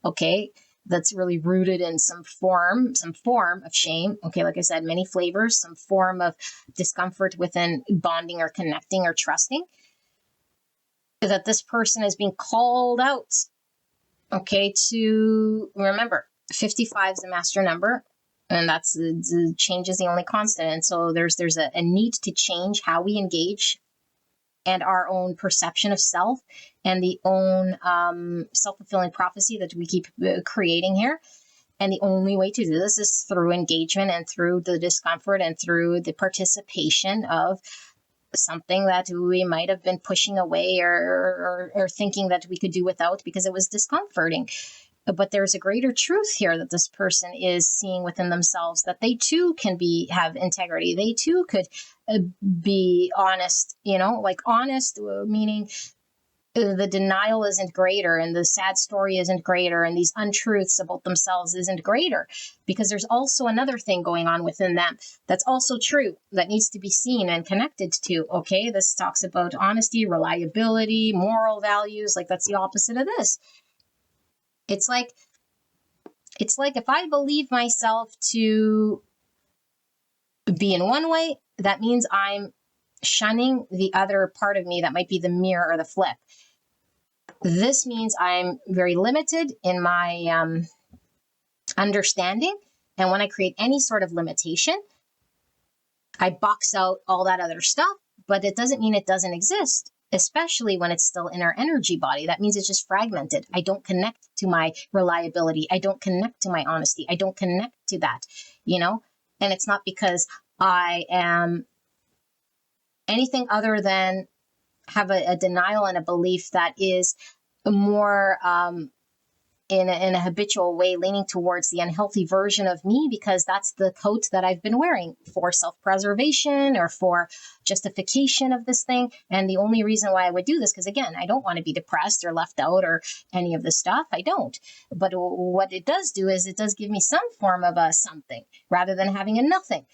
okay, that's really rooted in some form of shame. Okay, like I said, many flavors, some form of discomfort within bonding or connecting or trusting. That this person is being called out. Okay, to remember, 55 is the master number, and that's the change is the only constant. And so there's a need to change how we engage and our own perception of self and the own self-fulfilling prophecy that we keep creating here. And the only way to do this is through engagement and through the discomfort and through the participation of something that we might have been pushing away or thinking that we could do without because it was discomforting. But there's a greater truth here that this person is seeing within themselves, that they too can have integrity. They too could be honest, like honest, meaning the denial isn't greater and the sad story isn't greater and these untruths about themselves isn't greater, because there's also another thing going on within them that's also true, that needs to be seen and connected to. Okay, this talks about honesty, reliability, moral values. Like, that's the opposite of this. It's like if I believe myself to be in one way, that means I'm shunning the other part of me that might be the mirror or the flip. This means I'm very limited in my understanding. And when I create any sort of limitation, I box out all that other stuff, but it doesn't mean it doesn't exist, especially when it's still in our energy body. That means it's just fragmented. I don't connect to my reliability. I don't connect to my honesty. I don't connect to that, And it's not because I am anything other than have a denial and a belief that is more in a habitual way leaning towards the unhealthy version of me, because that's the coat that I've been wearing for self-preservation or for justification of this thing. And the only reason why I would do this, because again, I don't want to be depressed or left out or any of this stuff. I don't. But what it does do is it does give me some form of a something rather than having a nothing.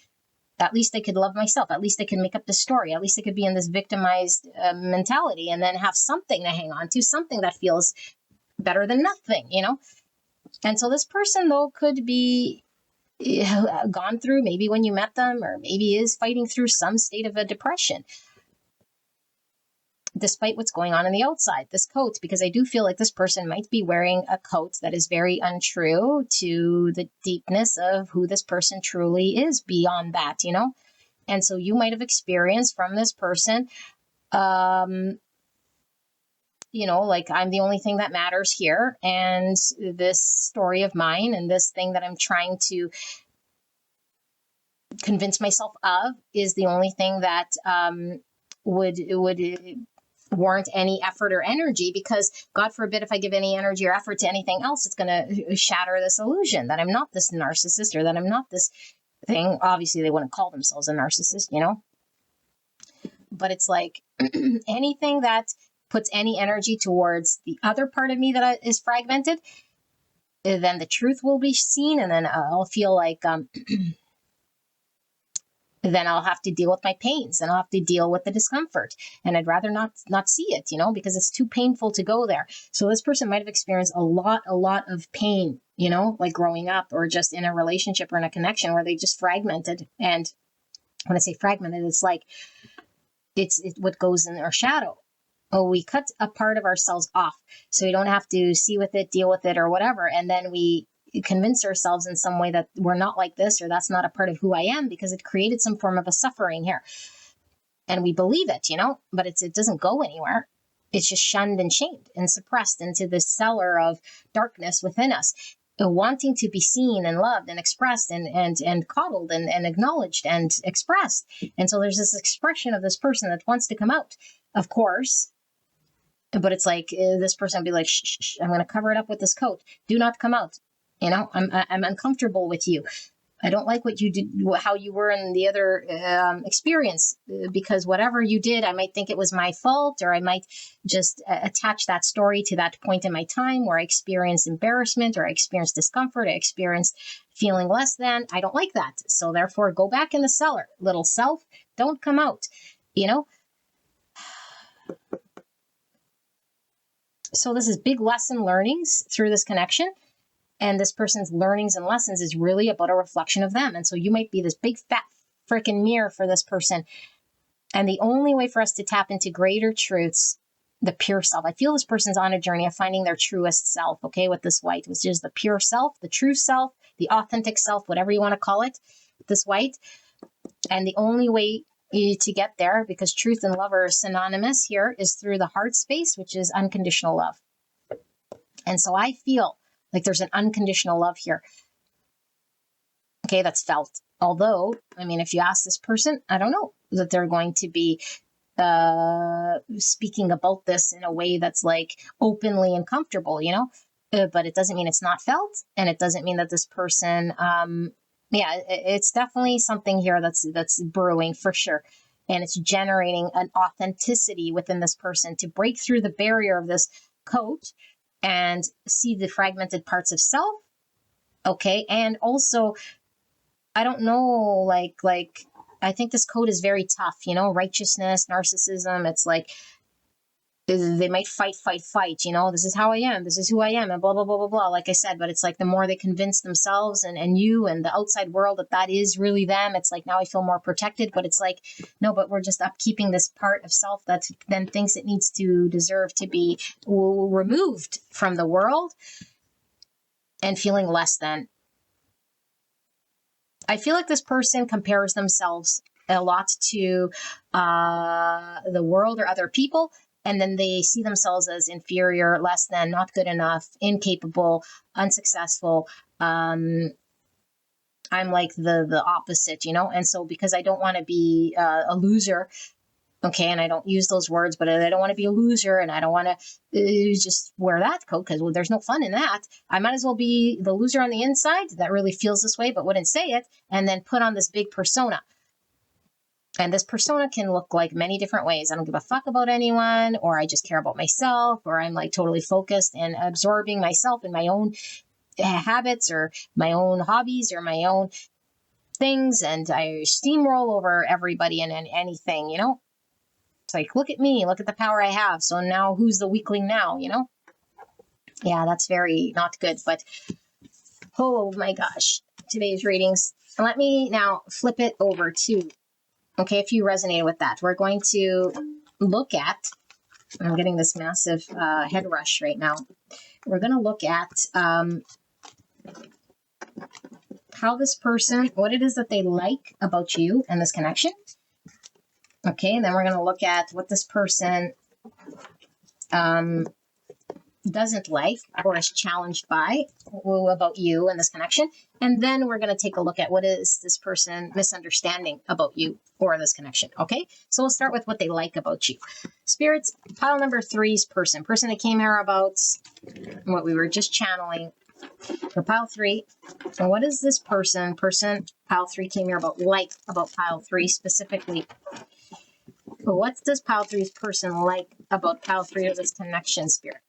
At least I could love myself. At least I could make up the story. At least I could be in this victimized mentality and then have something to hang on to, something that feels better than nothing, And so this person, though, could be gone through, maybe when you met them, or maybe is fighting through some state of a depression, despite what's going on in the outside, this coat, because I do feel like this person might be wearing a coat that is very untrue to the deepness of who this person truly is beyond that, And so you might have experienced from this person, like, I'm the only thing that matters here. And this story of mine and this thing that I'm trying to convince myself of is the only thing that would warrant any effort or energy, because God forbid if I give any energy or effort to anything else, it's going to shatter this illusion that I'm not this narcissist or that I'm not this thing. Obviously, they wouldn't call themselves a narcissist, but it's like anything that puts any energy towards the other part of me that is fragmented, then the truth will be seen. And then I'll feel like, then I'll have to deal with my pains and I'll have to deal with the discomfort. And I'd rather not see it, because it's too painful to go there. So this person might have experienced a lot of pain, like growing up or just in a relationship or in a connection where they just fragmented. And when I say fragmented, it's like, it's what goes in our shadow. Oh, we cut a part of ourselves off so we don't have to see with it, deal with it, or whatever. And then we convince ourselves in some way that we're not like this, or that's not a part of who I am, because it created some form of a suffering here. And we believe it, but it doesn't go anywhere. It's just shunned and shamed and suppressed into this cellar of darkness within us, wanting to be seen and loved and expressed and coddled and acknowledged and expressed. And so there's this expression of this person that wants to come out, of course. But it's like this person would be like, shh, I'm going to cover it up with this coat. Do not come out. I'm uncomfortable with you. I don't like what you did, how you were in the other experience, because whatever you did, I might think it was my fault, or I might just attach that story to that point in my time where I experienced embarrassment, or I experienced discomfort, I experienced feeling less than. I don't like that. So therefore, go back in the cellar. Little self, don't come out, So this is big lesson learnings through this connection. And this person's learnings and lessons is really about a reflection of them. And so you might be this big fat freaking mirror for this person. And the only way for us to tap into greater truths, the pure self. I feel this person's on a journey of finding their truest self, okay, with this white, which is the pure self, the true self, the authentic self, whatever you want to call it, this white. And the only way to get there, because truth and love are synonymous here, is through the heart space, which is unconditional love. And so I feel like there's an unconditional love here. Okay, that's felt. Although, if you ask this person, I don't know that they're going to be speaking about this in a way that's like openly and comfortable, but it doesn't mean it's not felt. And it doesn't mean that this person, it's definitely something here that's brewing for sure. And it's generating an authenticity within this person to break through the barrier of this coat and see the fragmented parts of self. Okay. And also, I don't know, I think this code is very tough, righteousness, narcissism. It's like, they might fight. This is how I am. This is who I am, and blah, blah, blah, blah, blah. Like I said, but it's like the more they convince themselves and you and the outside world that is really them, it's like, now I feel more protected. But it's like, no, but we're just upkeeping this part of self that then thinks it needs to deserve to be removed from the world and feeling less than. I feel like this person compares themselves a lot to the world or other people. And then they see themselves as inferior, less than, not good enough, incapable, unsuccessful. I'm like the opposite, And so because I don't want to be a loser, okay, and I don't use those words, but I don't want to be a loser, and I don't want to just wear that coat because there's no fun in that. I might as well be the loser on the inside that really feels this way but wouldn't say it, and then put on this big persona. And this persona can look like many different ways. I don't give a fuck about anyone, or I just care about myself, or I'm like totally focused and absorbing myself in my own habits or my own hobbies or my own things. And I steamroll over everybody and anything, It's like, look at me, look at the power I have. So now who's the weakling now, Yeah, that's very not good. But, oh my gosh, today's readings. Let me now flip it over to, okay, if you resonate with that, we're going to look at, I'm getting this massive head rush right now. We're going to look at how this person, what it is that they like about you and this connection. Okay, and then we're going to look at what this person doesn't like or is challenged by about you and this connection. And then we're going to take a look at what is this person misunderstanding about you or this connection. Okay, so we'll start with what they like about you. Spirits, pile number 3's person that came here about what we were just channeling for pile 3. So what is this person pile 3 came here about pile 3 specifically? But what does pile 3's person like about pile 3 of this connection, Spirit?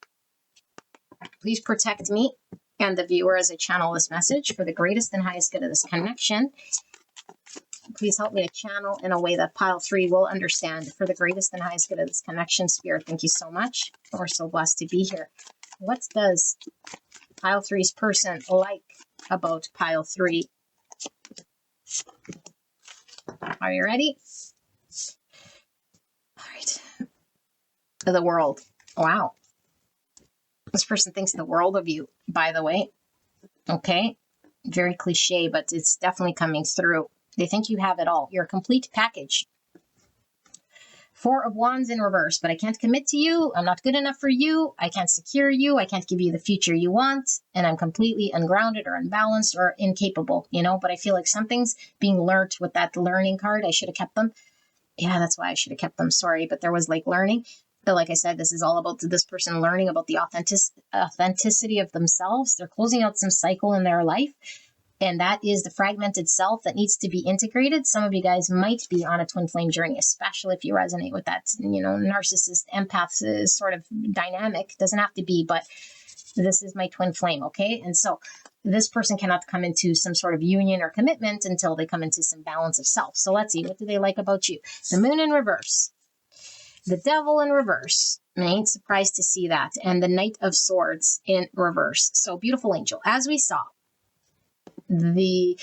Please protect me and the viewer as I channel this message for the greatest and highest good of this connection. Please help me to channel in a way that pile 3 will understand for the greatest and highest good of this connection, Spirit. Thank you so much. We're so blessed to be here. What does pile 3's person like about pile 3? Are you ready? All right. The world. Wow. This person thinks the world of you, by the way. Okay. Very cliche, but it's definitely coming through. They think you have it all. You're a complete package. 4 of Wands in reverse, but I can't commit to you. I'm not good enough for you. I can't secure you. I can't give you the future you want. And I'm completely ungrounded or unbalanced or incapable, but I feel like something's being learned with that learning card. I should have kept them. Yeah, that's why I should have kept them. Sorry, but there was like learning. But like I said, this is all about this person learning about the authenticity of themselves. They're closing out some cycle in their life. And that is the fragmented self that needs to be integrated. Some of you guys might be on a twin flame journey, especially if you resonate with that, narcissist, empath sort of dynamic. Doesn't have to be, but this is my twin flame, okay? And so this person cannot come into some sort of union or commitment until they come into some balance of self. So let's see, what do they like about you? The moon in reverse. The devil in reverse. I ain't surprised to see that. And the Knight of Swords in reverse. So beautiful angel. As we saw, the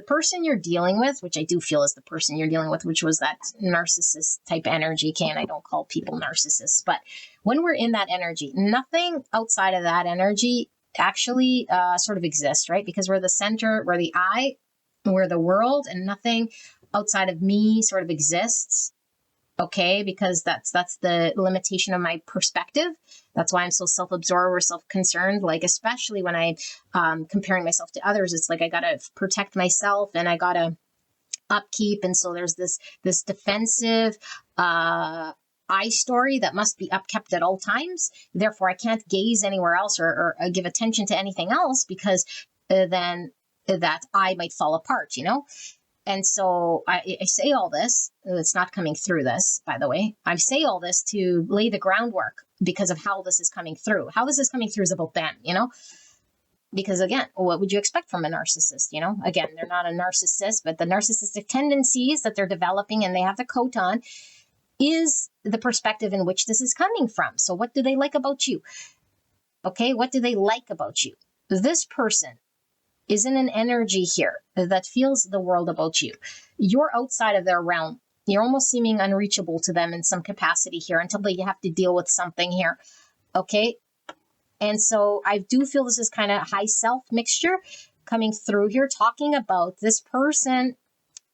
person you're dealing with, which I do feel is the person you're dealing with, which was that narcissist type energy. And I don't call people narcissists, but when we're in that energy, nothing outside of that energy actually sort of exists, right? Because we're the center, we're the eye, we're the world, and nothing outside of me sort of exists. Okay, because that's the limitation of my perspective. That's why I'm so self-absorbed or self-concerned. Like, especially when I'm comparing myself to others, it's like I gotta protect myself and I gotta upkeep. And so there's this defensive I story that must be upkept at all times. Therefore, I can't gaze anywhere else or give attention to anything else, because then that I might fall apart, And so I say all this, it's not coming through this, by the way. I say all this to lay the groundwork because of how this is coming through. How this is coming through is about them, Because again, what would you expect from a narcissist, Again, they're not a narcissist, but the narcissistic tendencies that they're developing and they have the coat on is the perspective in which this is coming from. So what do they like about you? Okay, what do they like about you? This person is in an energy here that feels the world about you. You're outside of their realm. You're almost seeming unreachable to them in some capacity here until they have to deal with something here. Okay. And so I do feel this is kind of high self mixture coming through here, talking about this person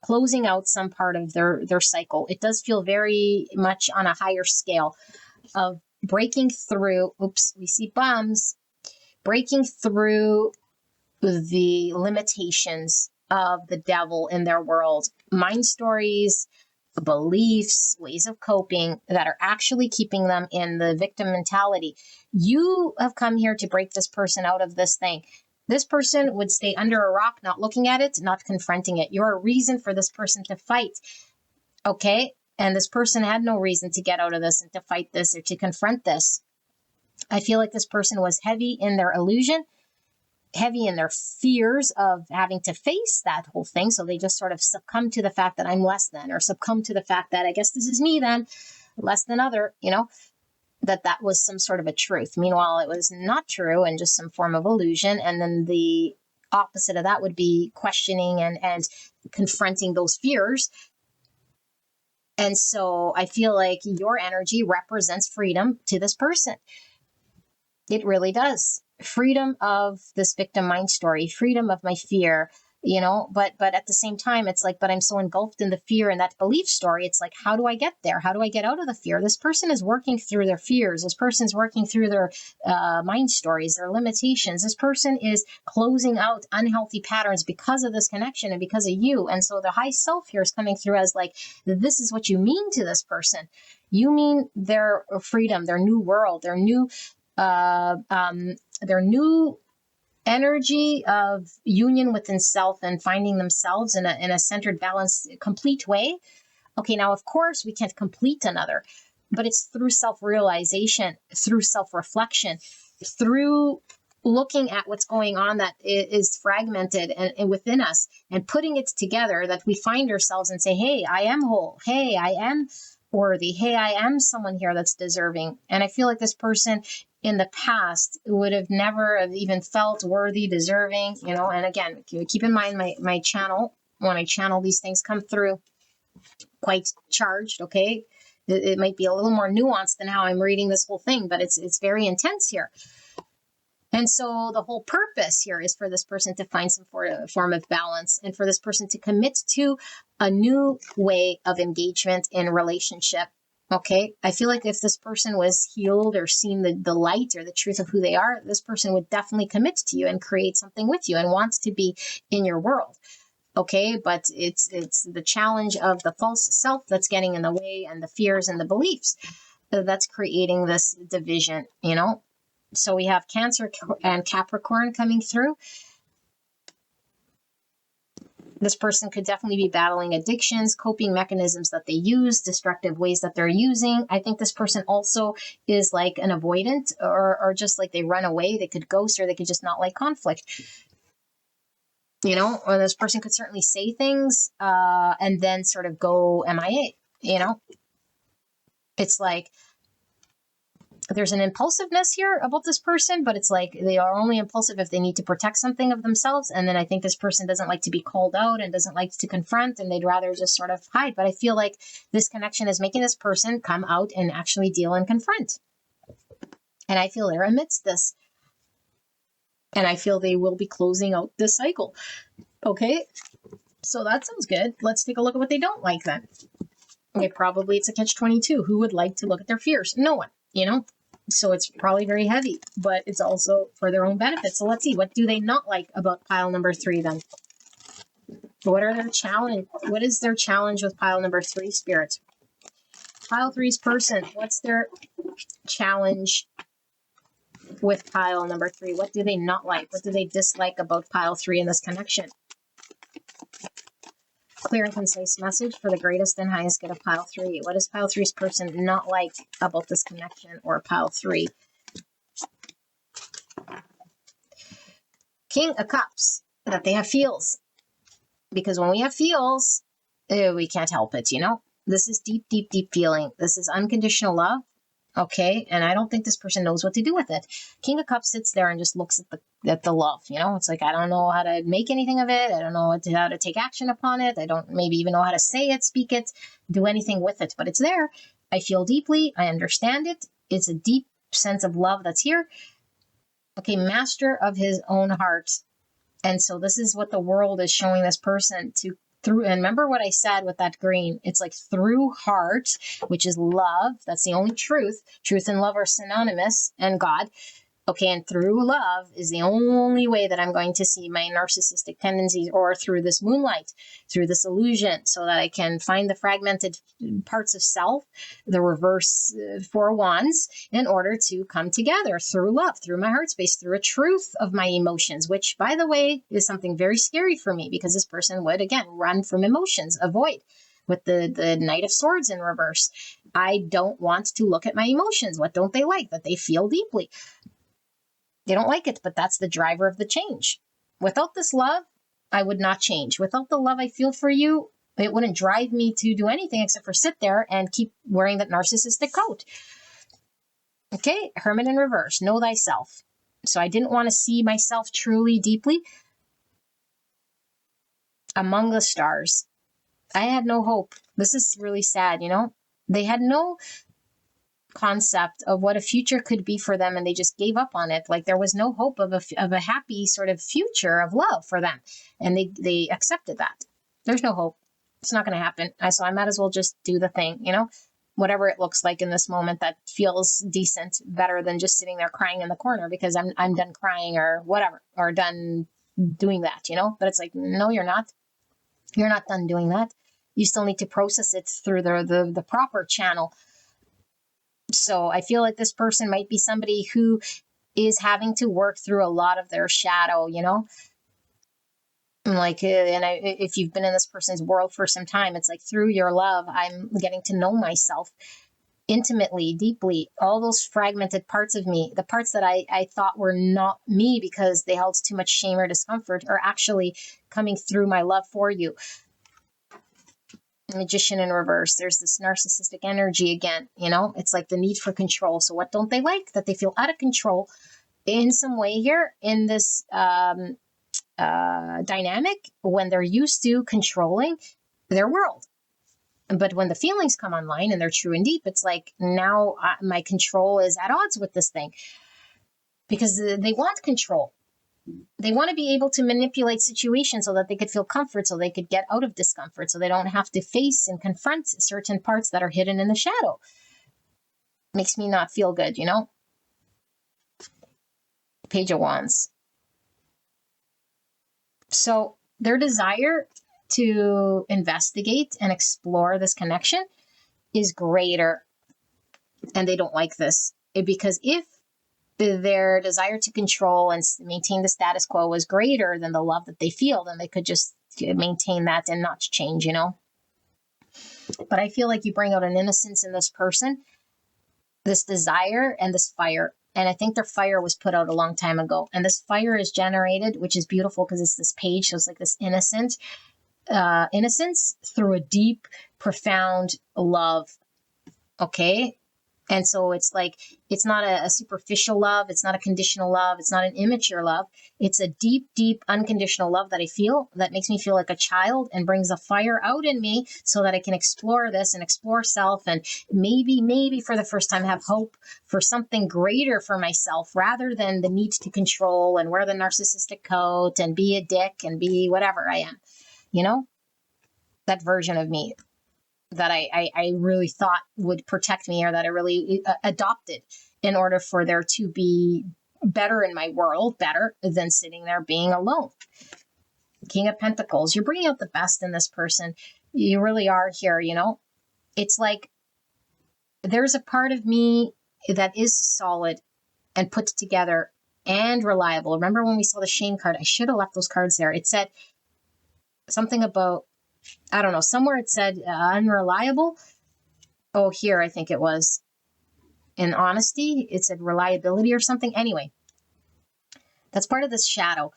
closing out some part of their cycle. It does feel very much on a higher scale of breaking through. Oops, we see bums. Breaking through the limitations of the devil in their world, mind stories, beliefs, ways of coping that are actually keeping them in the victim mentality. You have come here to break this person out of this thing. This person would stay under a rock, not looking at it, not confronting it. You're a reason for this person to fight. Okay? And this person had no reason to get out of this and to fight this or to confront this. I feel like this person was heavy in their illusion, heavy in their fears of having to face that whole thing. So they just sort of succumb to the fact that I'm less than, or succumb to the fact that I guess this is me then, less than other, that was some sort of a truth. Meanwhile, it was not true and just some form of illusion. And then the opposite of that would be questioning and confronting those fears. And so I feel like your energy represents freedom to this person. It really does. Freedom of this victim mind story, freedom of my fear, but at the same time, it's like, but I'm so engulfed in the fear and that belief story. It's like, how do I get there? How do I get out of the fear? This person is working through their fears. This person's working through their mind stories, their limitations. This person is closing out unhealthy patterns because of this connection and because of you. And so the high self here is coming through as like, this is what you mean to this person. You mean their freedom, their new world, their new energy of union within self and finding themselves in a centered, balanced, complete way. Okay, now, of course, we can't complete another, but it's through self-realization, through self-reflection, through looking at what's going on that is fragmented and within us and putting it together that we find ourselves and say, hey, I am whole. Hey, I am worthy. Hey, I am someone here that's deserving. And I feel like this person in the past would have never have even felt worthy, deserving, and again, keep in mind my channel, when I channel these things come through quite charged. Okay. It might be a little more nuanced than how I'm reading this whole thing, but it's very intense here. And so the whole purpose here is for this person to find some form of balance and for this person to commit to a new way of engagement in relationship. Okay, I feel like if this person was healed or seen the light or the truth of who they are, this person would definitely commit to you and create something with you and wants to be in your world. Okay, but it's the challenge of the false self that's getting in the way and the fears and the beliefs that's creating this division, you know? So we have Cancer and Capricorn coming through. This person could definitely be battling addictions, coping mechanisms that they use, destructive ways that they're using. I think this person also is like an avoidant, or just like they run away. They could ghost, or they could just not like conflict. You know, or this person could certainly say things and then sort of go MIA, you know? It's like there's an impulsiveness here about this person, but it's like they are only impulsive if they need to protect something of themselves. And then I think this person doesn't like to be called out and doesn't like to confront, and they'd rather just sort of hide. But I feel like this connection is making this person come out and actually deal and confront. And I feel they're amidst this. And I feel they will be closing out this cycle. Okay, so that sounds good. Let's take a look at what they don't like then. Okay, probably it's a catch-22. Who would like to look at their fears? No one, you know? So it's probably very heavy, but it's also for their own benefit. So let's see, what do they not like about pile number 3 then? What are their challenge? What is their challenge with pile number 3, spirits? Pile 3's person, what's their challenge with pile number 3? What do they not like? What do they dislike about pile 3 in this connection? Clear and concise message for the greatest and highest good of pile 3. What does pile 3's person not like about this connection or pile 3? King of Cups, that they have feels. Because when we have feels, we can't help it, you know? This is deep, deep, deep feeling. This is unconditional love. Okay, and I don't think this person knows what to do with it. King of Cups sits there and just looks at the love, you know? It's like, I don't know how to make anything of it. I don't know how to take action upon it. I don't maybe even know how to say it, speak it, do anything with it, but it's there. I feel deeply. I understand it. It's a deep sense of love that's here. Okay, master of his own heart. And so this is what the world is showing this person to through. And remember what I said with that green, it's like through heart, which is love. That's the only truth. Truth and love are synonymous, and God. Okay, and through love is the only way that I'm going to see my narcissistic tendencies, or through this moonlight, through this illusion, so that I can find the fragmented parts of self, the reverse 4 wands, in order to come together through love, through my heart space, through a truth of my emotions, which, by the way, is something very scary for me, because this person would, again, run from emotions, avoid. With the Knight of Swords in reverse. I don't want to look at my emotions. What don't they like? That they feel deeply. They don't like it, but that's the driver of the change. Without this love, I would not change. Without the love I feel for you, it wouldn't drive me to do anything except for sit there and keep wearing that narcissistic coat. Okay, Hermit in reverse, know thyself. So I didn't want to see myself truly, deeply among the stars. I had no hope. This is really sad, you know? They had no concept of what a future could be for them, and they just gave up on it. Like there was no hope of a happy sort of future of love for them, and they accepted that. There's no hope. It's not going to happen. So I might as well just do the thing, you know, whatever it looks like in this moment that feels decent, better than just sitting there crying in the corner because I'm done crying or whatever, or done doing that, you know. But it's like, no, you're not. You're not done doing that. You still need to process it through the proper channel. So I feel like this person might be somebody who is having to work through a lot of their shadow, you know? Like, if you've been in this person's world for some time, it's like through your love, I'm getting to know myself intimately, deeply, all those fragmented parts of me, the parts that I thought were not me because they held too much shame or discomfort, are actually coming through my love for you. Magician in reverse. There's this narcissistic energy again, you know? It's like the need for control. So what don't they like? That they feel out of control in some way here in this dynamic when they're used to controlling their world. But when the feelings come online and they're true and deep, it's like now my control is at odds with this thing because they want control. They want to be able to manipulate situations so that they could feel comfort, so they could get out of discomfort, so they don't have to face and confront certain parts that are hidden in the shadow. Makes me not feel good, you know? Page of Wands. So their desire to investigate and explore this connection is greater And they don't like this. Because if their desire to control and maintain the status quo was greater than the love that they feel, then they could just maintain that and not change, you know? But I feel like you bring out an innocence in this person, this desire and this fire. And I think their fire was put out a long time ago. And this fire is generated, which is beautiful because it's this page. So it's like this innocence through a deep, profound love. Okay. And so it's like, it's not a superficial love. It's not a conditional love. It's not an immature love. It's a deep, deep, unconditional love that I feel, that makes me feel like a child and brings a fire out in me so that I can explore this and explore self and maybe for the first time have hope for something greater for myself rather than the need to control and wear the narcissistic coat and be a dick and be whatever I am, you know, that version of me that I really thought would protect me, or that I really adopted in order for there to be better in my world, better than sitting there being alone. King of Pentacles, you're bringing out the best in this person. You really are here, you know. It's like there's a part of me that is solid and put together and reliable. Remember when we saw the shame card? I should have left those cards there. It said something about, I don't know, somewhere it said unreliable. Oh, here, I think it was in honesty. It said reliability or something. Anyway, that's part of this shadow.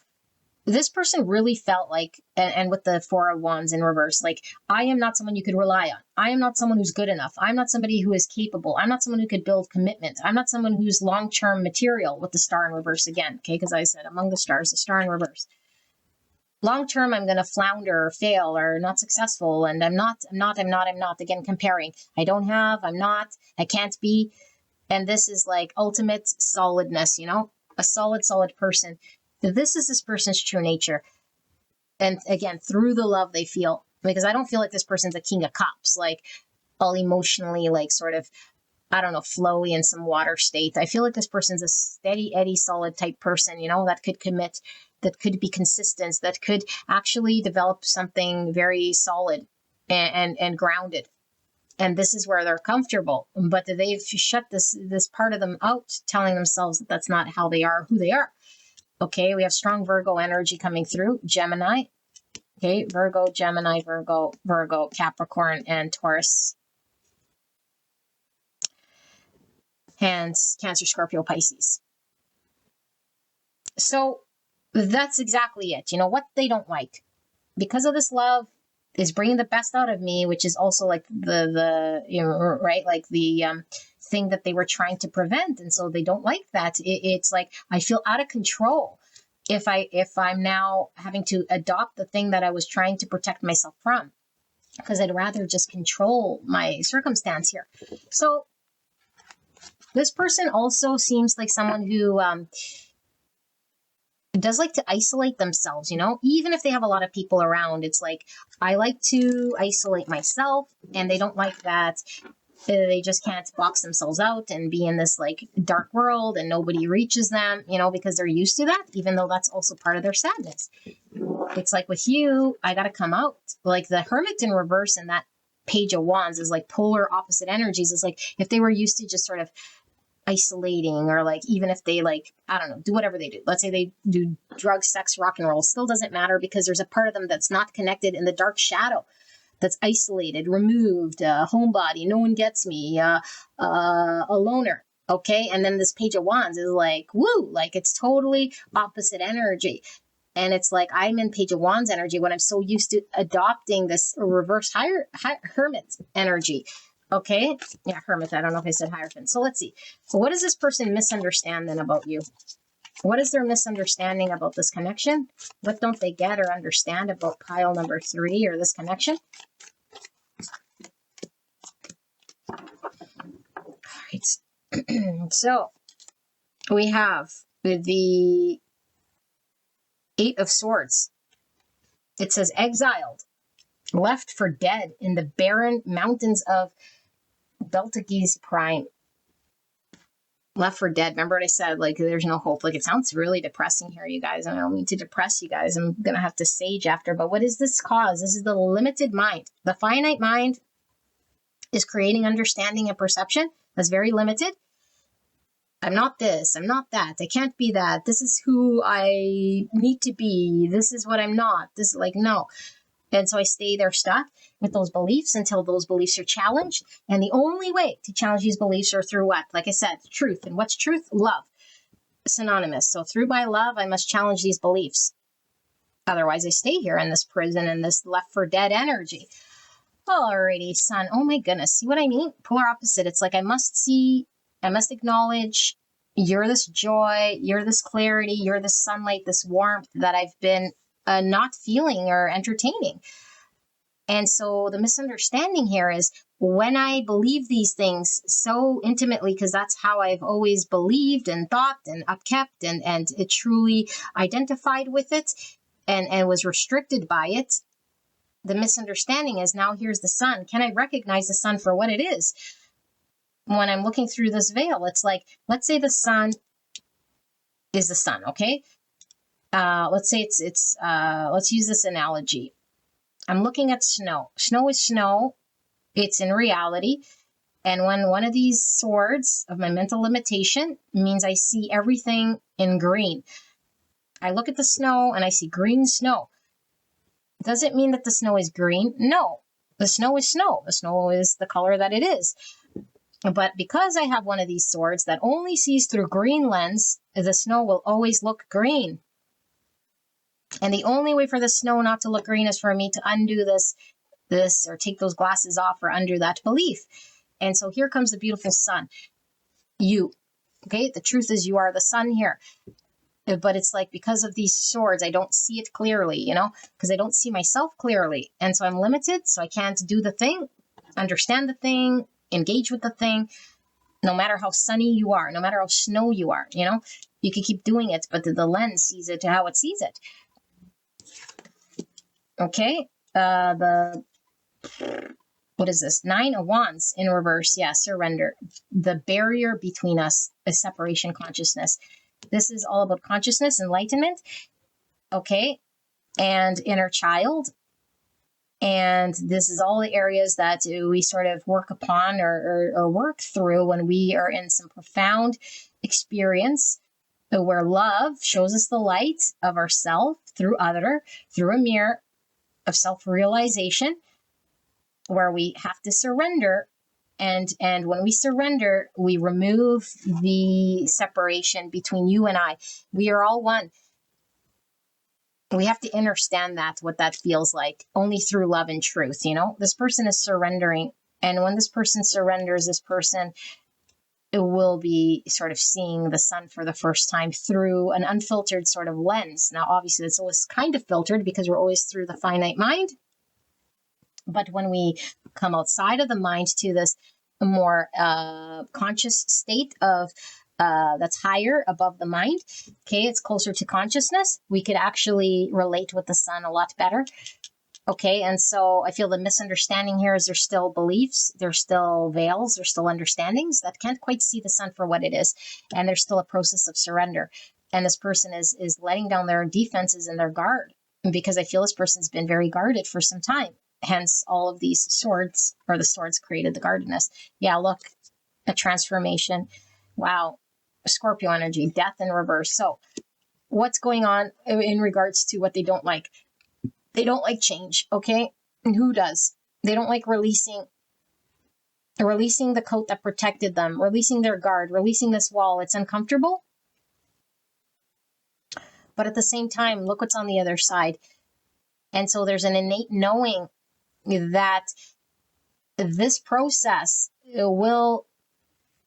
This person really felt like, and with the Four of Wands in reverse, like, I am not someone you could rely on. I am not someone who's good enough. I'm not somebody who is capable. I'm not someone who could build commitment. I'm not someone who's long-term material, with the star in reverse again. Okay, because I said among the stars, the star in reverse. Long term, I'm going to flounder or fail or not successful. And I'm not. Again, comparing. I don't have, I'm not, I can't be. And this is like ultimate solidness, you know, a solid person. This is this person's true nature. And again, through the love they feel, because I don't feel like this person's a king of cups, like all emotionally, like sort of, I don't know, flowy in some water state. I feel like this person's a steady Eddie solid type person, you know, that could commit, that could be consistent, that could actually develop something very solid and grounded. And this is where they're comfortable, but they've shut this part of them out, telling themselves that that's not how they are, who they are. Okay, we have strong Virgo energy coming through, Gemini. Okay, Virgo, Gemini, Virgo, Capricorn, and Taurus. Hence, Cancer, Scorpio, Pisces. So that's exactly it. You know, what they don't like. Because of this love is bringing the best out of me, which is also like the you know, right? Like the thing that they were trying to prevent. And so they don't like that. It's like, I feel out of control if I'm now having to adopt the thing that I was trying to protect myself from, because I'd rather just control my circumstance here. So this person also seems like someone who does like to isolate themselves, you know, even if they have a lot of people around. It's like, I like to isolate myself, and they don't like that. They just can't box themselves out and be in this like dark world and nobody reaches them, you know, because they're used to that, even though that's also part of their sadness. It's like with you, I got to come out. Like the Hermit in reverse and that Page of Wands is like polar opposite energies. It's like if they were used to just sort of isolating, or like even if they like, I don't know, do whatever they do. Let's say they do drugs, sex, rock and roll. Still doesn't matter, because there's a part of them that's not connected in the dark shadow, that's isolated, removed, homebody, no one gets me, a loner. Okay. And then this Page of Wands is like, woo, like it's totally opposite energy. And it's like, I'm in Page of Wands energy when I'm so used to adopting this reverse Hermit energy. Okay. Yeah, Hermit. I don't know if I said Hierophant. So let's see. So what does this person misunderstand then about you? What is their misunderstanding about this connection? What don't they get or understand about pile number 3 or this connection? All right. So we have the 8 of Swords. It says exiled, left for dead in the barren mountains of Beltagese Prime. Left for dead. Remember what I said? Like, there's no hope. Like, it sounds really depressing here, you guys. And I don't mean to depress you guys. I'm going to have to sage after. But what is this cause? This is the limited mind, the finite mind, is creating understanding and perception that's very limited. I'm not this, I'm not that, I can't be that, this is who I need to be, this is what I'm not, this is like, no. And so I stay there stuck with those beliefs until those beliefs are challenged. And the only way to challenge these beliefs are through what? Like I said, truth. And what's truth? Love. Synonymous. So through my love, I must challenge these beliefs. Otherwise, I stay here in this prison, in this left for dead energy. Alrighty, son. Oh my goodness. See what I mean? Polar opposite. It's like I must acknowledge you're this joy, you're this clarity, you're this sunlight, this warmth that I've been not feeling or entertaining. And so the misunderstanding here is when I believe these things so intimately, because that's how I've always believed and thought and upkept and it truly identified with it and was restricted by it. The misunderstanding is now here's the sun. Can I recognize the sun for what it is? When I'm looking through this veil, it's like, let's say the sun is the sun, okay? Let's say let's use this analogy. I'm looking at snow. Snow is snow. It's in reality. And when one of these swords of my mental limitation means I see everything in green. I look at the snow and I see green snow. Does it mean that the snow is green? No. The snow is snow. The snow is the color that it is. But because I have one of these swords that only sees through green lens, the snow will always look green. And the only way for the snow not to look green is for me to undo this or take those glasses off or undo that belief. And so here comes the beautiful sun. You, okay? The truth is you are the sun here. But it's like because of these swords, I don't see it clearly, because I don't see myself clearly. And so I'm limited, so I can't do the thing, understand the thing, engage with the thing, no matter how sunny you are, no matter how snow you are, you can keep doing it, but the lens sees it how it sees it. Okay, what is this? 9 of Wands in reverse. Yeah, surrender. The barrier between us is separation consciousness. This is all about consciousness, enlightenment, okay, and inner child. And this is all the areas that we sort of work upon or work through when we are in some profound experience where love shows us the light of ourself through a mirror of self-realization, where we have to surrender. And when we surrender, we remove the separation between you and I. We are all one. We have to understand what that feels like, only through love and truth. This person is surrendering. And when this person surrenders, this person will be sort of seeing the sun for the first time through an unfiltered sort of lens. Now, obviously, it's always kind of filtered because we're always through the finite mind. But when we come outside of the mind to this more conscious state of that's higher above the mind, okay, it's closer to consciousness, we could actually relate with the sun a lot better. Okay, and so I feel the misunderstanding here is there's still beliefs, there's still veils, there's still understandings that can't quite see the sun for what it is. And there's still a process of surrender. And this person is letting down their defenses and their guard, because I feel this person's been very guarded for some time. Hence all of these swords, or the swords created the guardedness. Yeah, look, a transformation. Wow, Scorpio energy, death in reverse. So what's going on in regards to what they don't like? They don't like change, okay? And who does? They don't like releasing the coat that protected them, releasing their guard, releasing this wall. It's uncomfortable. But at the same time, look what's on the other side. And so there's an innate knowing that this process will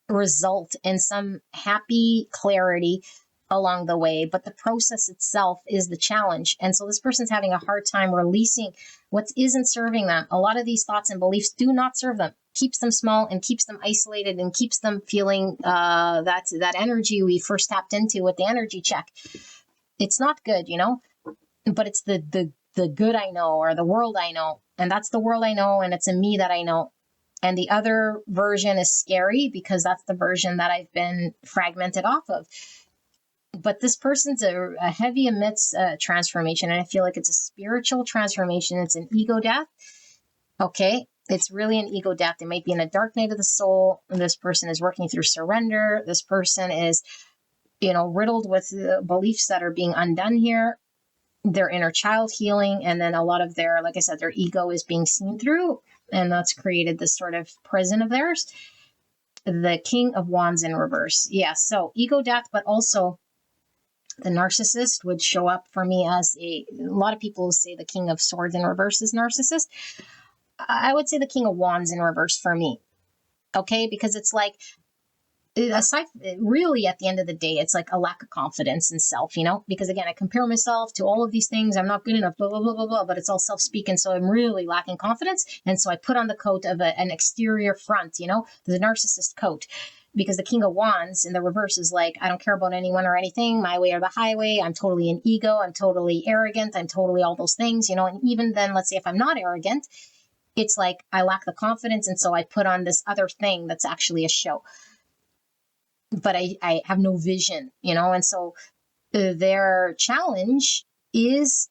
result in some happy clarity along the way, but the process itself is the challenge. And so this person's having a hard time releasing what isn't serving them. A lot of these thoughts and beliefs do not serve them, keeps them small and keeps them isolated and keeps them feeling that energy we first tapped into with the energy check. It's not good, but it's the good I know, or the world I know. And that's the world I know, and it's a me that I know. And the other version is scary because that's the version that I've been fragmented off of. But this person's a heavy amidst transformation, and I feel like it's a spiritual transformation. It's an ego death, okay? It's really an ego death. It might be in a dark night of the soul. This person is working through surrender. This person is, riddled with beliefs that are being undone here. Their inner child healing. And then a lot of their, like I said, their ego is being seen through. And that's created this sort of prison of theirs. The King of Wands in reverse. Yeah, so ego death, but also the narcissist would show up for me as a lot of people say the King of Swords in reverse is narcissist. I would say the King of Wands in reverse for me. Okay, because it's like, aside, really at the end of the day, it's like a lack of confidence in self, because again, I compare myself to all of these things. I'm not good enough, blah, blah, blah, blah, blah, but it's all self-speaking. So I'm really lacking confidence. And so I put on the coat of an exterior front, the narcissist coat, because the King of Wands in the reverse is like, I don't care about anyone or anything, my way or the highway. I'm totally an ego. I'm totally arrogant. I'm totally all those things, and even then, let's say if I'm not arrogant, it's like I lack the confidence. And so I put on this other thing that's actually a show. But I have no vision, and so their challenge is,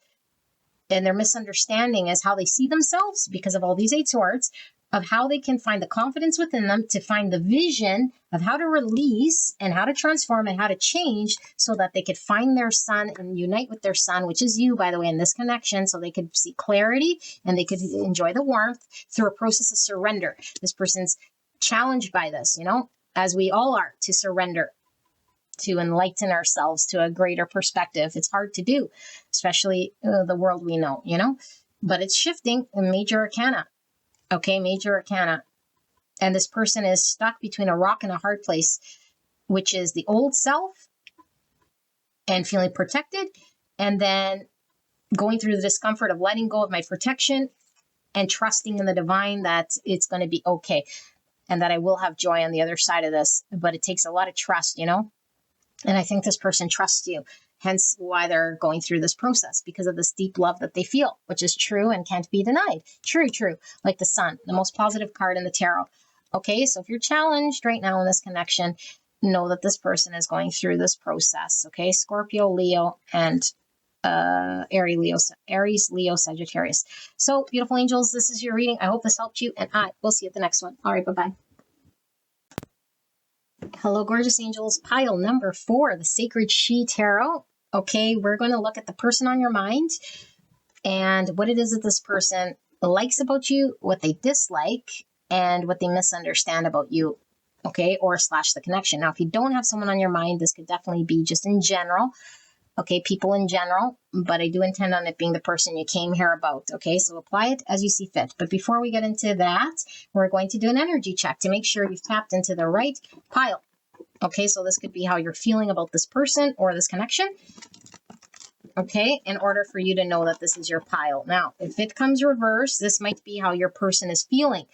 and their misunderstanding is how they see themselves because of all these 8 swords, of how they can find the confidence within them to find the vision of how to release and how to transform and how to change so that they could find their sun and unite with their sun, which is you, by the way, in this connection, so they could see clarity and they could enjoy the warmth through a process of surrender. This person's challenged by this, as we all are, to surrender, to enlighten ourselves to a greater perspective. It's hard to do, especially the world we know, but it's shifting in major arcana. Okay, major arcana. And this person is stuck between a rock and a hard place, which is the old self and feeling protected, and then going through the discomfort of letting go of my protection and trusting in the divine that it's going to be okay. And that I will have joy on the other side of this. But it takes a lot of trust, And I think this person trusts you. Hence why they're going through this process, because of this deep love that they feel, which is true and can't be denied. True. Like the sun, the most positive card in the tarot. Okay, so if you're challenged right now in this connection, know that this person is going through this process. Okay, Scorpio, Leo, and Aries, Leo, Sagittarius. So, beautiful angels, this is your reading. I hope this helped you, and I will see you at the next one. All right, bye-bye. Hello, gorgeous angels. Pile number 4, the Sacred She Tarot. Okay, we're going to look at the person on your mind and what it is that this person likes about you, what they dislike, and what they misunderstand about you. Okay, or / the connection. Now, if you don't have someone on your mind, this could definitely be just in general. Okay, people in general, but I do intend on it being the person you came here about. Okay, so apply it as you see fit. But before we get into that, we're going to do an energy check to make sure you've tapped into the right pile. Okay, so this could be how you're feeling about this person or this connection. Okay, in order for you to know that this is your pile. Now, if it comes reverse, this might be how your person is feeling.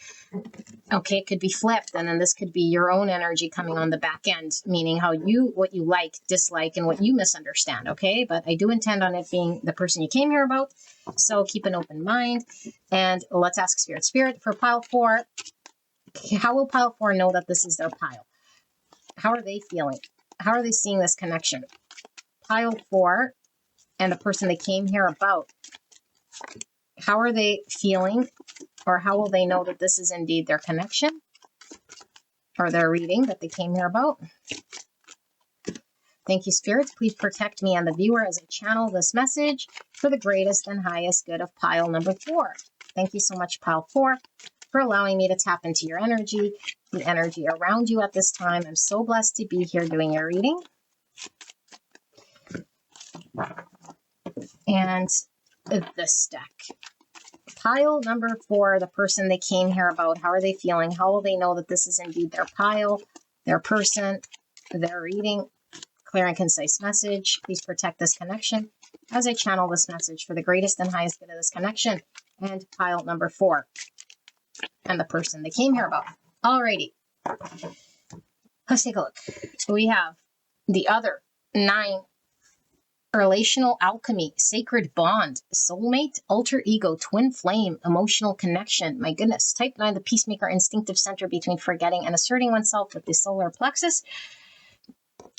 Okay, it could be flipped, and then this could be your own energy coming on the back end, meaning what you like, dislike, and what you misunderstand. Okay, but I do intend on it being the person you came here about. So keep an open mind, and let's ask Spirit for pile 4. How will pile 4 know that this is their pile? How are they feeling? How are they seeing this connection? Pile 4 and the person they came here about. How are they feeling, or how will they know that this is indeed their connection or their reading that they came here about? Thank you, Spirits. Please protect me and the viewer as I channel this message for the greatest and highest good of pile number 4. Thank you so much, pile 4, for allowing me to tap into your energy, the energy around you at this time. I'm so blessed to be here doing your reading. And this deck. Pile number 4, the person they came here about. How are they feeling? How will they know that this is indeed their pile, their person, their reading? Clear and concise message. Please protect this connection as I channel this message for the greatest and highest good of this connection. And pile number 4. And the person they came here about. Alrighty. Let's take a look. So we have the other 9. Relational alchemy, sacred bond, soulmate, alter ego, twin flame, emotional connection. My goodness. Type 9, the peacemaker, instinctive center between forgetting and asserting oneself with the solar plexus.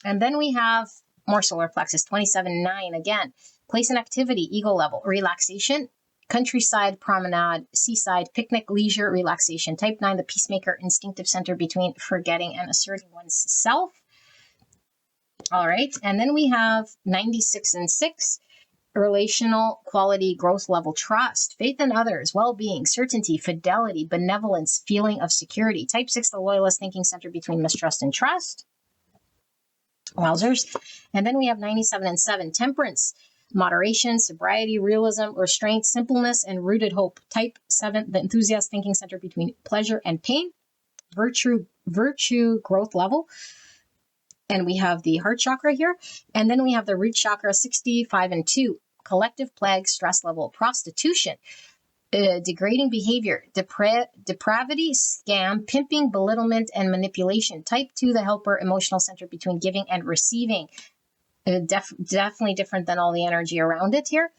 And then we have more solar plexus, 27-9 again. Place and activity, ego level, relaxation, countryside promenade, seaside picnic, leisure, relaxation. Type 9, the peacemaker, instinctive center between forgetting and asserting one's self. All right. And then we have 96 and 6, relational quality, growth level, trust, faith in others, well-being, certainty, fidelity, benevolence, feeling of security. Type 6, the loyalist, thinking center between mistrust and trust. Wowzers. And then we have 97 and 7, temperance, moderation, sobriety, realism, restraint, simpleness, and rooted hope. Type 7, the enthusiast, thinking center between pleasure and pain. Virtue, growth level. And we have the heart chakra here. And then we have the root chakra, 65 and 2, collective plague, stress level, prostitution, degrading behavior, depravity, scam, pimping, belittlement, and manipulation. Type 2, the helper, emotional center between giving and receiving. Definitely different than all the energy around it here.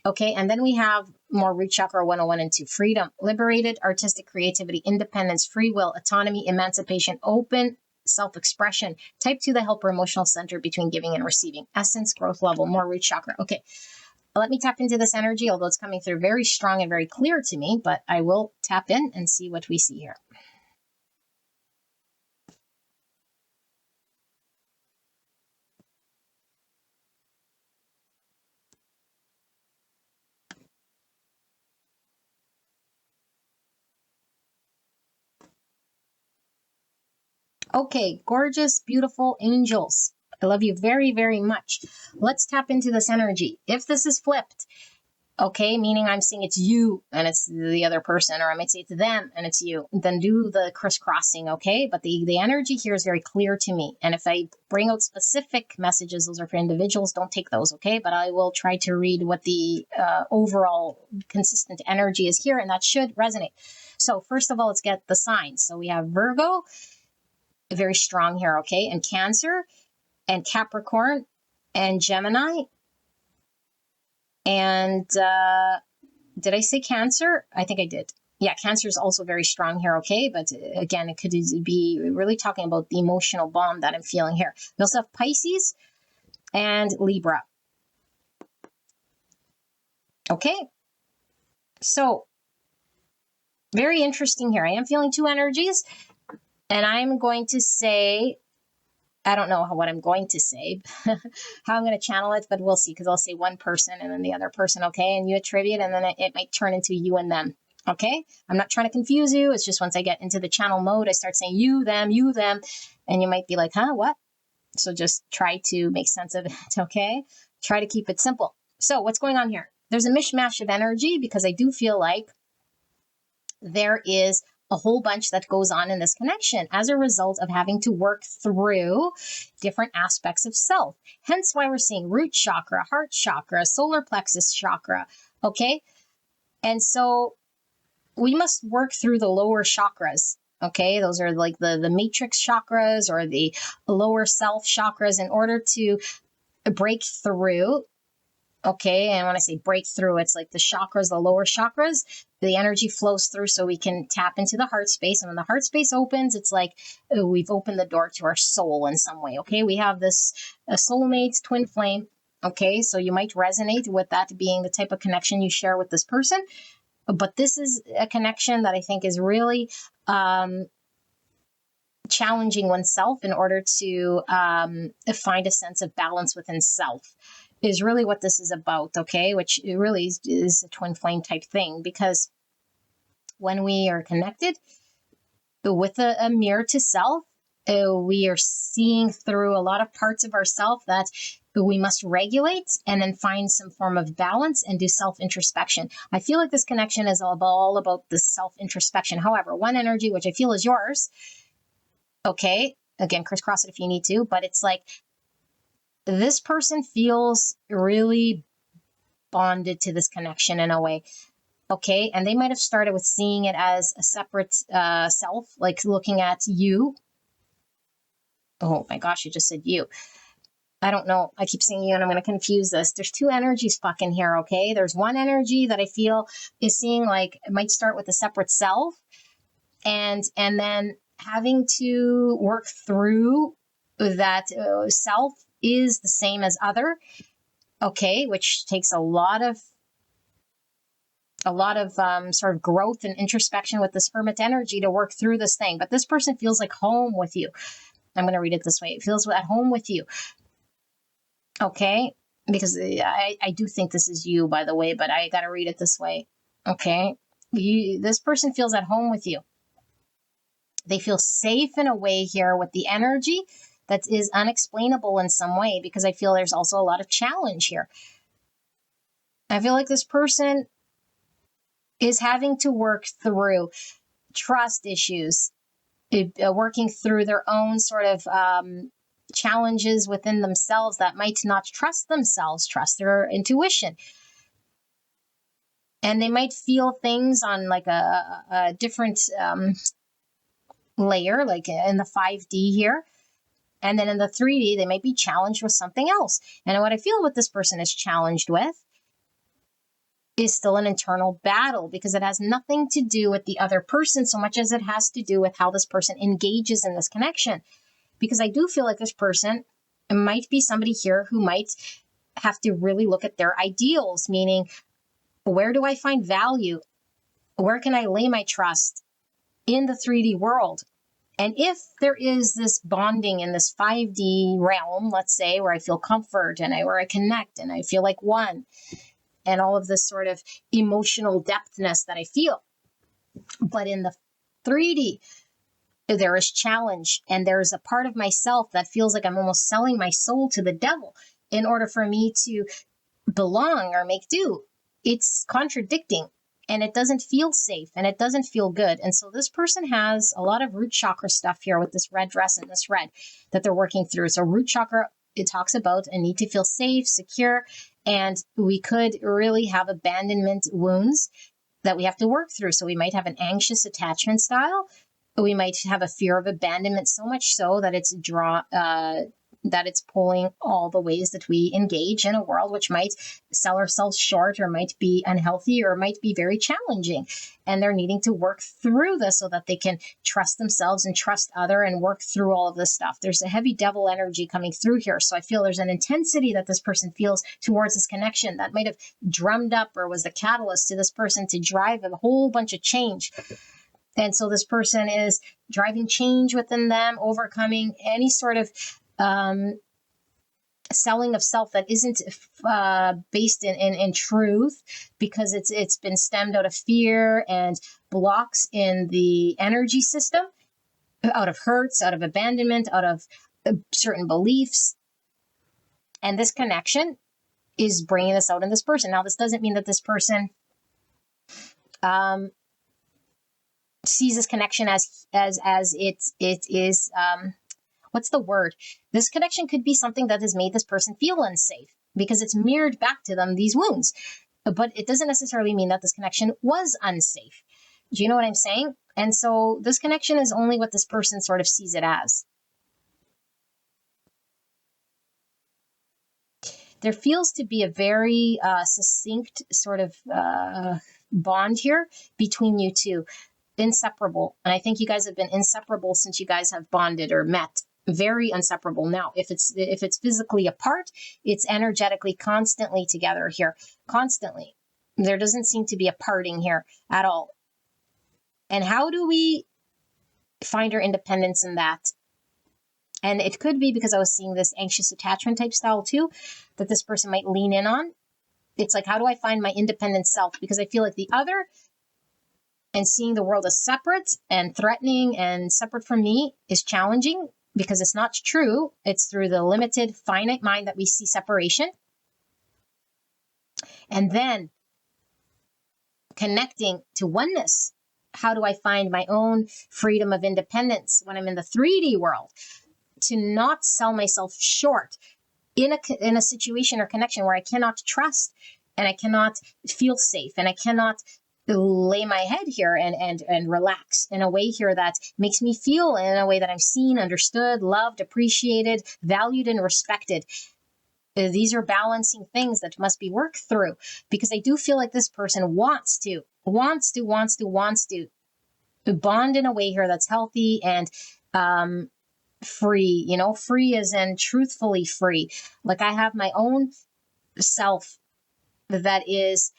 Okay, and then we have more root chakra 101 and 2, freedom, liberated, artistic creativity, independence, free will, autonomy, emancipation, open self-expression. Type 2, the helper, emotional center between giving and receiving. Essence, growth level, more root chakra. Okay, let me tap into this energy, although it's coming through very strong and very clear to me, but I will tap in and see what we see here. Okay, gorgeous, beautiful angels. I love you very, very much. Let's tap into this energy. If this is flipped, okay, meaning I'm saying it's you and it's the other person, or I might say it's them and it's you, then do the crisscrossing, okay? But the energy here is very clear to me. And if I bring out specific messages, those are for individuals, don't take those, okay? But I will try to read what the overall consistent energy is here, and that should resonate. So first of all, let's get the signs. So we have Virgo, very strong here, okay? And Cancer, and Capricorn, and Gemini. And did I say Cancer? I think I did. Yeah, Cancer is also very strong here, okay? But again, it could be really talking about the emotional bond that I'm feeling here. We also have Pisces and Libra. Okay? So, very interesting here. I am feeling two energies, and I'm going to say, I don't know what I'm going to say, how I'm going to channel it, but we'll see, because I'll say one person and then the other person, okay? And you attribute, and then it might turn into you and them, okay? I'm not trying to confuse you. It's just once I get into the channel mode, I start saying you, them, and you might be like, huh, what? So just try to make sense of it, okay? Try to keep it simple. So what's going on here? There's a mishmash of energy, because I do feel like there is a whole bunch that goes on in this connection as a result of having to work through different aspects of self. Hence why we're seeing root chakra, heart chakra, solar plexus chakra, okay? And so we must work through the lower chakras, okay? Those are like the matrix chakras or the lower self chakras in order to break through. Okay, and when I say breakthrough, it's like the chakras, the lower chakras, the energy flows through so we can tap into the heart space. And when the heart space opens, it's like we've opened the door to our soul in some way. Okay, we have this soulmate, twin flame. Okay, so you might resonate with that being the type of connection you share with this person. But this is a connection that I think is really challenging oneself in order to find a sense of balance within self. Is really what this is about, okay? Which it really is a twin flame type thing, because when we are connected with a mirror to self, we are seeing through a lot of parts of ourself that we must regulate and then find some form of balance and do self-introspection. I feel like this connection is all about the self-introspection. However, one energy, which I feel is yours, okay? Again, crisscross it if you need to, but it's like, this person feels really bonded to this connection in a way, okay? And they might have started with seeing it as a separate self, like looking at you. Oh my gosh, you just said you. I don't know. I keep saying you, and I'm going to confuse this. There's two energies fucking here, okay? There's one energy that I feel is seeing like it might start with a separate self, and then having to work through that self is the same as other, okay, which takes a lot of a lot of sort of growth and introspection with this Hermit energy to work through this thing. But this person feels like home with you. I'm going to read it this way. It feels at home with you. Okay? Because I do think this is you, by the way, but I got to read it this way. Okay? This person feels at home with you. They feel safe in a way here with the energy that is unexplainable in some way, because I feel there's also a lot of challenge here. I feel like this person is having to work through trust issues, working through their own sort of challenges within themselves that might not trust themselves, trust their intuition. And they might feel things on like a different layer, like in the 5D here. And then in the 3D, they might be challenged with something else. And what I feel what this person is challenged with is still an internal battle, because it has nothing to do with the other person so much as it has to do with how this person engages in this connection. Because I do feel like this person might be somebody here who might have to really look at their ideals, meaning, where do I find value? Where can I lay my trust in the 3D world? And if there is this bonding in this 5D realm, let's say, where I feel comfort and where I connect and I feel like one, and all of this sort of emotional depthness that I feel. But in the 3D, there is challenge, and there's a part of myself that feels like I'm almost selling my soul to the devil in order for me to belong or make do. It's contradicting, and it doesn't feel safe, and it doesn't feel good. And so this person has a lot of root chakra stuff here with this red dress and this red that they're working through. So root chakra, it talks about a need to feel safe, secure, and we could really have abandonment wounds that we have to work through. So we might have an anxious attachment style. We might have a fear of abandonment, so much so that it's pulling all the ways that we engage in a world, which might sell ourselves short or might be unhealthy or might be very challenging. And they're needing to work through this so that they can trust themselves and trust other and work through all of this stuff. There's a heavy devil energy coming through here. So I feel there's an intensity that this person feels towards this connection that might have drummed up or was the catalyst to this person to drive a whole bunch of change. And so this person is driving change within them, overcoming any sort of selling of self that isn't based in truth, because it's been stemmed out of fear and blocks in the energy system, out of hurts, out of abandonment, out of certain beliefs. And this connection is bringing this out in this person. Now, this doesn't mean that this person sees this connection as it is what's the word? This connection could be something that has made this person feel unsafe because it's mirrored back to them these wounds. But it doesn't necessarily mean that this connection was unsafe. Do you know what I'm saying? And so this connection is only what this person sort of sees it as. There feels to be a very succinct sort of bond here between you two. Inseparable. And I think you guys have been inseparable since you guys have bonded or met. Very inseparable. Now, if it's physically apart, it's energetically constantly together here. Constantly. There doesn't seem to be a parting here at all. And how do we find our independence in that? And it could be because I was seeing this anxious attachment type style too, that this person might lean in on. It's like, how do I find my independent self? Because I feel like the other and seeing the world as separate and threatening and separate from me is challenging, because it's not true. It's through the limited, finite mind that we see separation. And then connecting to oneness. How do I find my own freedom of independence when I'm in the 3D world? To not sell myself short in a situation or connection where I cannot trust and I cannot feel safe and I cannot lay my head here and relax in a way here that makes me feel in a way that I'm seen, understood, loved, appreciated, valued, and respected. These are balancing things that must be worked through, because I do feel like this person wants to bond in a way here that's healthy and free, free as in truthfully free. Like I have my own self that is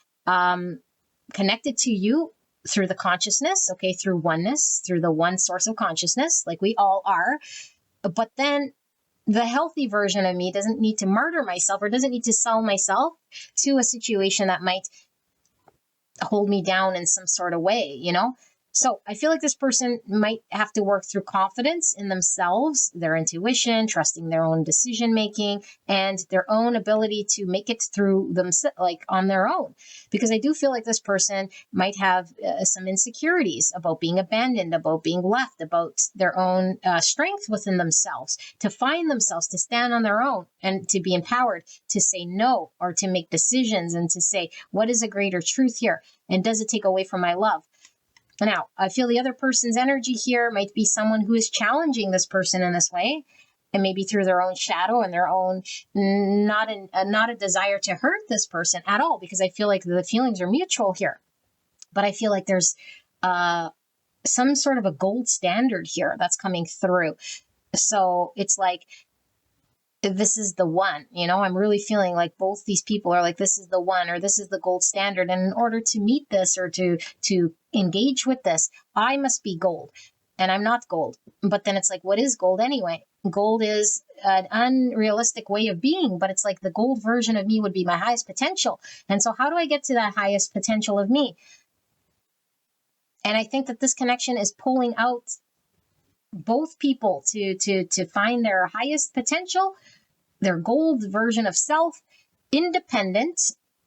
connected to you through the consciousness, okay, through oneness, through the one source of consciousness, like we all are. But then the healthy version of me doesn't need to murder myself or doesn't need to sell myself to a situation that might hold me down in some sort of way, you know? So I feel like this person might have to work through confidence in themselves, their intuition, trusting their own decision making, and their own ability to make it through themselves, like on their own. Because I do feel like this person might have some insecurities about being abandoned, about being left, about their own strength within themselves, to find themselves, to stand on their own, and to be empowered to say no or to make decisions and to say, what is a greater truth here? And does it take away from my love? Now, I feel the other person's energy here might be someone who is challenging this person in this way, and maybe through their own shadow and their own not a desire to hurt this person at all, because I feel like the feelings are mutual here. But I feel like there's some sort of a gold standard here that's coming through. So it's like, this is the one, you know, I'm really feeling like both these people are like, this is the one, or this is the gold standard. And in order to meet this or to engage with this, I must be gold, and I'm not gold. But then it's like, what is gold anyway? Gold is an unrealistic way of being, but it's like the gold version of me would be my highest potential. And so how do I get to that highest potential of me? And I think that this connection is pulling out both people to find their highest potential, their gold version of self, independent,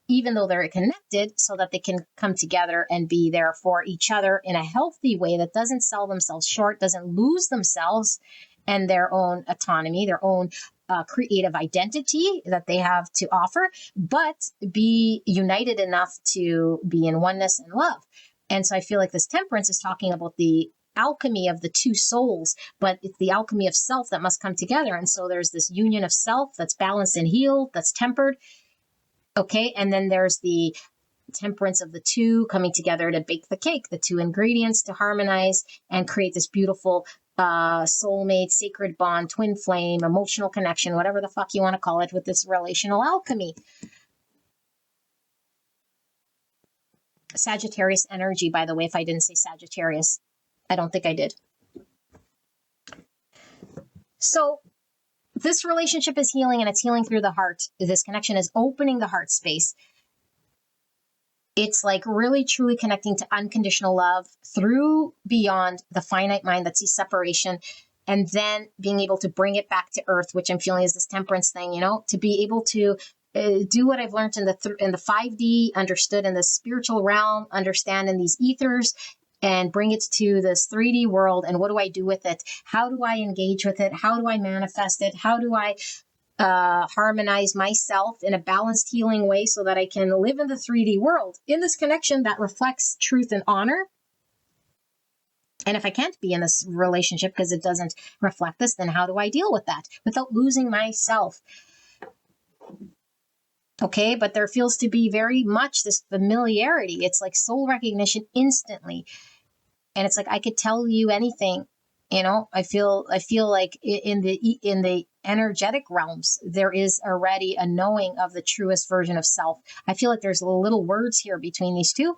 even though they're connected, so that they can come together and be there for each other in a healthy way that doesn't sell themselves short, doesn't lose themselves and their own autonomy, their own creative identity that they have to offer, but be united enough to be in oneness and love. And so I feel like this temperance is talking about the alchemy of the two souls, but it's the alchemy of self that must come together. And so there's this union of self that's balanced and healed, that's tempered. Okay. And then there's the temperance of the two coming together to bake the cake, the two ingredients to harmonize and create this beautiful soulmate, sacred bond, twin flame, emotional connection, whatever the fuck you want to call it, with this relational alchemy. Sagittarius energy, by the way, if I didn't say Sagittarius. I don't think I did. So this relationship is healing, and it's healing through the heart. This connection is opening the heart space. It's like really truly connecting to unconditional love through beyond the finite mind that sees separation, and then being able to bring it back to earth, which I'm feeling is this temperance thing, you know, to be able to do what I've learned in the 5D, understood in the spiritual realm, understand in these ethers, and bring it to this 3D world. And what do I do with it? How do I engage with it? How do I manifest it? How do I harmonize myself in a balanced, healing way so that I can live in the 3D world in this connection that reflects truth and honor? And if I can't be in this relationship because it doesn't reflect this, then how do I deal with that without losing myself? Okay, but there feels to be very much this familiarity. It's like soul recognition instantly. And it's like, I could tell you anything, you know. I feel like in the energetic realms, there is already a knowing of the truest version of self. I feel like there's little words here between these two,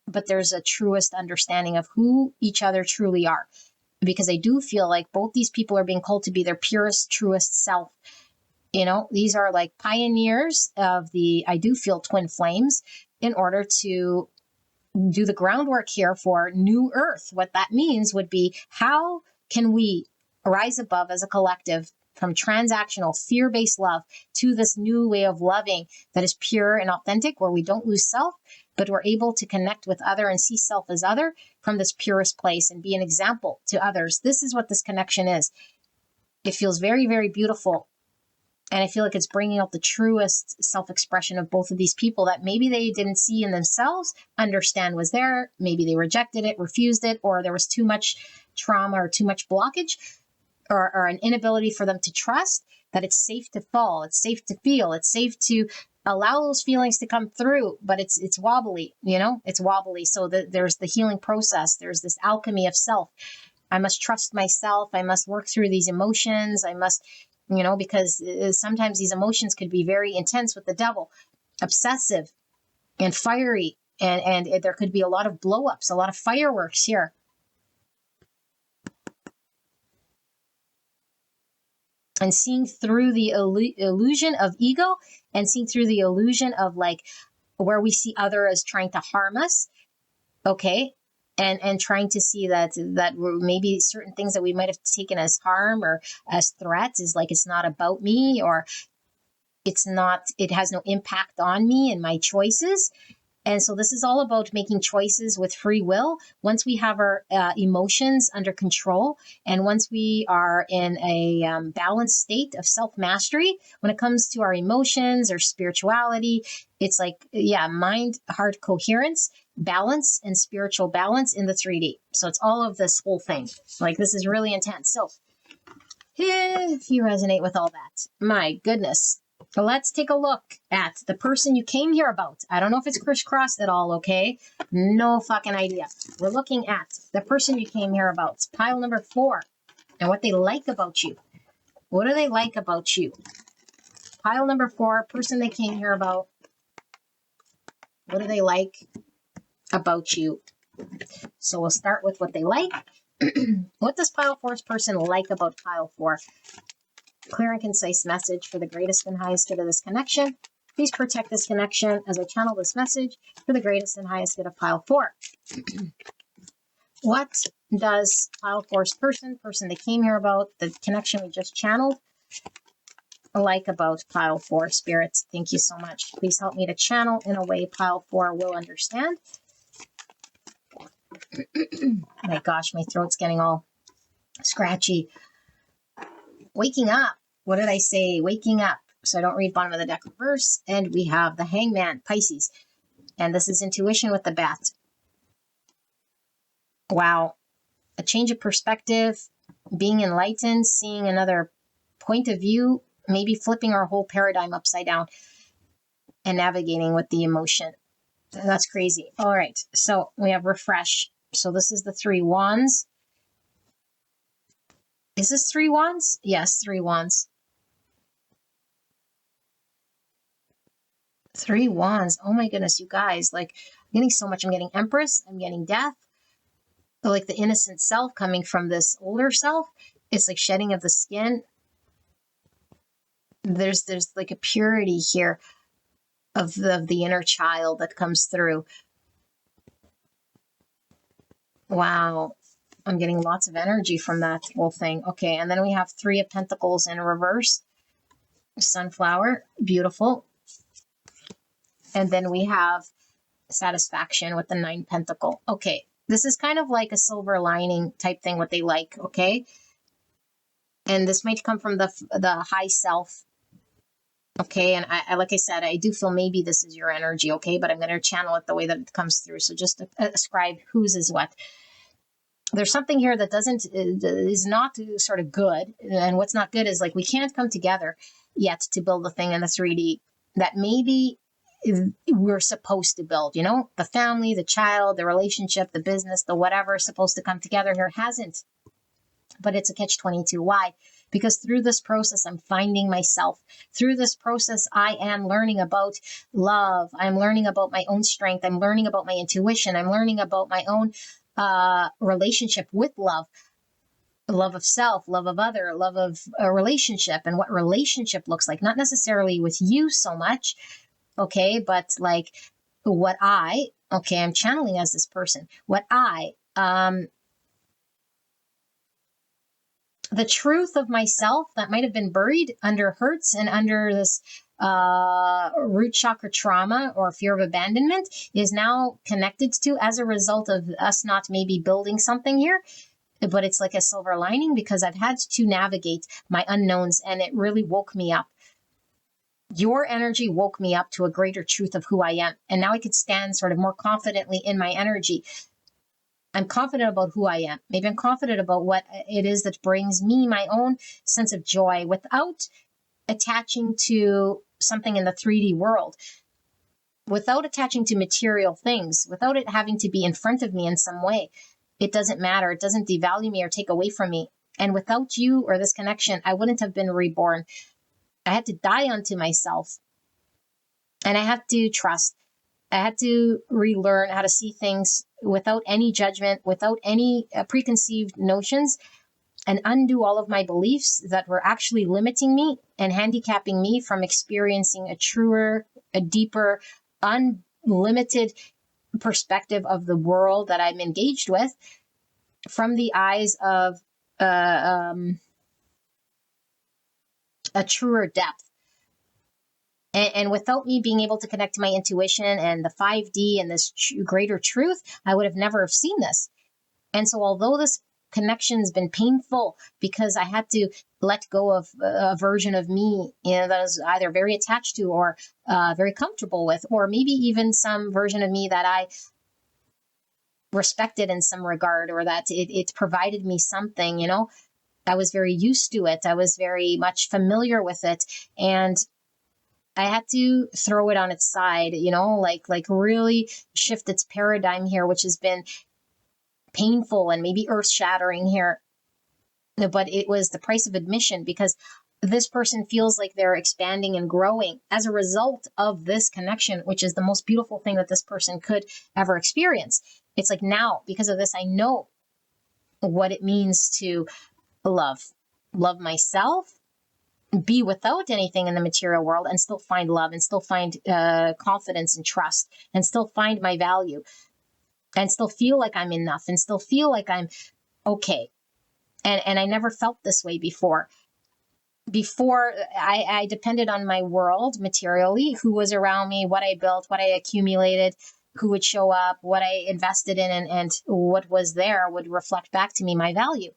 but there's a truest understanding of who each other truly are. Because I do feel like both these people are being called to be their purest, truest self. You know, these are like pioneers of the, I do feel, twin flames, in order to do the groundwork here for new earth. What that means would be, how can we rise above as a collective from transactional fear-based love to this new way of loving that is pure and authentic, where we don't lose self, but we're able to connect with other and see self as other from this purest place and be an example to others. This is what this connection is. It feels very, very beautiful. And I feel like it's bringing out the truest self-expression of both of these people that maybe they didn't see in themselves, understand was there. Maybe they rejected it, refused it, or there was too much trauma or too much blockage, or an inability for them to trust that it's safe to fall, it's safe to feel, it's safe to allow those feelings to come through, but it's wobbly, you know, it's wobbly. So there's the healing process. There's this alchemy of self. I must trust myself. I must work through these emotions. I must, you know, because sometimes these emotions could be very intense with the devil, obsessive and fiery And there could be a lot of blow-ups, a lot of fireworks here. And seeing through the illusion of ego, and seeing through the illusion of like where we see other as trying to harm us, okay, and trying to see that maybe certain things that we might have taken as harm or as threats is like, it's not about me, or it has no impact on me and my choices. And so this is all about making choices with free will. Once we have our emotions under control, and once we are in a balanced state of self-mastery, when it comes to our emotions or spirituality, it's like, mind, heart coherence, balance, and spiritual balance in the 3D. So it's all of this whole thing. Like, this is really intense. So if you resonate with all that, my goodness. So let's take a look at the person you came here about. I don't know if it's crisscrossed at all, okay? No fucking idea. We're looking at the person you came here about. It's pile number 4. And what they like about you. What do they like about you? Pile number 4, person they came here about. What do they like about you? So we'll start with what they like. What does pile 4's person like about pile 4? Clear and concise message for the greatest and highest good of this connection. Please protect this connection as I channel this message for the greatest and highest good of pile 4. What does pile 4's person they came here about, the connection we just channeled, like about pile 4? Spirits, thank you so much. Please help me to channel in a way pile 4 will understand. My gosh, my throat's getting all scratchy. Waking up. What did I say? Waking up. So I don't read bottom of the deck reverse. And we have the Hangman, Pisces. And this is intuition with the bat. Wow. A change of perspective, being enlightened, seeing another point of view, maybe flipping our whole paradigm upside down and navigating with the emotion. That's crazy. All right. So we have refresh. So this is the 3 wands. Is this 3 wands? Yes, 3 wands. 3 wands. Oh my goodness, you guys. Like, I'm getting so much. I'm getting Empress. I'm getting Death. Like the innocent self coming from this older self. It's like shedding of the skin. There's like a purity here of the inner child that comes through. Wow. I'm getting lots of energy from that whole thing. Okay, and then we have 3 of Pentacles in reverse. Sunflower, beautiful. And then we have satisfaction with the 9 Pentacle. Okay, this is kind of like a silver lining type thing, what they like, okay? And this might come from the high self. Okay, and I like I said, I do feel maybe this is your energy, okay? But I'm going to channel it the way that it comes through. So just ascribe whose is what. There's something here that is not sort of good. And what's not good is like we can't come together yet to build the thing in the 3D that maybe we're supposed to build, you know, the family, the child, the relationship, the business, the whatever is supposed to come together here hasn't. But it's a catch-22. Why? Because through this process, I'm finding myself. Through this process, I am learning about love. I'm learning about my own strength. I'm learning about my intuition. I'm learning about my own relationship with love of self, love of other, love of a relationship, and what relationship looks like, not necessarily with you so much, okay, but like what I'm channeling as this person, the truth of myself that might have been buried under hurts and under this root chakra trauma or fear of abandonment is now connected to as a result of us not maybe building something here. But it's like a silver lining because I've had to navigate my unknowns and it really woke me up. Your energy woke me up to a greater truth of who I am. And now I could stand sort of more confidently in my energy. I'm confident about who I am. Maybe I'm confident about what it is that brings me my own sense of joy without attaching to something in the 3D world, without attaching to material things, without it having to be in front of me in some way. It doesn't matter. It doesn't devalue me or take away from me. And without you or this connection, I wouldn't have been reborn. I had to die unto myself. And I have to trust I had to relearn how to see things without any judgment, without any preconceived notions, and undo all of my beliefs that were actually limiting me and handicapping me from experiencing a truer, a deeper, unlimited perspective of the world that I'm engaged with from the eyes of a truer depth. And without me being able to connect to my intuition and the 5D and this greater truth, I would have never have seen this. And so although this connection's been painful because I had to let go of a version of me, that I was either very attached to or very comfortable with, or maybe even some version of me that I respected in some regard, or that it provided me something, I was very used to it. I was very much familiar with it. And I had to throw it on its side, like really shift its paradigm here, which has been painful and maybe earth shattering here. But it was the price of admission, because this person feels like they're expanding and growing as a result of this connection, which is the most beautiful thing that this person could ever experience. It's like, now, because of this, I know what it means to love myself, be without anything in the material world, and still find love, and still find confidence and trust, and still find my value, and still feel like I'm enough, and still feel like I'm okay. And I never felt this way before. Before, I depended on my world materially, who was around me, what I built, what I accumulated, who would show up, what I invested in, and what was there would reflect back to me my value.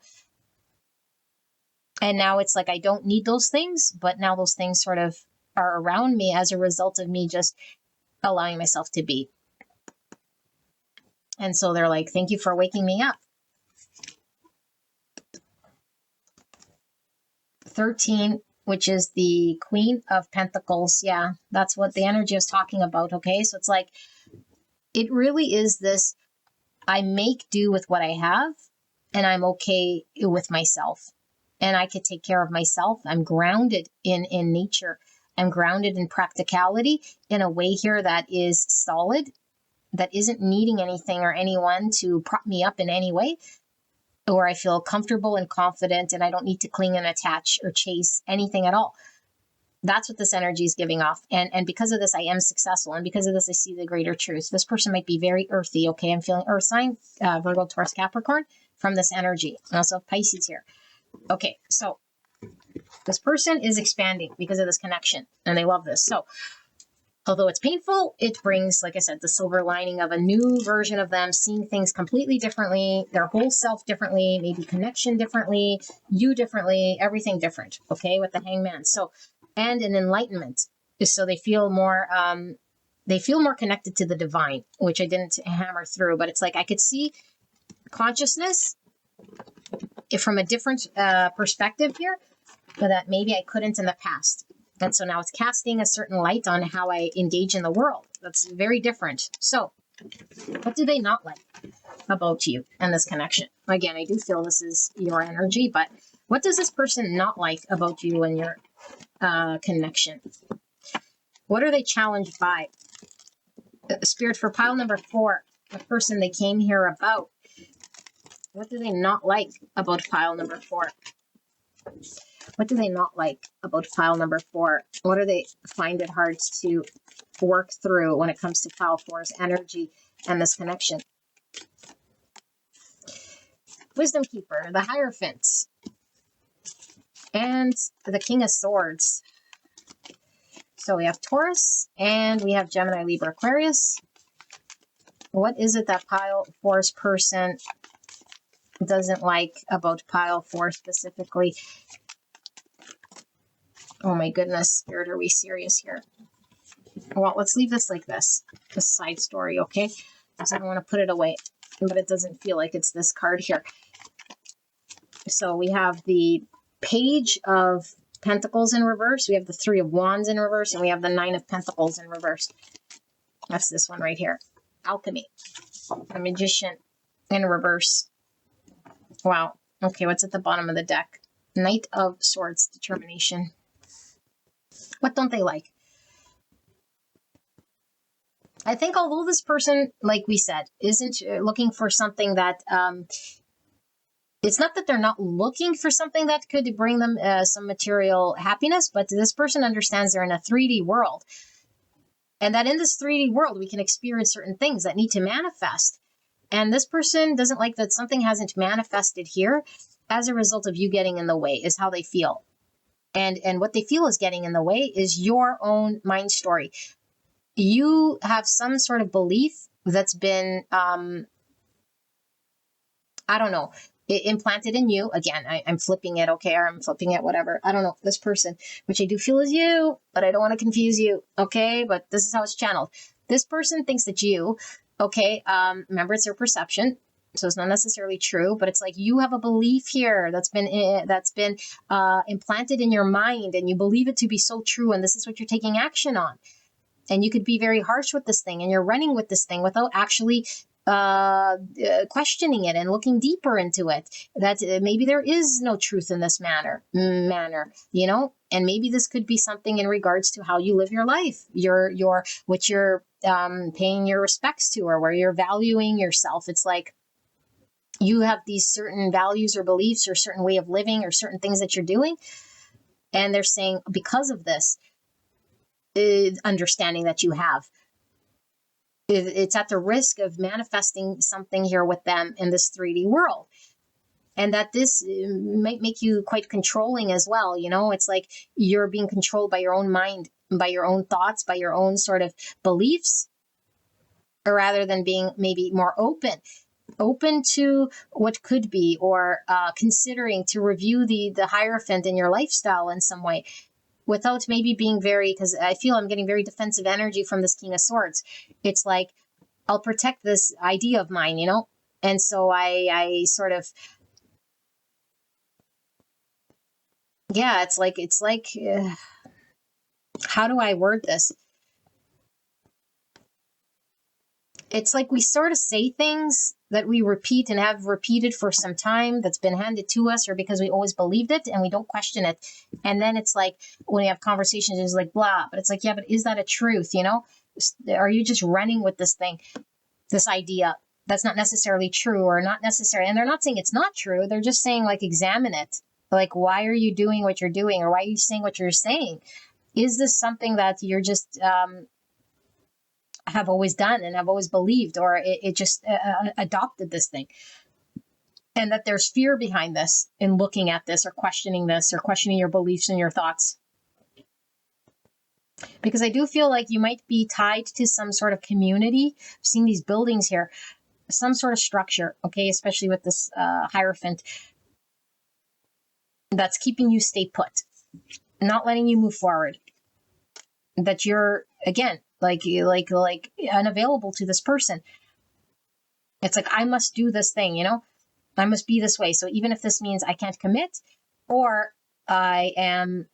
And now it's like I don't need those things, but now those things sort of are around me as a result of me just allowing myself to be. And so they're like, thank you for waking me up. 13, which is the Queen of Pentacles. Yeah, that's what the energy is talking about. Okay, so it's like, it really is this, I make do with what I have, and I'm okay with myself, and I could take care of myself. I'm grounded in nature. I'm grounded in practicality in a way here that is solid, that isn't needing anything or anyone to prop me up in any way, or I feel comfortable and confident, and I don't need to cling and attach or chase anything at all. That's what this energy is giving off. And because of this, I am successful. And because of this, I see the greater truth. This person might be very earthy. Okay, I'm feeling earth sign, Virgo, Taurus, Capricorn from this energy. And also Pisces here. Okay, so this person is expanding because of this connection, and they love this. So although it's painful, it brings, like I said, the silver lining of a new version of them, seeing things completely differently, their whole self differently, maybe connection differently, you differently, everything different, okay, with the Hangman. So, and an enlightenment. So they feel more connected to the divine, which I didn't hammer through, but it's like I could see consciousness from a different perspective here, but that maybe I couldn't in the past. And so now it's casting a certain light on how I engage in the world. That's very different. So what do they not like about you and this connection? Again, I do feel this is your energy, but what does this person not like about you and your connection? What are they challenged by? Spirit, for pile number 4, the person they came here about. What do they not like about pile number 4? What do they not like about pile number 4? What do they find it hard to work through when it comes to pile 4's energy and this connection? Wisdom Keeper, the Hierophant, and the King of Swords. So we have Taurus, and we have Gemini, Libra, Aquarius. What is it that pile 4's person doesn't like about pile 4 specifically? Oh my goodness, Spirit, are we serious here? Well, let's leave this like this side story, okay? Because I don't want to put it away, but it doesn't feel like it's this card here. So we have the Page of Pentacles in reverse, we have the 3 of Wands in reverse, and we have the 9 of Pentacles in reverse. That's this one right here. Alchemy, the Magician in reverse. Wow. Okay, what's at the bottom of the deck? Knight of Swords, Determination. What don't they like? I think although this person, like we said, isn't looking for something that, it's not that they're not looking for something that could bring them some material happiness, but this person understands they're in a 3D world. And that in this 3D world, we can experience certain things that need to manifest. And this person doesn't like that something hasn't manifested here as a result of you getting in the way, is how they feel. And what they feel is getting in the way is your own mind story. You have some sort of belief that's been, I don't know, implanted in you. Again, I'm flipping it, okay, or I'm flipping it, whatever. I don't know, this person, which I do feel is you, but I don't want to confuse you, okay? But this is how it's channeled. This person thinks that you, okay, remember, it's their perception, so it's not necessarily true, but it's like you have a belief here that's been implanted in your mind, and you believe it to be so true, and this is what you're taking action on. And you could be very harsh with this thing, and you're running with this thing without actually questioning it and looking deeper into it. That maybe there is no truth in this manner, you know, and maybe this could be something in regards to how you live your life, what you're paying your respects to, or where you're valuing yourself. It's like you have these certain values or beliefs or certain way of living or certain things that you're doing, and they're saying because of this understanding that you have, it's at the risk of manifesting something here with them in this 3D world. And that this might make you quite controlling as well. You know, it's like you're being controlled by your own mind, by your own thoughts, by your own sort of beliefs, rather than being maybe more open to what could be, or considering to review the Hierophant in your lifestyle in some way, without maybe being very, because I feel I'm getting very defensive energy from this King of Swords. It's like, I'll protect this idea of mine, you know? And so I sort of, yeah, it's like, how do I word this? It's like we sort of say things that we repeat and have repeated for some time, that's been handed to us, or because we always believed it and we don't question it. And then it's like when we have conversations, it's like blah, but it's like, yeah, but is that a truth? You know, are you just running with this thing, this idea that's not necessarily true, or not necessary? And they're not saying it's not true. They're just saying, like, examine it. Like, why are you doing what you're doing? Or why are you saying what you're saying? Is this something that you're just, have always done and have always believed, or it just adopted this thing? And that there's fear behind this in looking at this, or questioning this, or questioning your beliefs and your thoughts. Because I do feel like you might be tied to some sort of community. I've seen these buildings here, some sort of structure, okay, especially with this Hierophant, that's keeping you stay put, not letting you move forward. That you're, again, like unavailable to this person. It's like, I must do this thing, you know, I must be this way. So even if this means I can't commit, or I am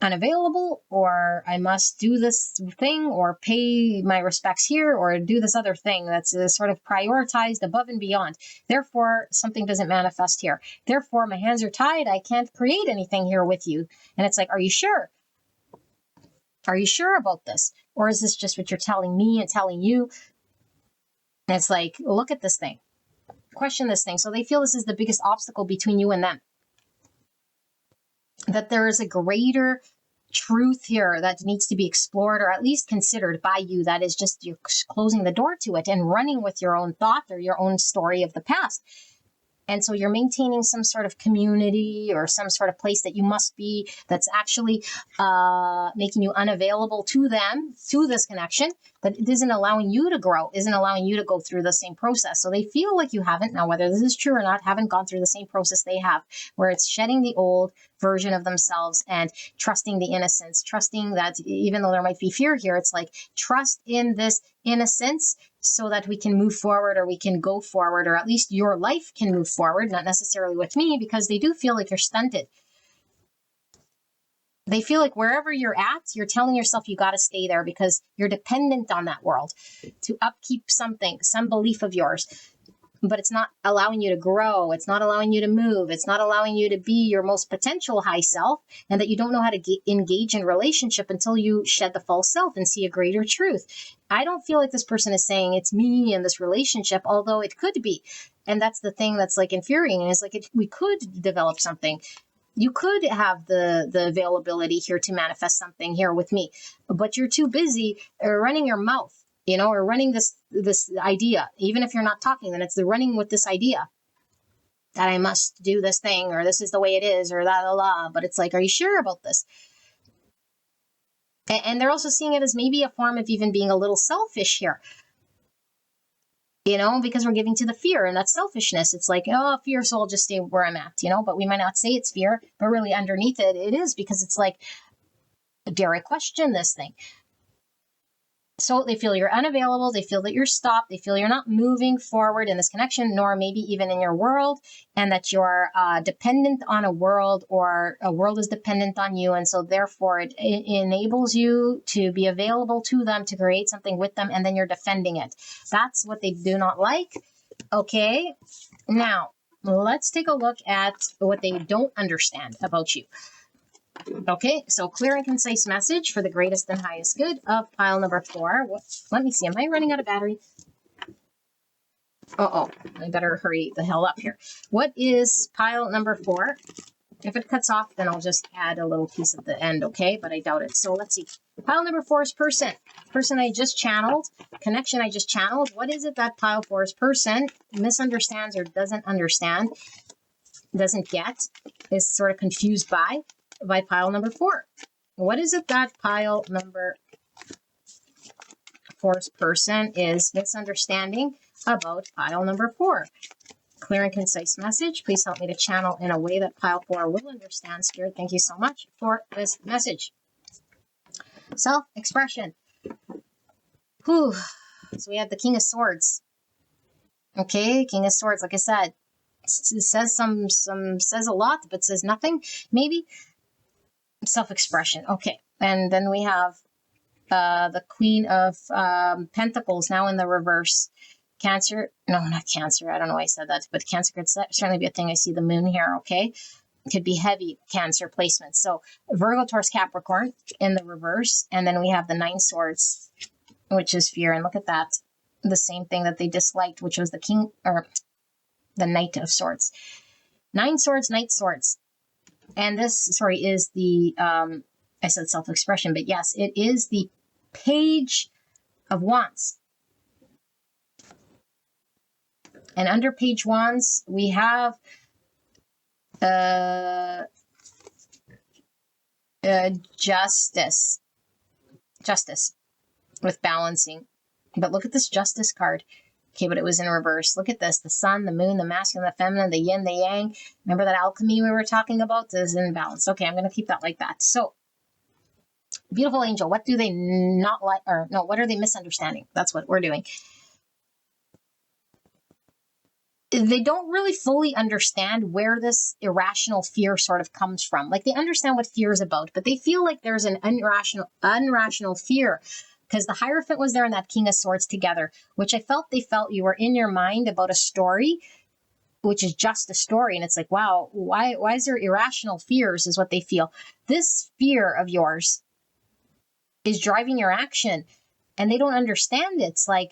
unavailable, or I must do this thing, or pay my respects here, or do this other thing that's sort of prioritized above and beyond. Therefore, something doesn't manifest here. Therefore, my hands are tied. I can't create anything here with you. And it's like, are you sure? Are you sure about this? Or is this just what you're telling me and telling you? And it's like, look at this thing. Question this thing. So they feel this is the biggest obstacle between you and them. That there is a greater truth here that needs to be explored, or at least considered by you. That is just you're closing the door to it and running with your own thought or your own story of the past. And so you're maintaining some sort of community or some sort of place that you must be, that's actually making you unavailable to them, to this connection, but it isn't allowing you to grow, isn't allowing you to go through the same process. So they feel like you haven't, now whether this is true or not, haven't gone through the same process they have, where it's shedding the old version of themselves and trusting the innocence, trusting that even though there might be fear here, it's like trust in this innocence so that we can move forward, or we can go forward, or at least your life can move forward, not necessarily with me, because they do feel like you're stunted. They feel like wherever you're at, you're telling yourself you got to stay there because you're dependent on that world to upkeep something, some belief of yours. but it's not allowing you to grow. It's not allowing you to move. It's not allowing you to be your most potential high self, and that you don't know how to engage in relationship until you shed the false self and see a greater truth. I don't feel like this person is saying it's me in this relationship, although it could be. And that's the thing that's like infuriating, is like, we could develop something. You could have the availability here to manifest something here with me, but you're too busy running your mouth, or running this idea. Even if you're not talking, then it's the running with this idea that I must do this thing, or this is the way it is, or la. But it's like, are you sure about this? And they're also seeing it as maybe a form of even being a little selfish here. Because we're giving to the fear, and that's selfishness. It's like, oh, fear, so I'll just stay where I'm at, but we might not say it's fear, but really underneath it, it is, because it's like, dare I question this thing? So they feel you're unavailable. They feel that you're stopped. They feel you're not moving forward in this connection, nor maybe even in your world, and that you're dependent on a world, or a world is dependent on you. And so therefore it enables you to be available to them, to create something with them, and then you're defending it. That's what they do not like. Okay. Now let's take a look at what they don't understand about you. Okay, so clear and concise message for the greatest and highest good of pile number 4. Let me see, am I running out of battery? I better hurry the hell up here. What is pile number 4? If it cuts off, then I'll just add a little piece at the end, okay? But I doubt it. So let's see. Pile number 4 is person. Person I just channeled. Connection I just channeled. What is it that pile 4's person misunderstands or doesn't understand, doesn't get, is sort of confused by pile number 4? What is it that pile number 4's person is misunderstanding about pile number 4? Clear and concise message. Please help me to channel in a way that pile 4 will understand. Spirit, thank you so much for this message. Self-expression. So we have the King of Swords. Okay, King of Swords, like I said, it says says a lot, but says nothing, maybe. Self-expression. Okay. And then we have the Queen of Pentacles now in the reverse. Cancer. No, not Cancer. I don't know why I said that, but Cancer could certainly be a thing. I see the moon here. Okay. It could be heavy Cancer placement. So Virgo, Taurus, Capricorn in the reverse. And then we have the 9 Swords, which is fear. And look at that. The same thing that they disliked, which was the King, or the Knight of Swords. 9 Swords, Knight Swords. And this, is the, I said self-expression, but yes, it is the Page of Wands. And under Page Wands, we have justice. Justice with balancing. But look at this Justice card. Okay, but it was in reverse. Look at this. The sun, the moon, the masculine, the feminine, the yin, the yang. Remember that alchemy we were talking about? This is in balance. Okay, I'm going to keep that like that. So, beautiful angel, what do they not like? Or no, what are they misunderstanding? That's what we're doing. They don't really fully understand where this irrational fear sort of comes from. Like, they understand what fear is about, but they feel like there's an irrational fear. Because the Hierophant was there and that King of Swords together, which they felt you were in your mind about a story, which is just a story. And it's like, wow, why is there irrational fears is what they feel. This fear of yours is driving your action, and they don't understand it. It's like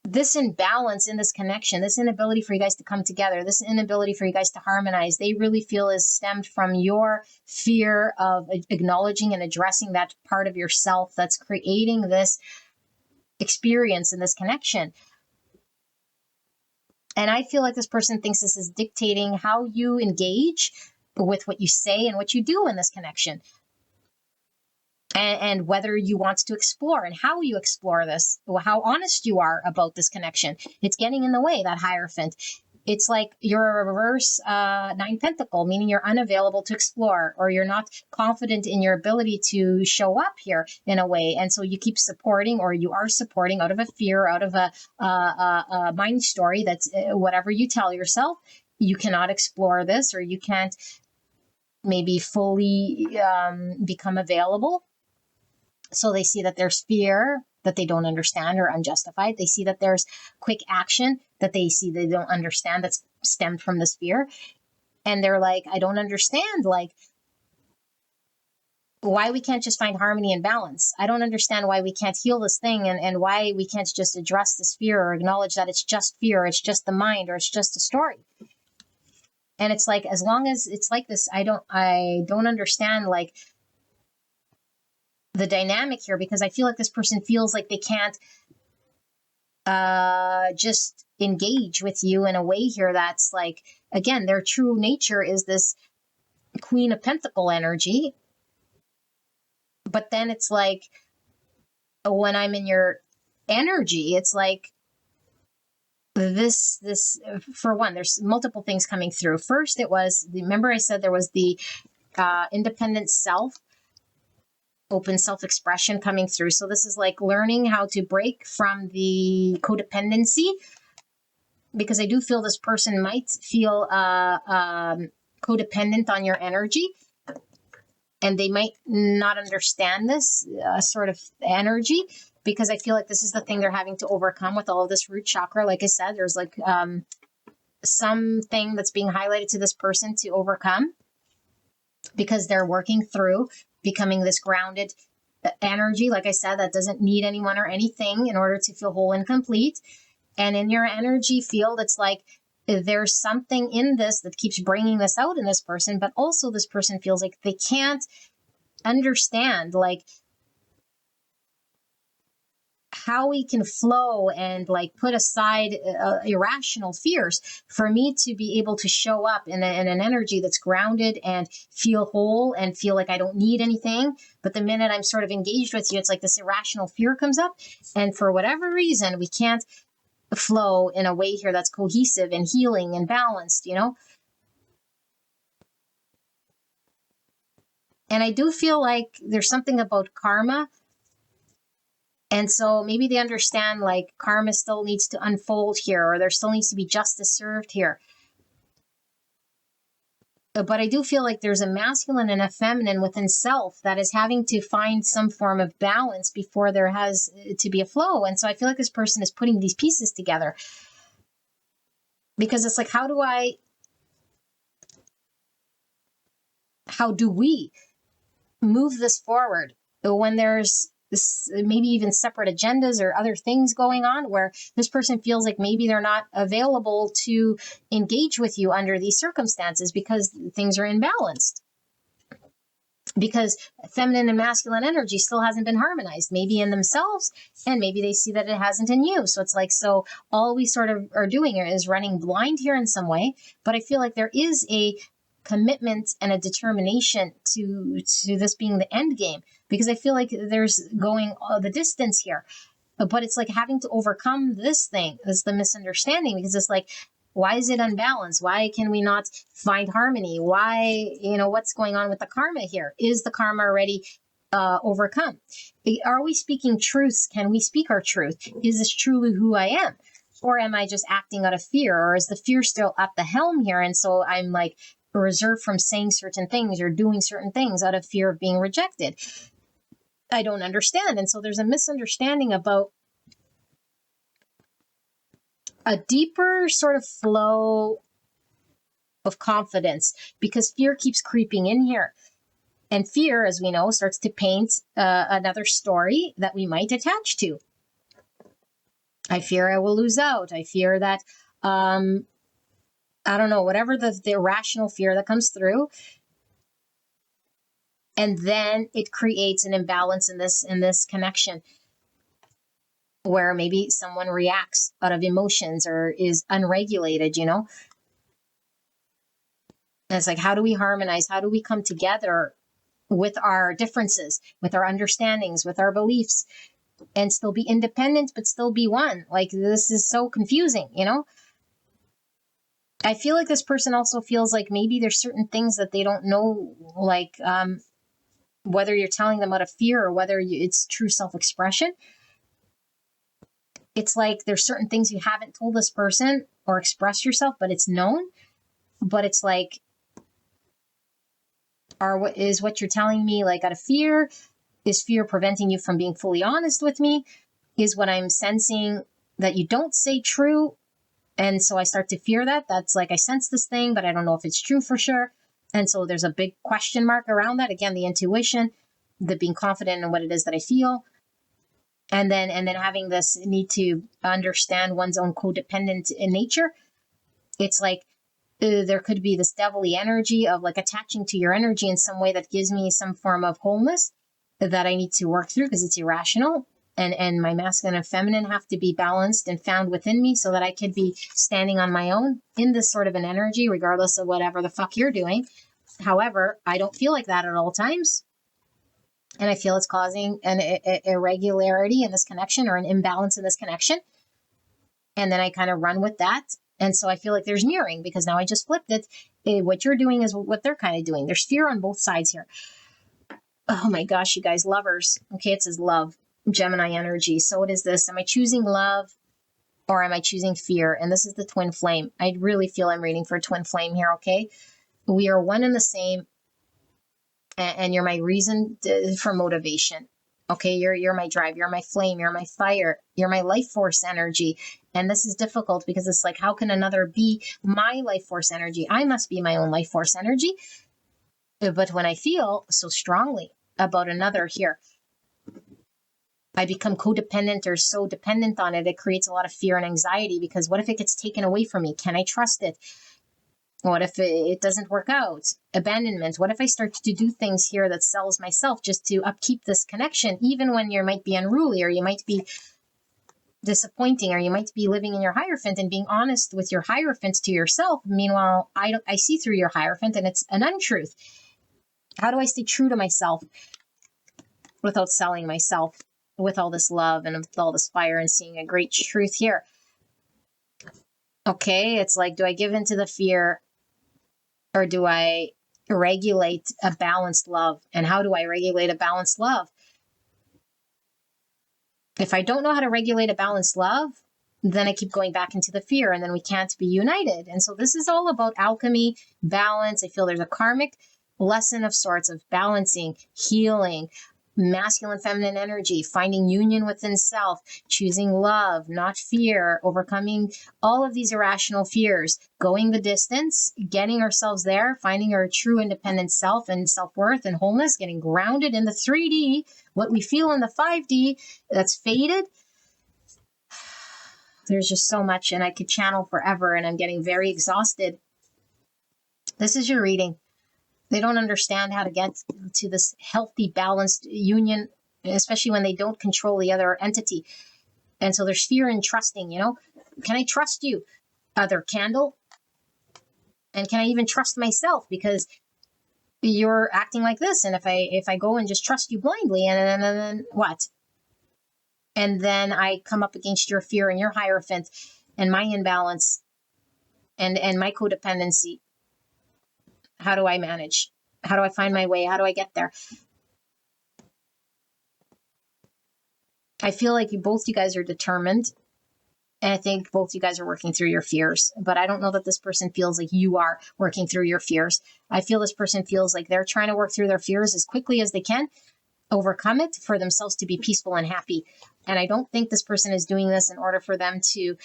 this imbalance in this connection, this inability for you guys to come together, this inability for you guys to harmonize, they really feel is stemmed from your fear of acknowledging and addressing that part of yourself that's creating this experience in this connection. And I feel like this person thinks this is dictating how you engage with what you say and what you do in this connection. And whether you want to explore and how you explore this, how honest you are about this connection. It's getting in the way, that Hierophant. It's like you're a reverse 9 Pentacle, meaning you're unavailable to explore, or you're not confident in your ability to show up here in a way. And so you keep supporting, or you are supporting out of a fear, out of a mind story that's whatever you tell yourself, you cannot explore this, or you can't maybe fully become available. So they see that there's fear that they don't understand or unjustified. They see that there's quick action that they see they don't understand that's stemmed from this fear. And they're like, I don't understand, like, why we can't just find harmony and balance. I don't understand why we can't heal this thing, and why we can't just address this fear or acknowledge that it's just fear, or it's just the mind, or it's just a story. And it's like, as long as it's like this, I don't understand, like, the dynamic here, because I feel like this person feels like they can't just engage with you in a way here that's like, again, their true nature is this Queen of Pentacle energy. But then it's like, when I'm in your energy, it's like this, for one, there's multiple things coming through. First, it was, remember I said there was the independent self, open self-expression coming through. So this is like learning how to break from the codependency, because I do feel this person might feel codependent on your energy, and they might not understand this sort of energy, because I feel like this is the thing they're having to overcome with all of this root chakra. Like I said, there's like something that's being highlighted to this person to overcome, because they're working through becoming this grounded energy, like I said, that doesn't need anyone or anything in order to feel whole and complete. And in your energy field, it's like there's something in this that keeps bringing this out in this person, but also this person feels like they can't understand, like, how we can flow and like put aside irrational fears for me to be able to show up in an energy that's grounded and feel whole and feel like I don't need anything. But the minute I'm sort of engaged with you, it's like this irrational fear comes up, and for whatever reason we can't flow in a way here that's cohesive and healing and balanced, you know. And I do feel like there's something about karma. And so maybe they understand, like, karma still needs to unfold here, or there still needs to be justice served here. But I do feel like there's a masculine and a feminine within self that is having to find some form of balance before there has to be a flow. And so I feel like this person is putting these pieces together, because it's like, how do we move this forward when there's this, maybe even separate agendas or other things going on, where this person feels like maybe they're not available to engage with you under these circumstances because things are imbalanced, because feminine and masculine energy still hasn't been harmonized, maybe in themselves, and maybe they see that it hasn't in you. So it's like, so all we sort of are doing is running blind here in some way. But I feel like there is a commitment and a determination to this being the end game, because I feel like there's going the distance here. But it's like having to overcome this thing, that's the misunderstanding, because it's like, why is it unbalanced? Why can we not find harmony? Why, what's going on with the karma here? Is the karma already overcome? Are we speaking truths? Can we speak our truth? Is this truly who I am? Or am I just acting out of fear? Or is the fear still at the helm here? And so I'm like reserved from saying certain things or doing certain things out of fear of being rejected. I don't understand. And so there's a misunderstanding about a deeper sort of flow of confidence, because fear keeps creeping in here. And fear, as we know, starts to paint another story that we might attach to. I fear I will lose out. I fear that, I don't know, whatever the irrational fear that comes through. And then it creates an imbalance in this connection, where maybe someone reacts out of emotions or is unregulated, And it's like, how do we harmonize? How do we come together with our differences, with our understandings, with our beliefs, and still be independent, but still be one? Like, this is so confusing, I feel like this person also feels like maybe there's certain things that they don't know, like whether you're telling them out of fear or whether it's true self-expression. It's like there's certain things you haven't told this person or expressed yourself, but it's known. But it's like, what you're telling me, like, out of fear? Is fear preventing you from being fully honest with me? is what I'm sensing that you don't say true. And so I start to fear that. That's like, I sense this thing, but I don't know if it's true for sure. And so there's a big question mark around that. Again, the intuition, the being confident in what it is that I feel. And then having this need to understand one's own codependent in nature. It's like there could be this devilly energy of like attaching to your energy in some way that gives me some form of wholeness that I need to work through because it's irrational. And my masculine and feminine have to be balanced and found within me so that I could be standing on my own in this sort of an energy, regardless of whatever the fuck you're doing. However, I don't feel like that at all times. And I feel it's causing an irregularity in this connection or an imbalance in this connection. And then I kind of run with that. And so I feel like there's mirroring because now I just flipped it. What you're doing is what they're kind of doing. There's fear on both sides here. Oh my gosh, you guys, lovers. Okay, it says love, Gemini energy. So what is this? Am I choosing love or am I choosing fear? And this is the twin flame. I really feel I'm reading for a twin flame here, okay? We are one and the same. And you're my reason for motivation. Okay, you're my drive, you're my flame, you're my fire, you're my life force energy. And this is difficult because it's like, how can another be my life force energy? I must be my own life force energy. But when I feel so strongly about another here, I become codependent or so dependent on it. It creates a lot of fear and anxiety because what if it gets taken away from me? Can I trust it? What if it doesn't work out? Abandonment. What if I start to do things here that sells myself just to upkeep this connection, even when you might be unruly or you might be disappointing or you might be living in your Hierophant and being honest with your Hierophant to yourself. Meanwhile, I see through your Hierophant and it's an untruth. How do I stay true to myself without selling myself with all this love and with all this fire and seeing a great truth here? Okay, it's like, do I give into the fear or do I regulate a balanced love? And how do I regulate a balanced love? If I don't know how to regulate a balanced love, then I keep going back into the fear and then we can't be united. And so this is all about alchemy, balance. I feel there's a karmic lesson of sorts of balancing, healing, masculine, feminine energy, finding union within self, choosing love, not fear, overcoming all of these irrational fears, going the distance, getting ourselves there, finding our true independent self and self-worth and wholeness, getting grounded in the 3D, what we feel in the 5D that's faded. There's just so much and I could channel forever and I'm getting very exhausted. This is your reading. They don't understand how to get to this healthy, balanced union, especially when they don't control the other entity. And so there's fear in trusting, you know. Can I trust you, other candle? And can I even trust myself? Because you're acting like this. And if I go and just trust you blindly, and then what? And then I come up against your fear and your Hierophant and my imbalance and my codependency. How do I manage? How do I find my way? How do I get there? I feel like you guys are determined. And I think both you guys are working through your fears. But I don't know that this person feels like you are working through your fears. I feel this person feels like they're trying to work through their fears as quickly as they can, overcome it for themselves to be peaceful and happy. And I don't think this person is doing this in order for them to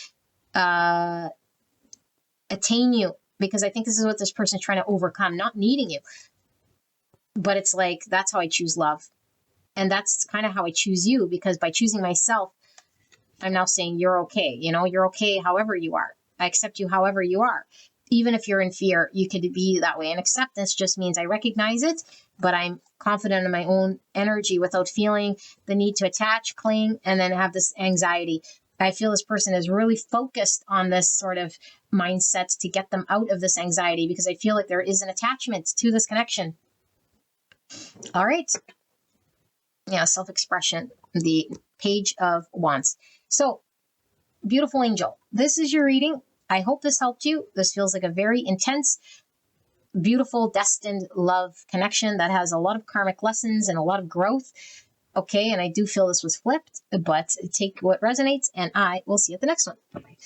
attain you. Because I think this is what this person is trying to overcome, not needing you. But it's like, that's how I choose love. And that's kind of how I choose you, because by choosing myself, I'm now saying you're okay. You know, you're okay however you are. I accept you however you are. Even if you're in fear, you could be that way. And acceptance just means I recognize it, but I'm confident in my own energy without feeling the need to attach, cling, and then have this anxiety. I feel this person is really focused on this sort of mindset to get them out of this anxiety, because I feel like there is an attachment to this connection. All right. Yeah, self-expression, the Page of Wands. So, beautiful angel, this is your reading. I hope this helped you. This feels like a very intense, beautiful, destined love connection that has a lot of karmic lessons and a lot of growth. Okay, and I do feel this was flipped, but take what resonates, and I will see you at the next one. Bye-bye.